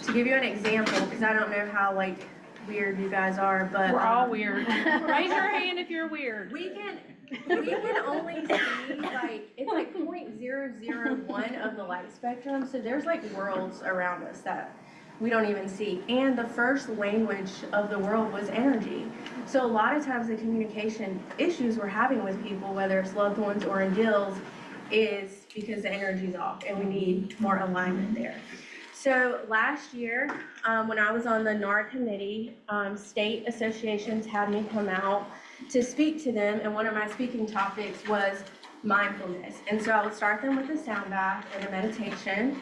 to give you an example, because I don't know how like weird you guys are, but we're all weird. Raise your hand if you're weird. We can only see like it's like 0.001 of the light spectrum. So there's like worlds around us that we don't even see. And the first language of the world was energy. So a lot of times the communication issues we're having with people, whether it's loved ones or in deals, is because the energy's off and we need more alignment there. So last year, when I was on the NAR committee, state associations had me come out to speak to them, and one of my speaking topics was mindfulness. And so I would start them with a sound bath and a meditation.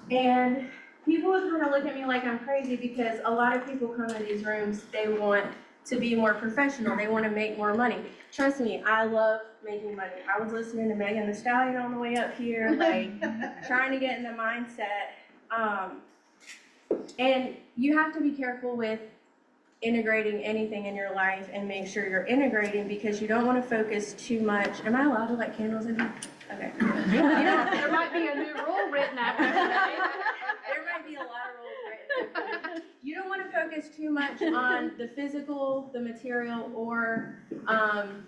And people would kind of look at me like I'm crazy because a lot of people come in these rooms, they want to be more professional, they want to make more money. Trust me, I love making money. I was listening to Megan Thee Stallion on the way up here, like trying to get in the mindset. And you have to be careful with integrating anything in your life and make sure you're integrating because you don't want to focus too much. Am I allowed to light candles in here? Okay. There might be a new rule written after today. There might be a lot of rules written. You don't want to focus too much on the physical, the material, or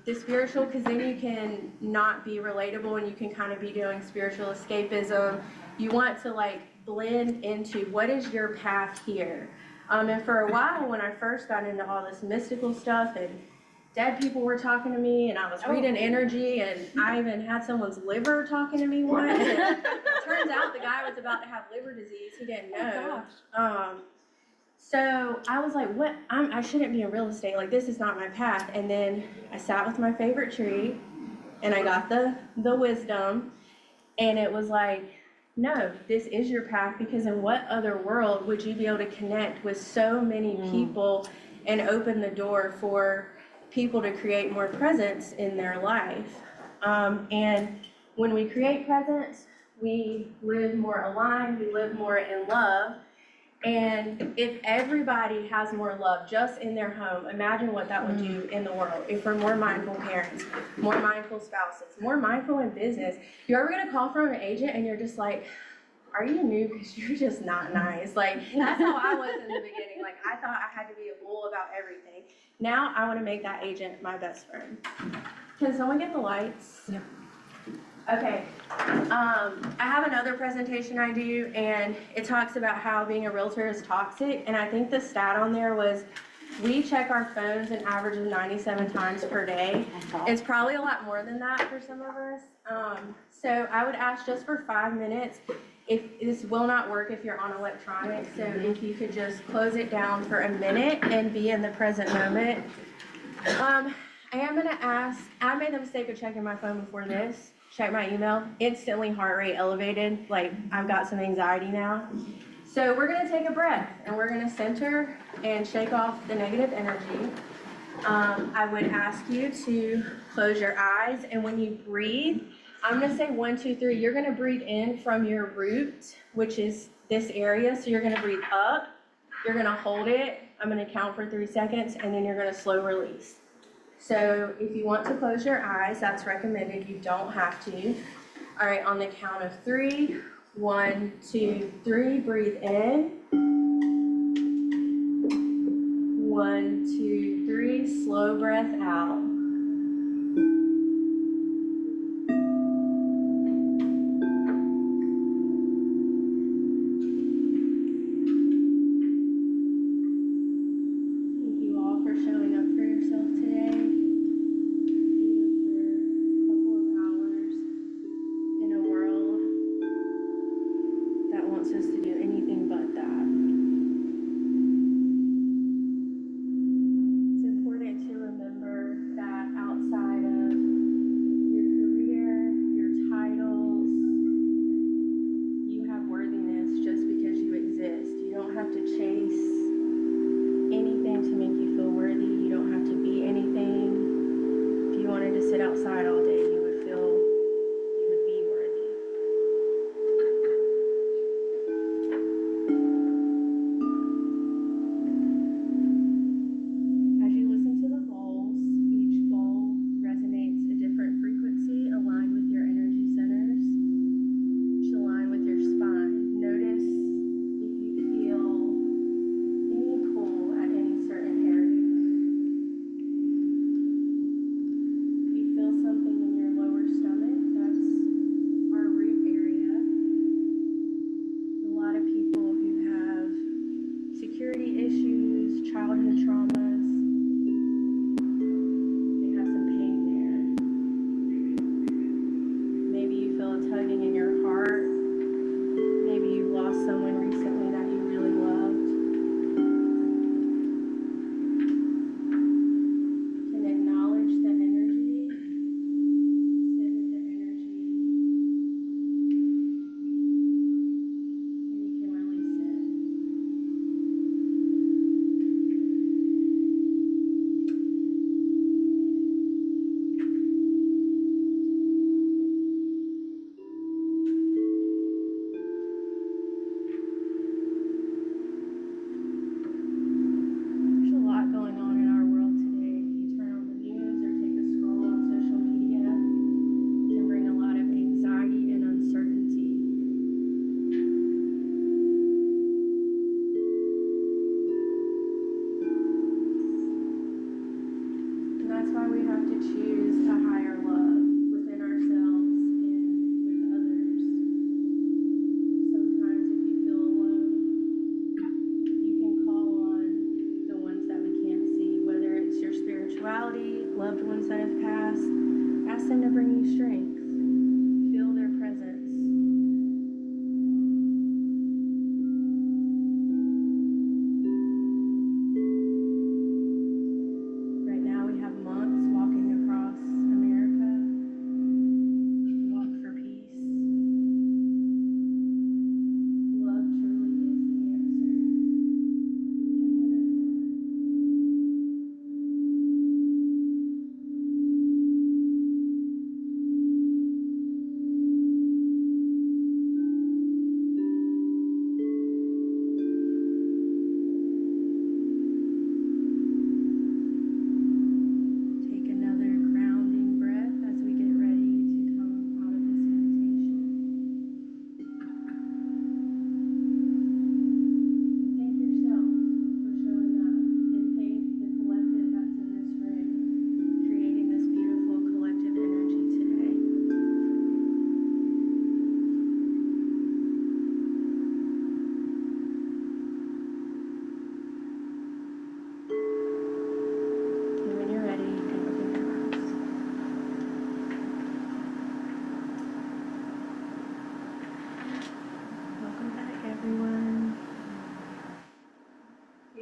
the spiritual, because then you can not be relatable and you can kind of be doing spiritual escapism. You want to like blend into what is your path here. And for a while, when I first got into all this mystical stuff and dead people were talking to me and I was reading energy and I even had someone's liver talking to me once. And it turns out the guy was about to have liver disease. He didn't know. So I was like, what? I shouldn't be in real estate. Like, this is not my path. And then I sat with my favorite tree and I got the wisdom. And it was like, no, this is your path, because in what other world would you be able to connect with so many people and open the door for people to create more presence in their life? And when we create presence, we live more aligned, we live more in love. And if everybody has more love just in their home, imagine what that would do in the world. If we're more mindful parents, more mindful spouses, more mindful in business. You're ever gonna call from an agent and you're just like, are you new? Because you're just not nice. Like, that's how I was in the beginning. Like, I thought I had to be a bull about everything. Now I want to make that agent my best friend. Can someone get the lights? Yeah. Okay. I have another presentation I do, and it talks about how being a realtor is toxic. And I think the stat on there was we check our phones an average of 97 times per day. It's probably a lot more than that for some of us. So I would ask just for 5 minutes. If this will not work if you're on electronic, so if you could just close it down for a minute and be in the present moment. I am gonna ask, I made the mistake of checking my phone before this, check my email, instantly heart rate elevated, like I've got some anxiety now. So we're gonna take a breath and we're gonna center and shake off the negative energy. I would ask you to close your eyes, and when you breathe, I'm gonna say 1, 2, 3. You're gonna breathe in from your root, which is this area. So you're gonna breathe up, you're gonna hold it. I'm gonna count for 3 seconds, and then you're gonna slow release. So if you want to close your eyes, that's recommended. You don't have to. All right, on the count of 3, 1, 2, 3, breathe in. 1, 2, 3, slow breath out.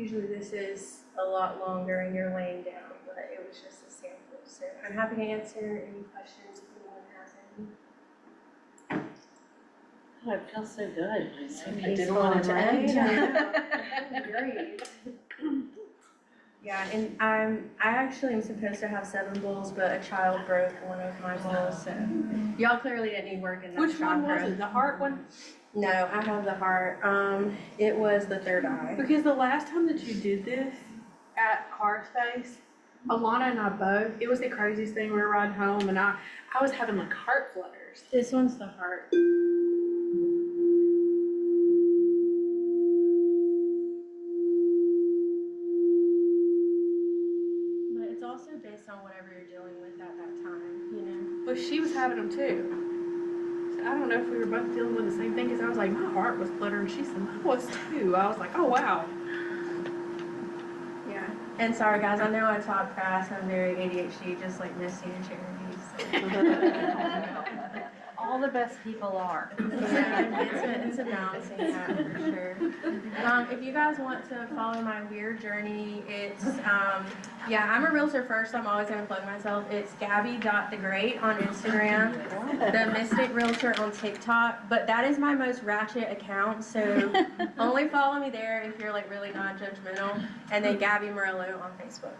usually this is a lot longer and you're laying down, but it was just a sample. So I'm happy to answer any questions if anyone has any. Oh, it feels so good. I Peaceful, didn't want it to right? end. Great. Yeah, and I actually am supposed to have 7 bowls, but a child broke one of my bowls, so y'all clearly didn't need work in that Which one was chakra. it? The heart one? No, I have the heart. It was the third eye. Because the last time that you did this at Car Space, Alana and I both, it was the craziest thing. We were riding home and I was having like heart flutters. This one's the heart. But it's also based on whatever you're dealing with at that time, you know? But she was having them too. So I don't know if we were both dealing with the same thing, because I was like, my heart was fluttering. She said, mine was too. I was like, oh wow. Yeah. And sorry guys, I know I talk fast. I'm very ADHD, just like Misty and Charity. All the best people are. Yeah, it's a balancing act for sure. If you guys want to follow my weird journey, it's, yeah, I'm a realtor first, so I'm always going to plug myself. It's Gabby.thegreat on Instagram, the Mystic Realtor on TikTok, but that is my most ratchet account, so only follow me there if you're like really non-judgmental, and then Gabby Morello on Facebook.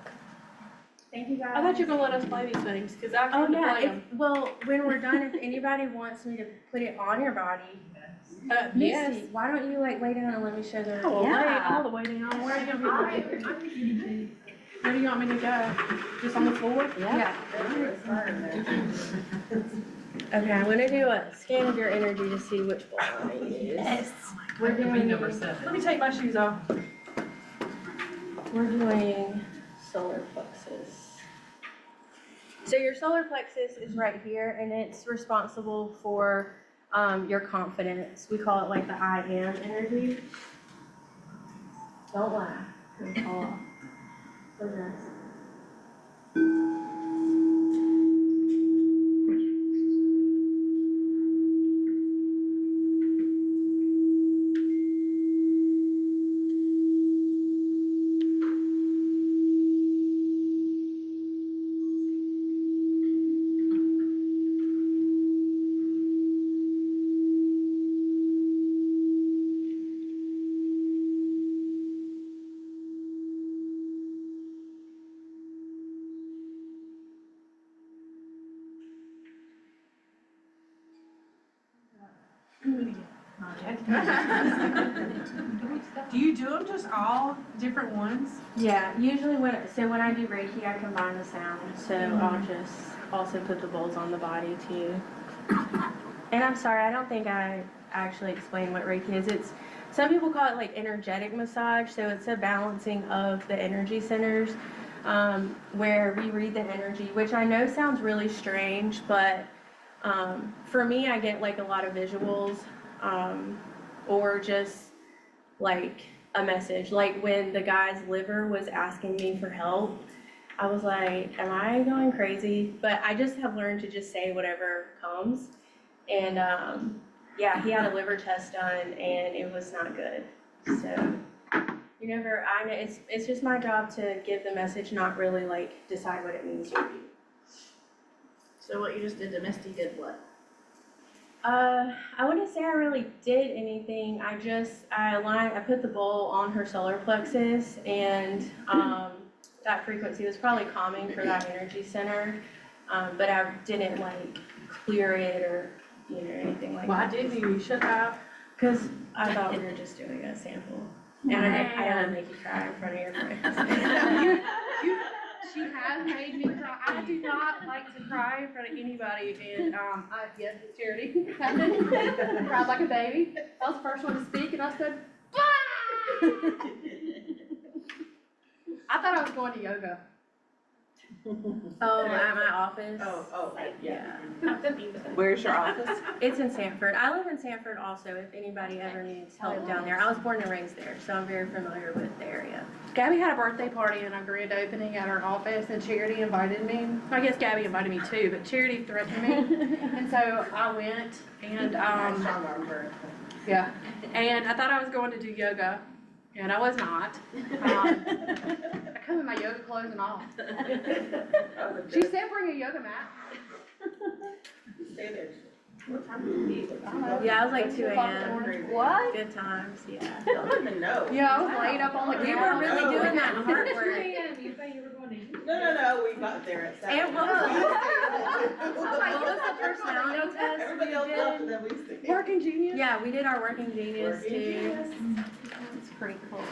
Thank you guys. I thought you were going to let us play these things, because I Oh couldn't yeah, play them. well, when we're done, if anybody wants me to put it on your body, Misty, Yes. why don't you like lay down and let me show the. Oh, Yeah. lay all the way down. Where are you going to be? Where do you want me to go? Just on the floor? Yeah. Okay, I'm gonna do a scan of your energy to see which one I use. Yes. We're doing Let me take my shoes off. We're doing solar plexus. So your solar plexus is right here, and it's responsible for your confidence. We call it like the I am energy. Don't laugh. It'll fall off. Close your eyes. Do you do them just all different ones? Yeah, usually when I do Reiki, I combine the sound. So I'll just also put the bowls on the body too. And I'm sorry, I don't think I actually explained what Reiki is. It's some people call it like energetic massage. So it's a balancing of the energy centers where we read the energy, which I know sounds really strange, but for me, I get like a lot of visuals or just like a message. Like when the guy's liver was asking me for help, I was like, am I going crazy? But I just have learned to just say whatever comes. And yeah, he had a liver test done and it was not good. So you never, I know it's just my job to give the message, not really like decide what it means to you. So what you just did to Misty did what? I wouldn't say I really did anything. I put the bowl on her solar plexus, and that frequency was probably calming for that energy center. But I didn't like clear it or anything like Why that. didn't you? You should have. Because I thought we were just doing a sample, and I don't want to make you cry in front of your friends. She has made me cry. I do not like to cry in front of anybody, and yes, it's Charity. I cried like a baby. I was the first one to speak, and I said, "Bah!" I thought I was going to yoga. Oh, at my office. Oh, Yeah. Where's your office? It's in Sanford. I live in Sanford also, if anybody ever needs help down there. I was born and raised there, so I'm very familiar with the area. Gabby had a birthday party and a grand opening at her office, and Charity invited me. I guess Gabby invited me too, but Charity threatened me, and so I went, and yeah, and I thought I was going to do yoga, And I was not. I come in my yoga clothes and all. She said bring a yoga mat. Stay there. Yeah, I was like 2 a.m. What? Good times, yeah. I don't even know. Yeah, I was laid up on the You couch. were really doing that hard work. No, we got there at 7. And what was the personality test Everybody else we left did? and then we stayed. Working genius. Yeah, we did our working genius Working too. It's pretty cool.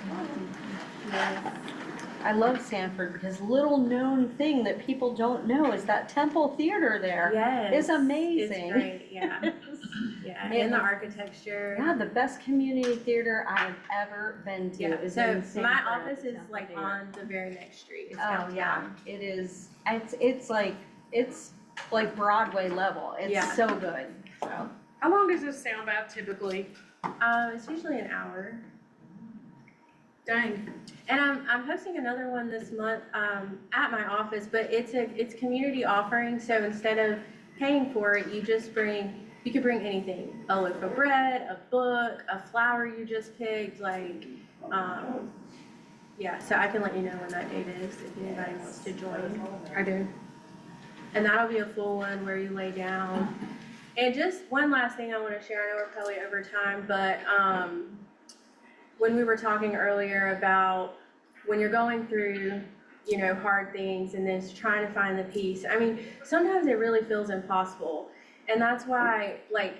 Yes. I love Sanford because little known thing that people don't know is that Temple Theater there. Yes. It's amazing. It's great, yeah. Yeah, and the architecture. Yeah, the best community theater I've ever been to Yeah, is so in my Sanford. office is Temple like Theater. on the very next street. It's Oh, downtown. yeah, it is, it's like Broadway level. Yeah. It's so good, so. How long does this sound about typically? It's usually an hour. Dang. And I'm hosting another one this month at my office, but it's community offering. So instead of paying for it, you could bring anything: a loaf of bread, a book, a flower you just picked. Like, yeah. So I can let you know when that date is if anybody wants to join. I do. And that'll be a full one where you lay down. And just one last thing I want to share. I know we're probably over time, but when we were talking earlier about when you're going through, hard things and then trying to find the peace. I mean, sometimes it really feels impossible. And that's why,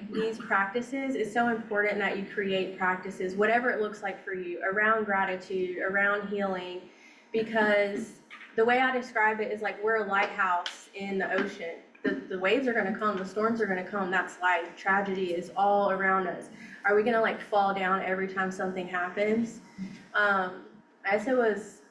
these practices, it's so important that you create practices, whatever it looks like for you, around gratitude, around healing, because the way I describe it is like we're a lighthouse in the ocean. The waves are going to come, the storms are going to come. That's life. Tragedy is all around us. Are we going to fall down every time something happens? I guess it was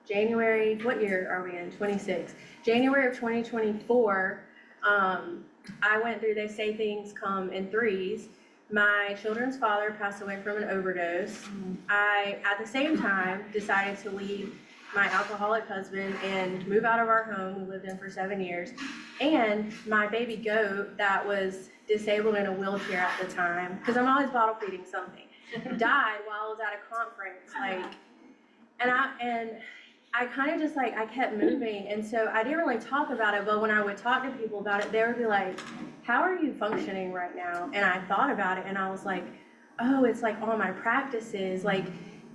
January, what year are we in? 26. January of 2024, I went through, they say things come in threes. My children's father passed away from an overdose. I, at the same time, decided to leave my alcoholic husband and move out of our home we lived in for 7 years. And my baby goat that was disabled in a wheelchair at the time, because I'm always bottle feeding something, died while I was at a conference. And I kind of just I kept moving. And so I didn't really talk about it, but when I would talk to people about it, they would be like, how are you functioning right now? And I thought about it and I was like, oh, it's all my practices.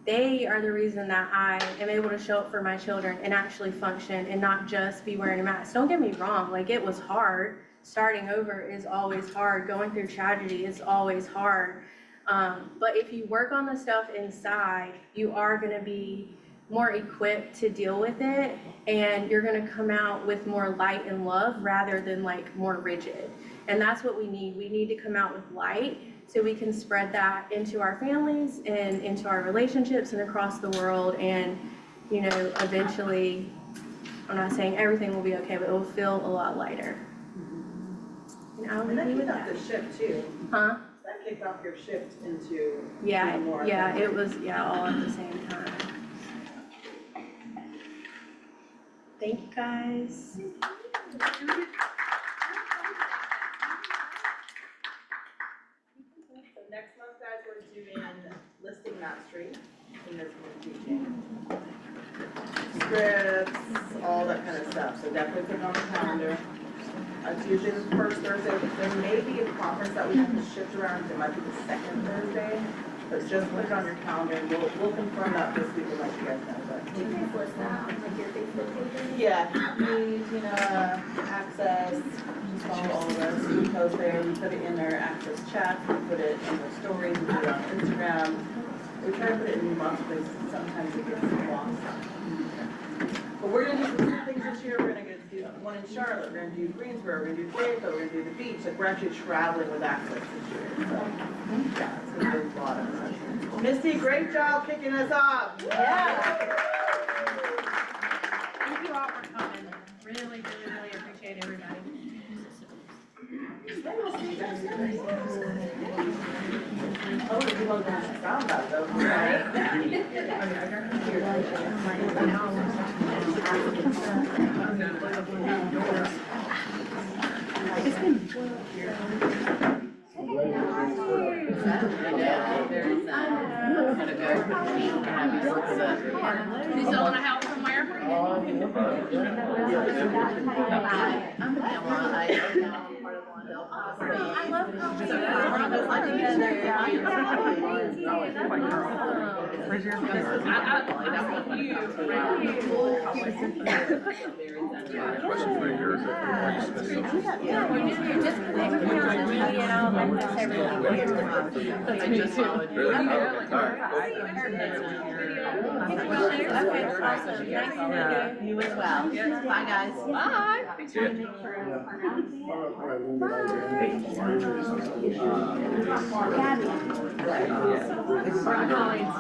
They are the reason that I am able to show up for my children and actually function and not just be wearing a mask. Don't get me wrong, it was hard. Starting over is always hard. Going through tragedy is always hard. But if you work on the stuff inside, you are going to be more equipped to deal with it, and you're going to come out with more light and love rather than more rigid. And that's what we need. We need to come out with light so we can spread that into our families and into our relationships and across the world. And, eventually, I'm not saying everything will be okay, but it will feel a lot lighter. And I'll leave you with that. The shift too. Huh? That kicked off your shift into Yeah, more. yeah, it was, all at the same time. Thank you, guys. So next month, guys, we're doing listing mastery, and there's going to be teaching scripts, all that kind of stuff. So definitely put it on the calendar. It's usually the first Thursday. There may be a conference that we have to shift around. It might be the second Thursday. But just put it on your calendar, and we'll confirm that this week and let you guys know. But Do you guys list that on your Facebook page? yeah, me, Tina, Access, just follow all of us. We post there, we put it in their Access chats, we put it in the stories, we put it on Instagram. We try to put it in lots of places. Sometimes it gets lost. But we're gonna do some cool things this year. We're gonna do one in Charlotte. We're gonna do Greensboro. We're gonna do Fayetteville. We're gonna do the beach. We're actually traveling with Access this year. So yeah, it's gonna be a lot of fun. Misty, great job kicking us off. Yeah. Thank you all for coming. Really, really, really appreciate everybody. Oh, you love that sound out though, right? gonna go and have these look at You selling a house somewhere? I love Question for you, or is it, are you specific? Yeah, we're just disconnect accounts and media and all that, that's everything. I just followed you. Really? Oh, alright. Okay, awesome, nice to meet you. You as well. Bye, guys. Bye.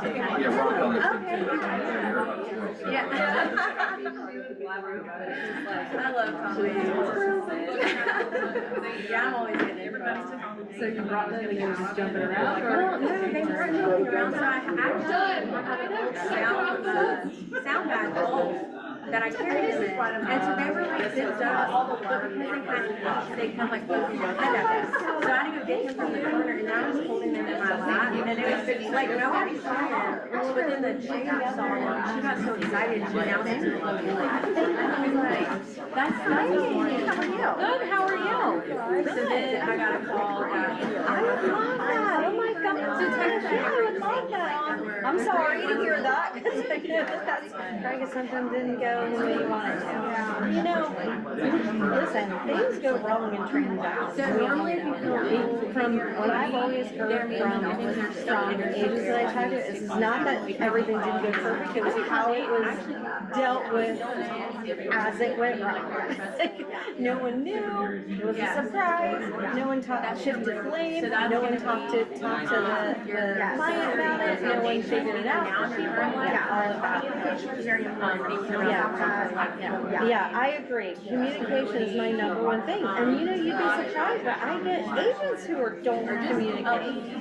See ya. Yeah, we're on Yeah. I love comedy. Yeah, I'm always getting everybody. So you brought them and they were just jumping around? Well, no, they weren't jumping around, so I actually had an old sound bag that I carried them in, and so they were like zipped up, but because they kind of like focused their head at us. So I had to go get him from the corner, and I was holding them in my lap, and it was like nobody saw them. Well, but then the chick saw them, she got so excited, she announced it to the whole village. I was like, that's so funny. How are you? Good, how are you? So then I got a call that I would love that. Oh my God. Yeah, I would love that. I'm sorry to hear that because I know that's trying to sometimes didn't go the way you wanted to. You know, listen, things go wrong in transactions. So normally if you feel From what I've always heard from agents that I talked to, is not that everything didn't go perfect, it was how it was dealt with as it went wrong. No one knew, it was a surprise, no one shifted blame, no one talked to the client about it, no one figured it out. Yeah, all of that. Yeah, I agree. Communication is my number one thing. And you know, you'd be surprised, but I get agents who don't communicate.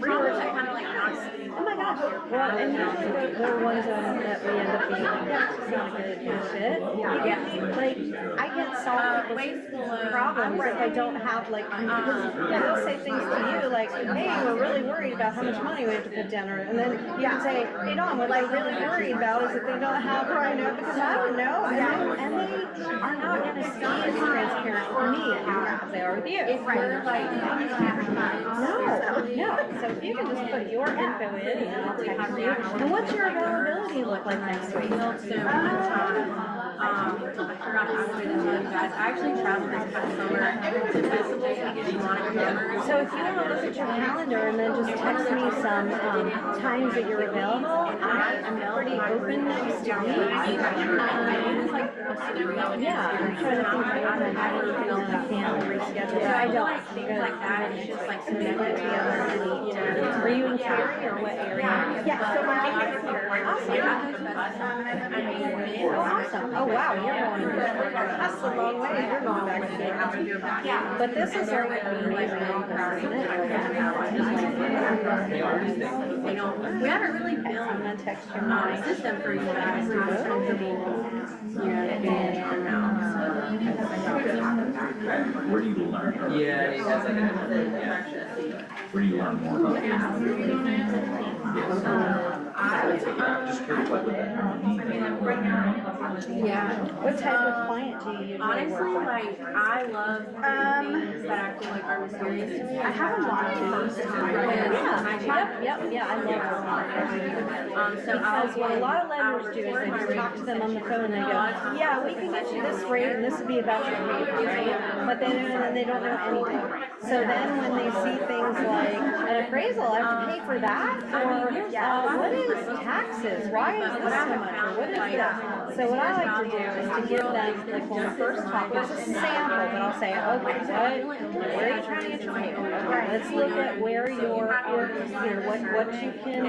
Oh my gosh. Well, and usually they're ones that we end up being like, yeah, it's just not a good fit. Yeah. Like, I can't solve people's problems if I don't have like, they'll say things to you like, hey, we're really worried about how much money we have to put down. And then you can say, hey, Dawn, what they're really worried about is that they don't have where I know because I don't know. And they are not going to see as transparent with me as they are with you. if we're like, No. So if you can just put your info in and I'll text you. And what's your availability look like next week? so one time, I forgot I wanted to tell you guys, I actually traveled this past summer to festivals because you wanted to remember. So if you want to look at your calendar and then just text me some times that you're available, I am pretty open next week. Yeah, I'm trying to think if I have anything else I can reschedule. So I I don't. things like that, it's just like some together and eat dinner. Are you in Cary or what area? Yeah, so my office is here. Awesome. Oh, wow, you're going to that's a long way. You're going back to Cary. But this is our amazing office, isn't it? We haven't really built I'm gonna text you a mine. system for you guys to be in and out. Where do you learn? Yeah, it has like Where do you learn more about it? Just curious, like, what that Yeah. What type of client do you usually Honestly, work with? like, I love things that I feel like are mysterious to me. I haven't watched first time. Yeah, I love it. So Because what a lot of lenders do is they just talk to them on the phone and they go, yeah, we can get you this rate and this would be about your rate, right? But they don't know anything. So then when they see things like an appraisal, I have to pay for that? Or what is taxes? Why is this so much? Or what is that? So what I like to do is to give them, like when we first talk, it's a sample, but I'll say, okay, where are you trying to get your money? Okay, let's look at where what you can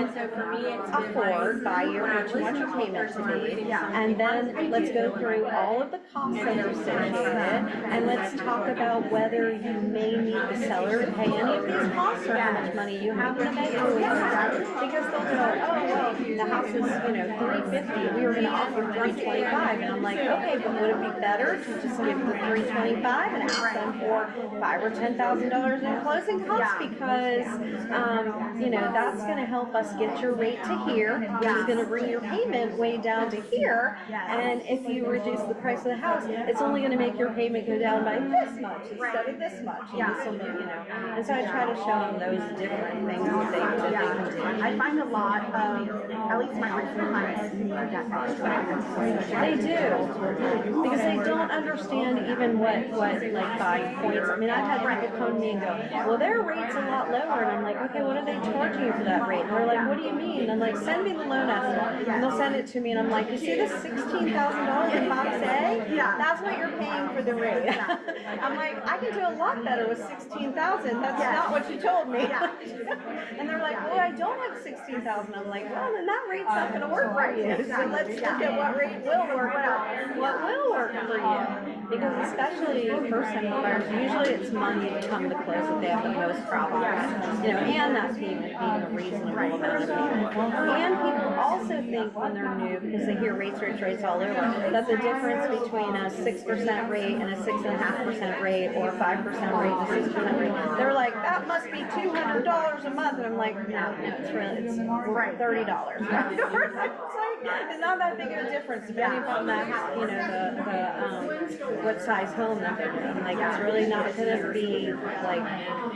afford by year, what you want your payment to be. And then let's go through all of the costs that are associated, and let's talk about whether you may need the seller to pay any of these costs or how much money you have in the bank. Because they'll go, oh, well, the house is, $350, we were gonna offer $325. 325, and I'm like, okay, but would it be better to just give the 325 and ask them for $5,000 or $10,000 in closing costs? Because, you know, that's gonna help us get your rate to here, which is gonna bring your payment way down to here, and if you reduce the price of the house, it's only gonna make your payment go down by this much instead of this much, and this will, you know. And so I try to show them those different things that they can do. I find a lot of, at least my recent clients, need that extra. They do, because they don't understand even what like buying points. I mean, I've had people come to me and go, well, their rate's a lot lower, and I'm like, okay, what are they charging you for that rate? And they're like, what do you mean? And I'm like, send me the loan estimate, and they'll send it to me, and I'm like, you see this $16,000 in box A? That's what you're paying for the rate. I'm like, I can do a lot better with $16,000. That's not what you told me. And they're like, well, I don't have $16,000. I'm like, well, then that rate's not going to work for you. So let's look at what rate will work for you. Because especially first-time buyers, usually it's money to come to close that they have the most problem with. You know, and that payment being a reasonable amount of payment. And people also think when they're new, because they hear rates all over, that the difference between a 6% rate and a 6.5% rate, or a 5% rate and a 6% rate, they're like, that must be $200 a month. And I'm like, no, it's really, it's $30. It's not that big of a difference depending upon that, you know, what size home that they're doing. Like, it's really not gonna be like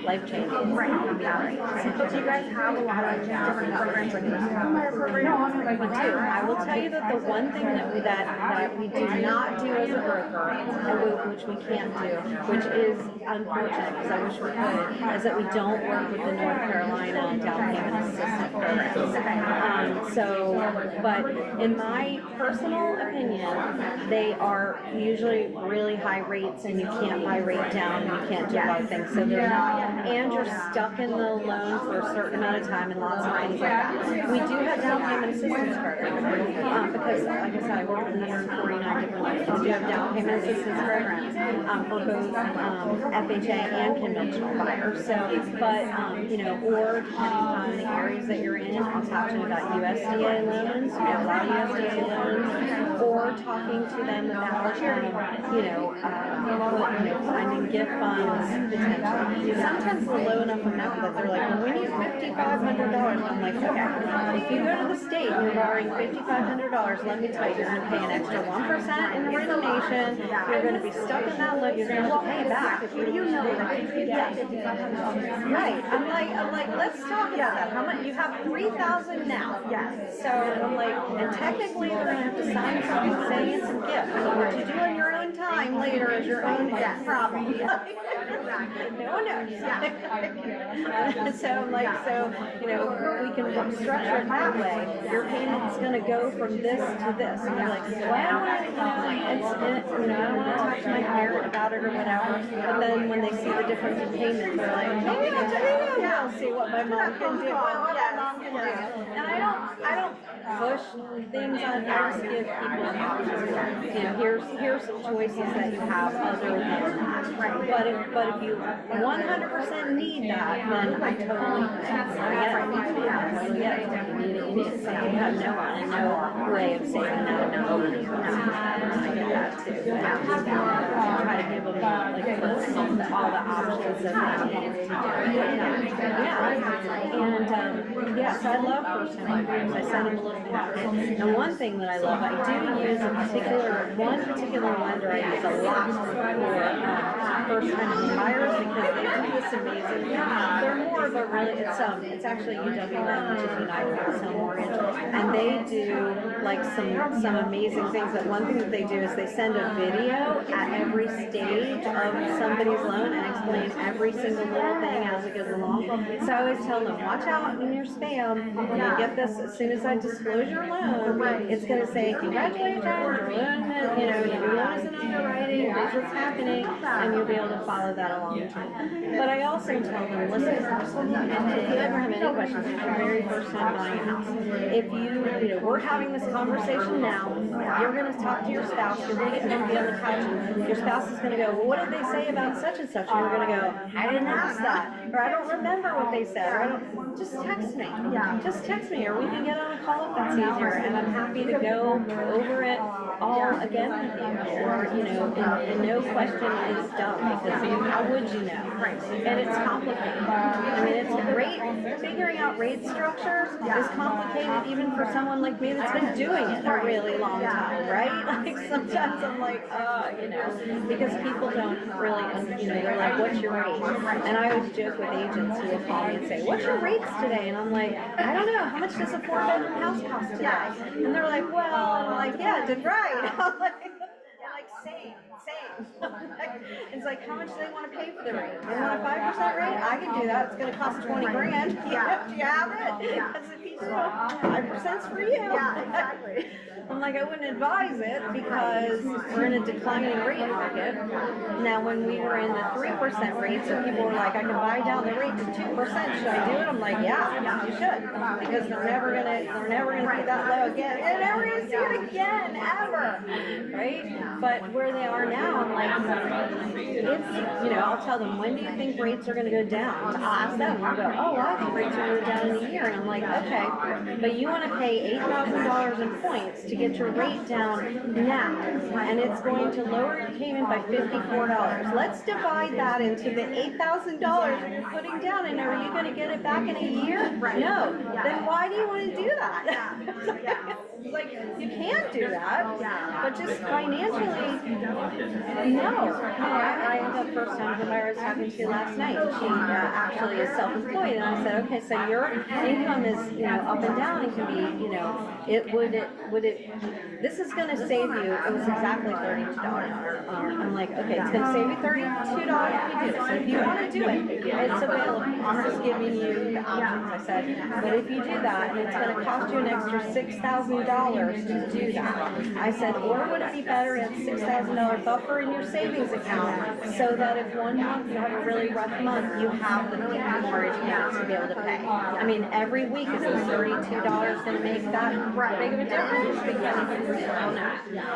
life-changing. But do you guys have a lot of different programs, like homebuyer programs? We do. I will tell you that the one thing that we do not do as a broker, and which we can't do, which is unfortunate because I wish we could, is that we don't work with the North Carolina down payment assistance programs. But in my personal opinion, they are usually really high rates, and you can't buy rate down, and you can't do a lot of things. So they're not, and you're stuck in the loan for a certain amount of time, and lots of things like that. We do have down payment assistance programs because, like I said, I work with 149 different lenders. We do have down payment assistance programs for both FHA and conventional buyers. So, but you know, or depending on the areas that you're in, I'll talk to them about USDA loans. We have a lot of USDA loans, or talking to them about finding gift funds potentially. Sometimes they're low enough amount that they're like, well, we need $5,500. I'm like, okay, if you go to the state and you're borrowing $5,500, let me tell you, you're going to pay an extra 1% in origination. You're going to be stuck in that loan. You're going to have to pay back if you know that. Right. I'm like, let's talk about that. How much? You have $3,000 now. Yes. So I'm like, and technically they're going to have to sign something saying it's a gift. So what you do in your own time later is your own problem. No one knows. So I'm like, you know, we can structure it that way. Your payment's going to go from this to this. And you're like, well, I don't want to talk to my parent about it or whatever. But then when they see the difference in payment, they're like, maybe I'll see what my mom can do. And I don't push things on. I just give people options. You know, here's some choices that you have other than that. But if you 100% need that, then I totally get it. You need it. Some people have no way of saving that amount of money. I get that too. I try to give them all the options that they need to do. So I love first-time buyers. I send them a little bit of it. And one thing that I love, I do use one particular lender I use a lot for first-time buyers because they do this amazing. They're more of a really, it's actually UWM, which is United Wholesale Mortgage, and they do like some amazing things. But one thing that they do is they send a video at every stage of somebody's loan and explain every single little thing as it goes along. So I always tell them, watch out in your spam. When you get this, as soon as I disclose your loan, it's going to say, congratulations, your loan is in underwriting, here's what's happening, and you'll be able to follow that along too. But I also tell them, listen, if you ever have any questions, it's your very first time buying a house. If we're having this conversation now, You're gonna talk to your spouse, you're gonna get comfy on the couch, and your spouse is gonna go, well, what did they say about such and such? And you're gonna go, I didn't ask that, or I don't remember what they said, or I don't, just text me. Just text me, or we can get on a call if that's easier, and I'm happy to go over it all again with you, or, you know, and no question is dumb, because how would you know? And it's complicated. I mean, it's great, figuring out rate structures is complicated even for someone like me that's been doing it a really long time, right? Like sometimes I'm like, you know, because people don't really, you know, they're like, what's your rate? And I always joke with agents who will call me and say, what's your rates today? And I'm like, I don't know, how much does a 4-bedroom house cost today? And they're like, well, and I'm like, yeah, did right. I'm like, same. It's like, how much do they want to pay for the rate? They want a 5% rate? I can do that. It's going to cost 20 grand. Yeah. Do you have it? Because if you do, 5%'s for you. Yeah, exactly. I'm like, I wouldn't advise it because we're in a declining rate market. Now, when we were in the 3% rates, and people were like, I can buy down the rate to 2%. Should I do it? I'm like, yeah, you should, because they're never gonna be that low again. They're never gonna see it again, ever, right? But where they are now, I'm like, if, you know, I'll tell them, when do you think rates are gonna go down? I'll ask them, and they'll go, oh, well, I think rates are gonna go down in a year. And I'm like, okay, but you want to pay $8,000 in points to get your rate down now, and it's going to lower your payment by $54. Let's divide that into the $8,000 that you're putting down, and are you going to get it back in a year? No. Then why do you want to do that? It's like, you can't do that, but just financially, no. I had the first time who I was talking to last night. She actually is self-employed, and I said, okay, so your income is, you know, up and down, and can be, you know, this is going to save you, it was exactly $32. I'm like, okay, it's going to save you $32 if you do it. So if you want to do it, it's available. I'm just giving you the options. I said, but if you do that, and it's going to cost you an extra $6,000 to do that. I said, or would it be better to have $6,000 buffer in your savings account so that if one month you have a really rough month, you have the mortgage payment to be able to pay. I mean, every week is this $32 going to make that big of a difference? Because I don't know. You know,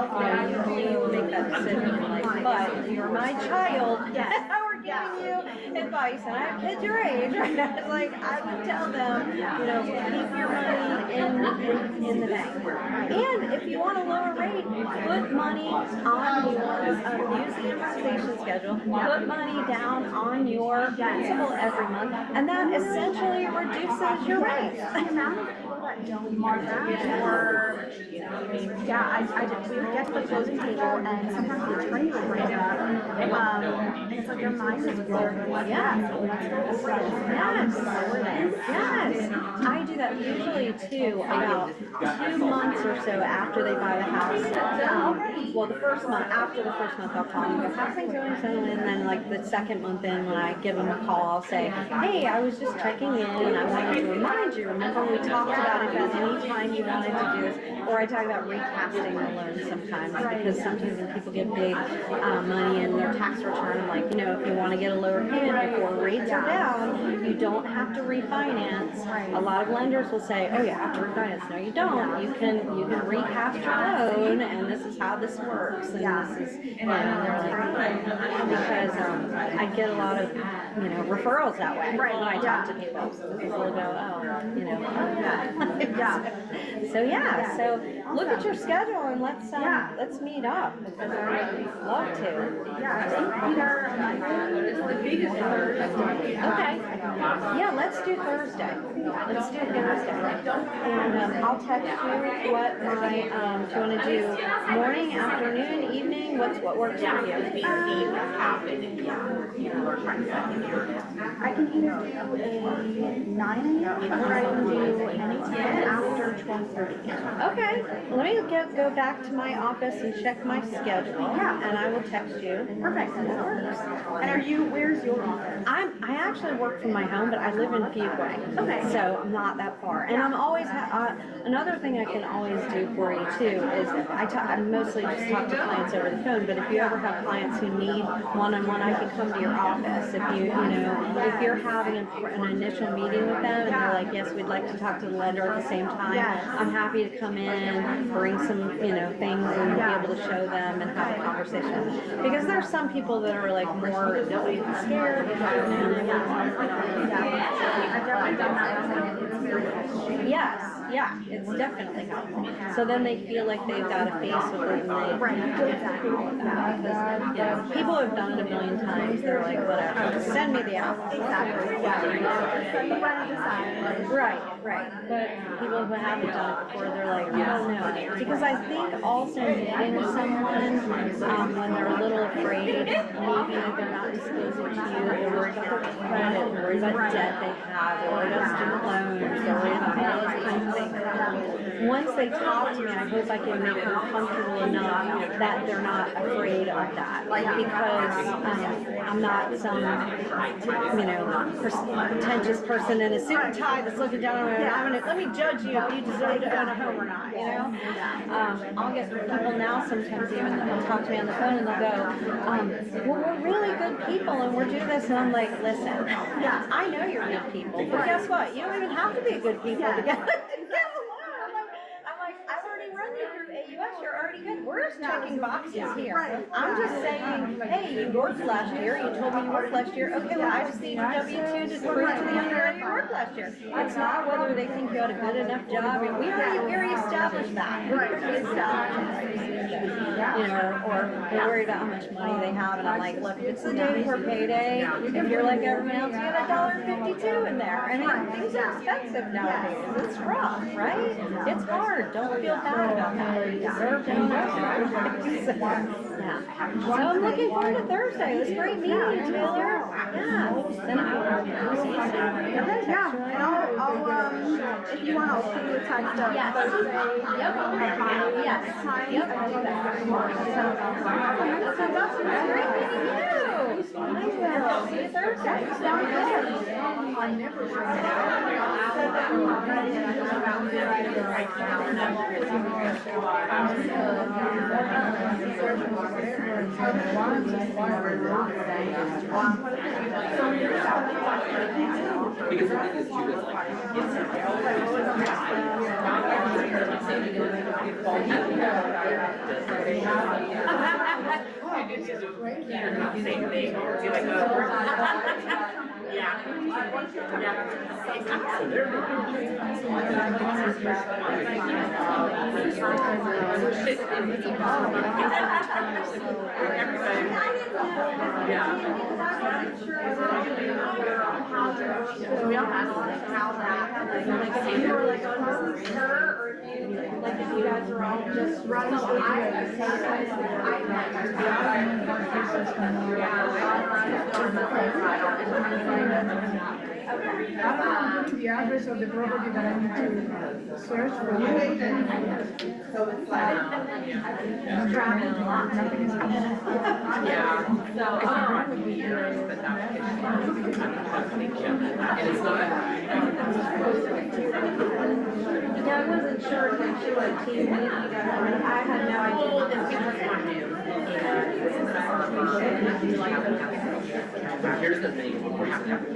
you make that decision. Like, but if you're my child, we're giving you advice, and I have kids your age, right? It's like, I would tell them, you know, keep your money in the bank. And if you want a lower rate, put money on your, use the amortization schedule, put money down on your principal every month, and that essentially reduces your rate. The amount of people that don't mark that, or, I just, we would get to the closing table, and sometimes the attorney would bring it up, and it's like your mind is blurred. Yes. I do that usually too, about 2 months or so after they buy the house. Well, after the first month, I'll call them and go, how's things going? And then like the second month in, when I give them a call, I'll say, hey, I was just checking in, and I wanted to remind you, remember we talked about it at any time you wanted to do this, or I talk about recasting the loan sometimes, because sometimes when people get big money in their tax return, like, you know, if you want to get a lower payment before rates are down, you don't have to refinance. A lot of lenders will say, oh, you have to refinance. No, you don't. You can recast your loan, and this is how this works, and this is, you know, and they're like, because I get a lot of, you know, referrals that way when I talk to people. So people will go, oh, you know, so look at your schedule, and let's meet up, because I would love to. Okay. Yeah, let's do Thursday. And I'll text you what my, do you want to do morning, afternoon, evening? What works for you? I can either do a 9 a.m. or I can do anytime after 12:30. Okay. Let me go back to my office and check my schedule. And I will text you. Perfect. That works. And where's your office? I actually work from my home, but I live in Fuquay. Okay. So I'm not that far. And I'm always, another thing I can always do for you too is I mostly just talk to clients over the phone, but if you ever have clients who need one-on-one, I can come to your office. If if you're having an initial meeting with them and they're like, yes, we'd like to talk to the lender, at the same time. Yes. I'm happy to come in, bring some, things and be able to show them and have a conversation. Because there's some people that are like more scared. Yes, yeah, it's definitely helpful. So then they feel like they've got a face with it and they, because, people have done it a million times, they're like, whatever, send me the app. Exactly, Right, but people who haven't done it before, they're like, I don't know. Because I think also meeting someone, when they're a little afraid, maybe they're not disclosing to you, they're worried about their credit, they're worried about debt they have, they're worried about student loans, they're worried about all those kinds of things. Once they talk to me, I hope I can make them comfortable enough that they're not afraid of that. Because I'm not some, pretentious person in a suit and tie that's looking down on me. Let me judge you if you deserve to own a home or not, I'll get people now sometimes even that will talk to me on the phone and they'll go, well, we're really good people and we're doing this. And I'm like, listen, I know you're good people, but guess what? You don't even have to be good people to get along. I'm like, I've already run you through AUS, you're already good. We're just checking boxes here. I'm just saying, hey, you worked last year, you told me you worked last year. Okay, well, I just need your W-2 to prove to the underwriter you worked last year. It's not whether they think you had a good enough job. We already established that. Or they're worried about how much money they have, and I'm like, look, it's the day before payday. If you're like everyone else, you get $1.52 in there. I mean, things are expensive nowadays. It's rough, right? It's hard. Don't feel bad about that. You deserve to know. So I'm looking forward to Thursday. It was great meeting you, Taylor. Yeah. Then and I'll if you want, I'll send you a text of Thursday. Yes. Time. Yep. So that's Great meeting you. See you Thursday. I never Because the thing is too, is like, like if you guys are all just running the address of the property that I need to search for. So it's like traveling a lot. Nothing is happening. Would be yours, but not Yeah, I wasn't sure if she was team meeting. I had no idea. Here's the thing,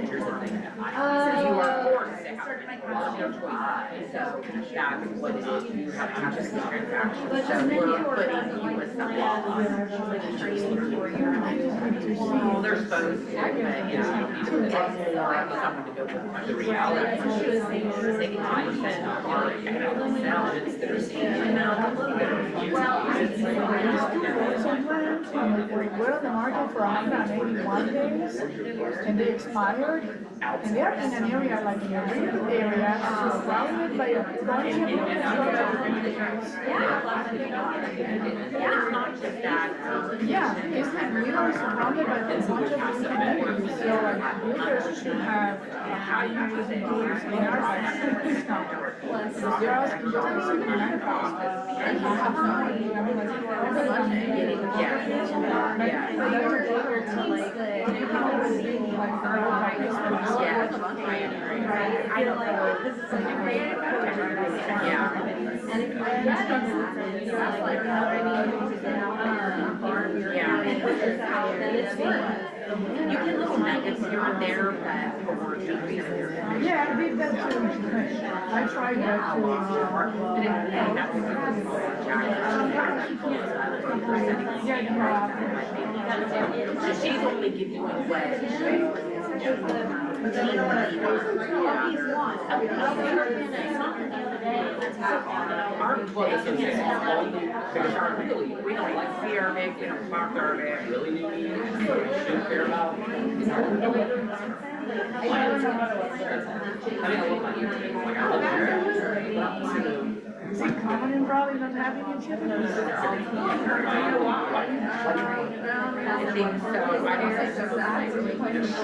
here's the thing. You are forced to have all of your choices. So that's what it is. You have to have this transaction. So we're putting you with someone. Well, they're supposed to, but you know, you need to get someone to go with the reality. They can send our intelligence that are seeing. We're on the market for 181 days, and they expired, and they're in an area like in a really good area, surrounded by a bunch of yeah, it's like literally surrounded by a bunch of communities, so like builders should have a high use in tours in our discount. Because they're asking just for 79,000. And you have no idea, I mean, like, You can little nuggets here and there, but over the Yeah, I did that too. I tried that too. She's only giving away. Our place is small, because our really, we don't like see our big, we don't mark our big. Really need should care about. Is it common in Raleigh not having a chip? I think so. I don't think so.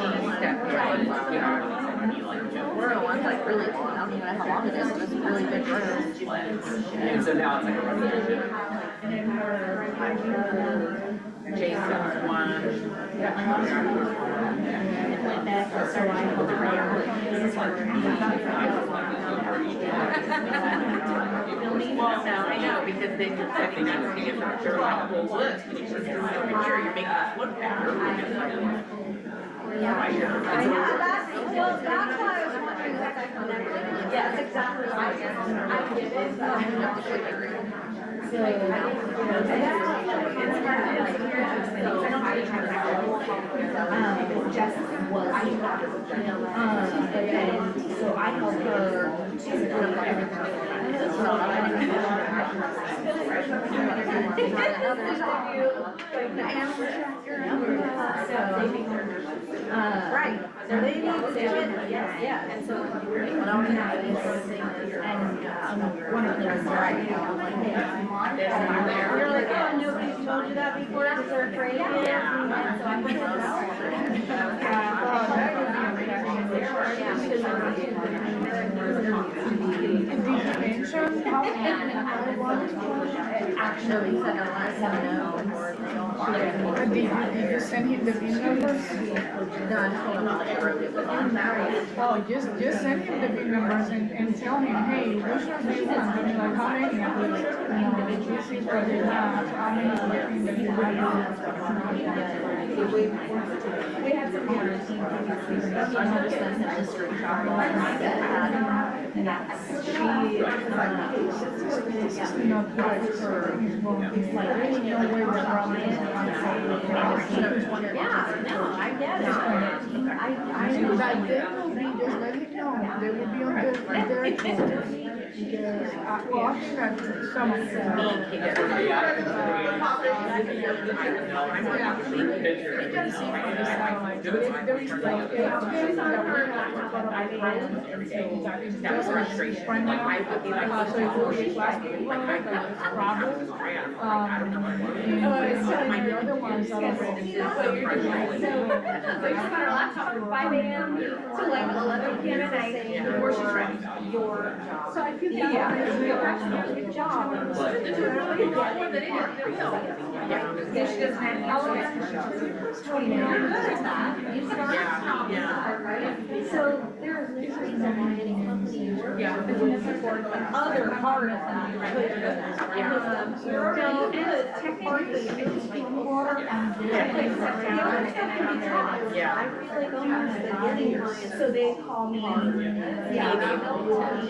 We're the ones like really long, I don't even know how long it is, it's really big room. And so now it's like a relationship. Jason's one. Well, no, I know, because then you're setting up to get your whole list, and you're just doing it over here, you're making us look better. That's why I was wondering if I connected. Yes, exactly what I did. I did it, but I have to click it. Jess was, so I helped her to put up everything. Right, so they need to do it, yeah, and so when I was in this, and one of them was right, you're like, oh, nobody told you that before, because they're afraid of it, and so I put it out. actually said I want to 7-0. Did you send him the VIN numbers? No, I told him I wrote it, but I'm married. Oh, just send him the VIN numbers and tell him, hey, which ones do you want? I mean, like, how many? This is what they have, how many different that you want? We had some other team previously, so I just sent him a screenshot of my dad. And that's, Not right for his mom. He's like, there's no way we're probably yeah, no, I get it. I know that they will be, just let him know, they will be on their toes. Because, well, I think that some of them. You can see from the satellite, there is like 8 things that we have to put up on the road every day. That is just right now. So it will be a class people, like Scrabble, and the other ones that are ready. So we just got our laptop from 5 a.m. to like 11 p.m. at night. Before she's ready. Your job. So I feel like good job. Yeah, she doesn't have how long is she? 20 minutes. So there's literally so many companies working to support the other part of that. So technically, it's water and I feel like almost the getting clients, so they call me. Yeah, they'll call me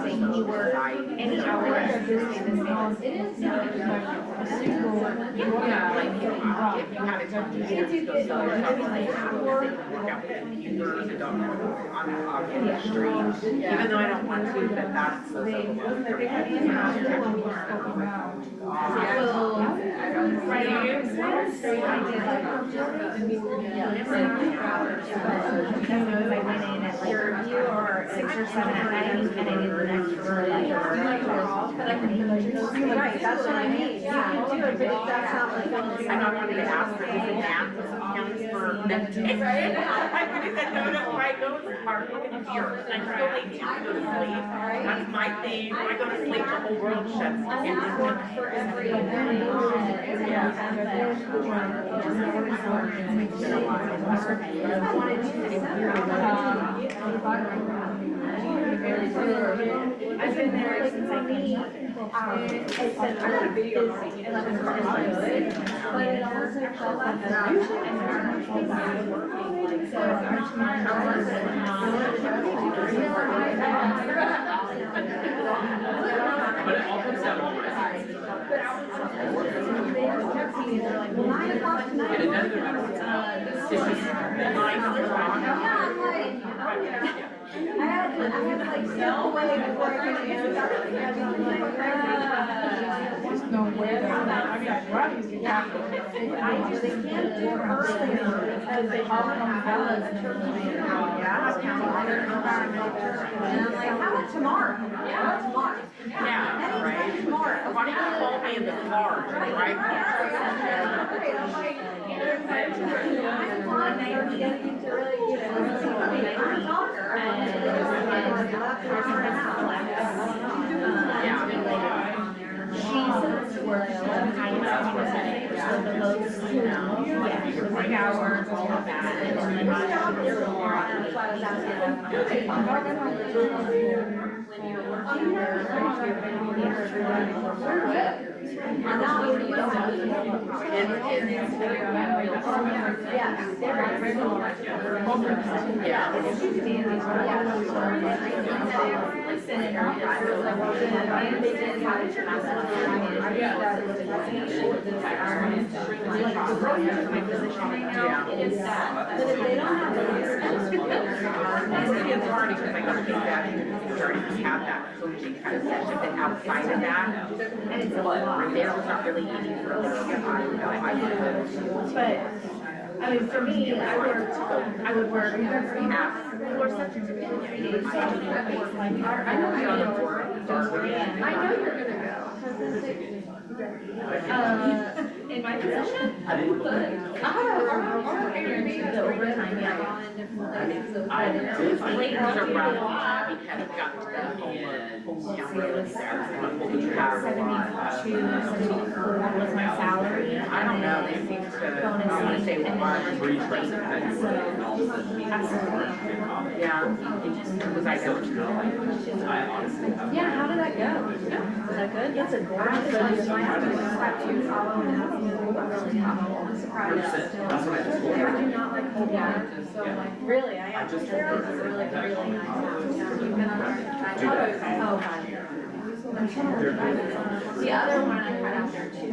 saying you work any hour. It is. Even though I don't want to, but that's so You are 6 or 7 at night, and I need the next Right, that's what I need, you can do it, but if that's not like. I wanted to ask her, is it math counts for meditation? I would have said, no, I go to the park, look at the deer, and I'm so lazy to go to sleep. That's my thing, when I go to sleep, the whole world shuts down. for every I've been there since I came. It's been really busy and it was really good, but it also felt like But it all comes down to what it is. And it doesn't matter what time. It's just I had to like step away before I could answer that. There's no way that, I mean, I'd rather you get back. They can't do it early because they all come out of the church. And I'm like, how about tomorrow? How about tomorrow? Yeah, right. Tomorrow. Why don't you call me in the car, right? Have that coaching kind of session, but outside of that, and it's there was not really any But, I mean, for me, I would work half for such a 3 days. I know you're gonna go. In my position? The overtime, yeah. I late was a rough because it got to the home really there. Was my salary. I don't know, they seem to, I want to say one. Yeah, it was like, Yeah, how did that go? Was that good? It's a gorgeous place. My husband just got to follow and I'm surprised. That's what I just told I her. do not like cold water, so like, really, I am. It's a really, really nice house. You've been on our. Oh, God. The other one I had out there too.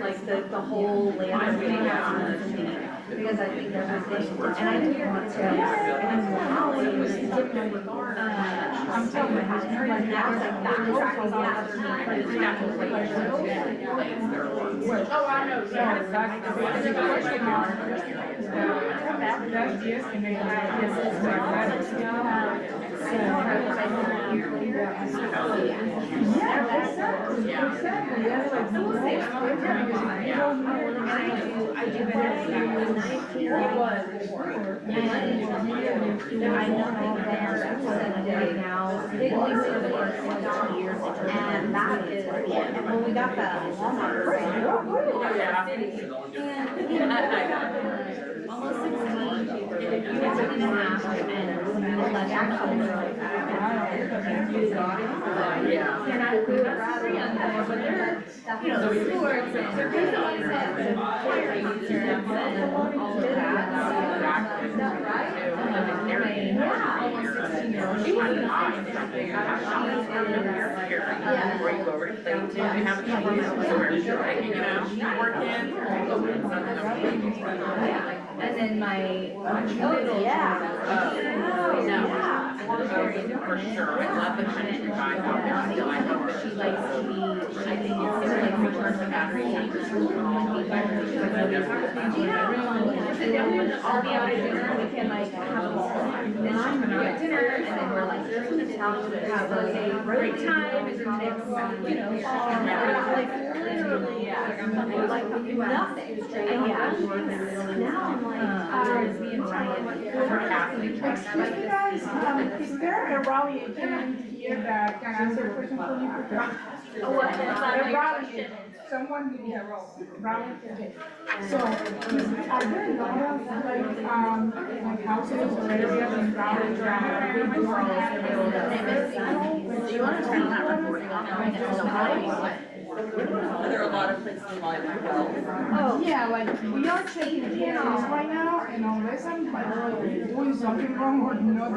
Like the whole land because I think there's a thing, and I didn't hear much about it. And I'm telling you, Oh, I know, yeah, exactly. It's a question mark. That's yes, and they have this is like that. I do better than 19 was before. And I know they're 7 days now. They only live for 20 years. And that is, and when we got the Walmart, almost 16, units and a half, and 11 children. They're not good or but they're, you know, the stewards and they're good on and fire users and all of that. Is that right? Yeah, almost 16-year-old. She was where you go over to play, you have a couple of minutes, working. And then my middle, yeah. For sure, I love the country vibe out there still. I hope that She likes to be, she thinks it's like recharge the battery. I'll be out at dinner, we can like have a ball. Then I'm at dinner, and then we're like, have a great time, and it's, you know, like literally, yeah. like nothing. And yeah. Now I'm like, Excuse me guys, is there a Raleigh agent here that can answer a question for you? A Raleigh, someone, yeah, Raleigh agent. So, are there a lot of like houses or areas in Raleigh that we do Do you want to turn that recording off? Are there a lot of places in Raleigh as well? Yeah, like we are checking in right now, and unless I'm like doing something wrong or not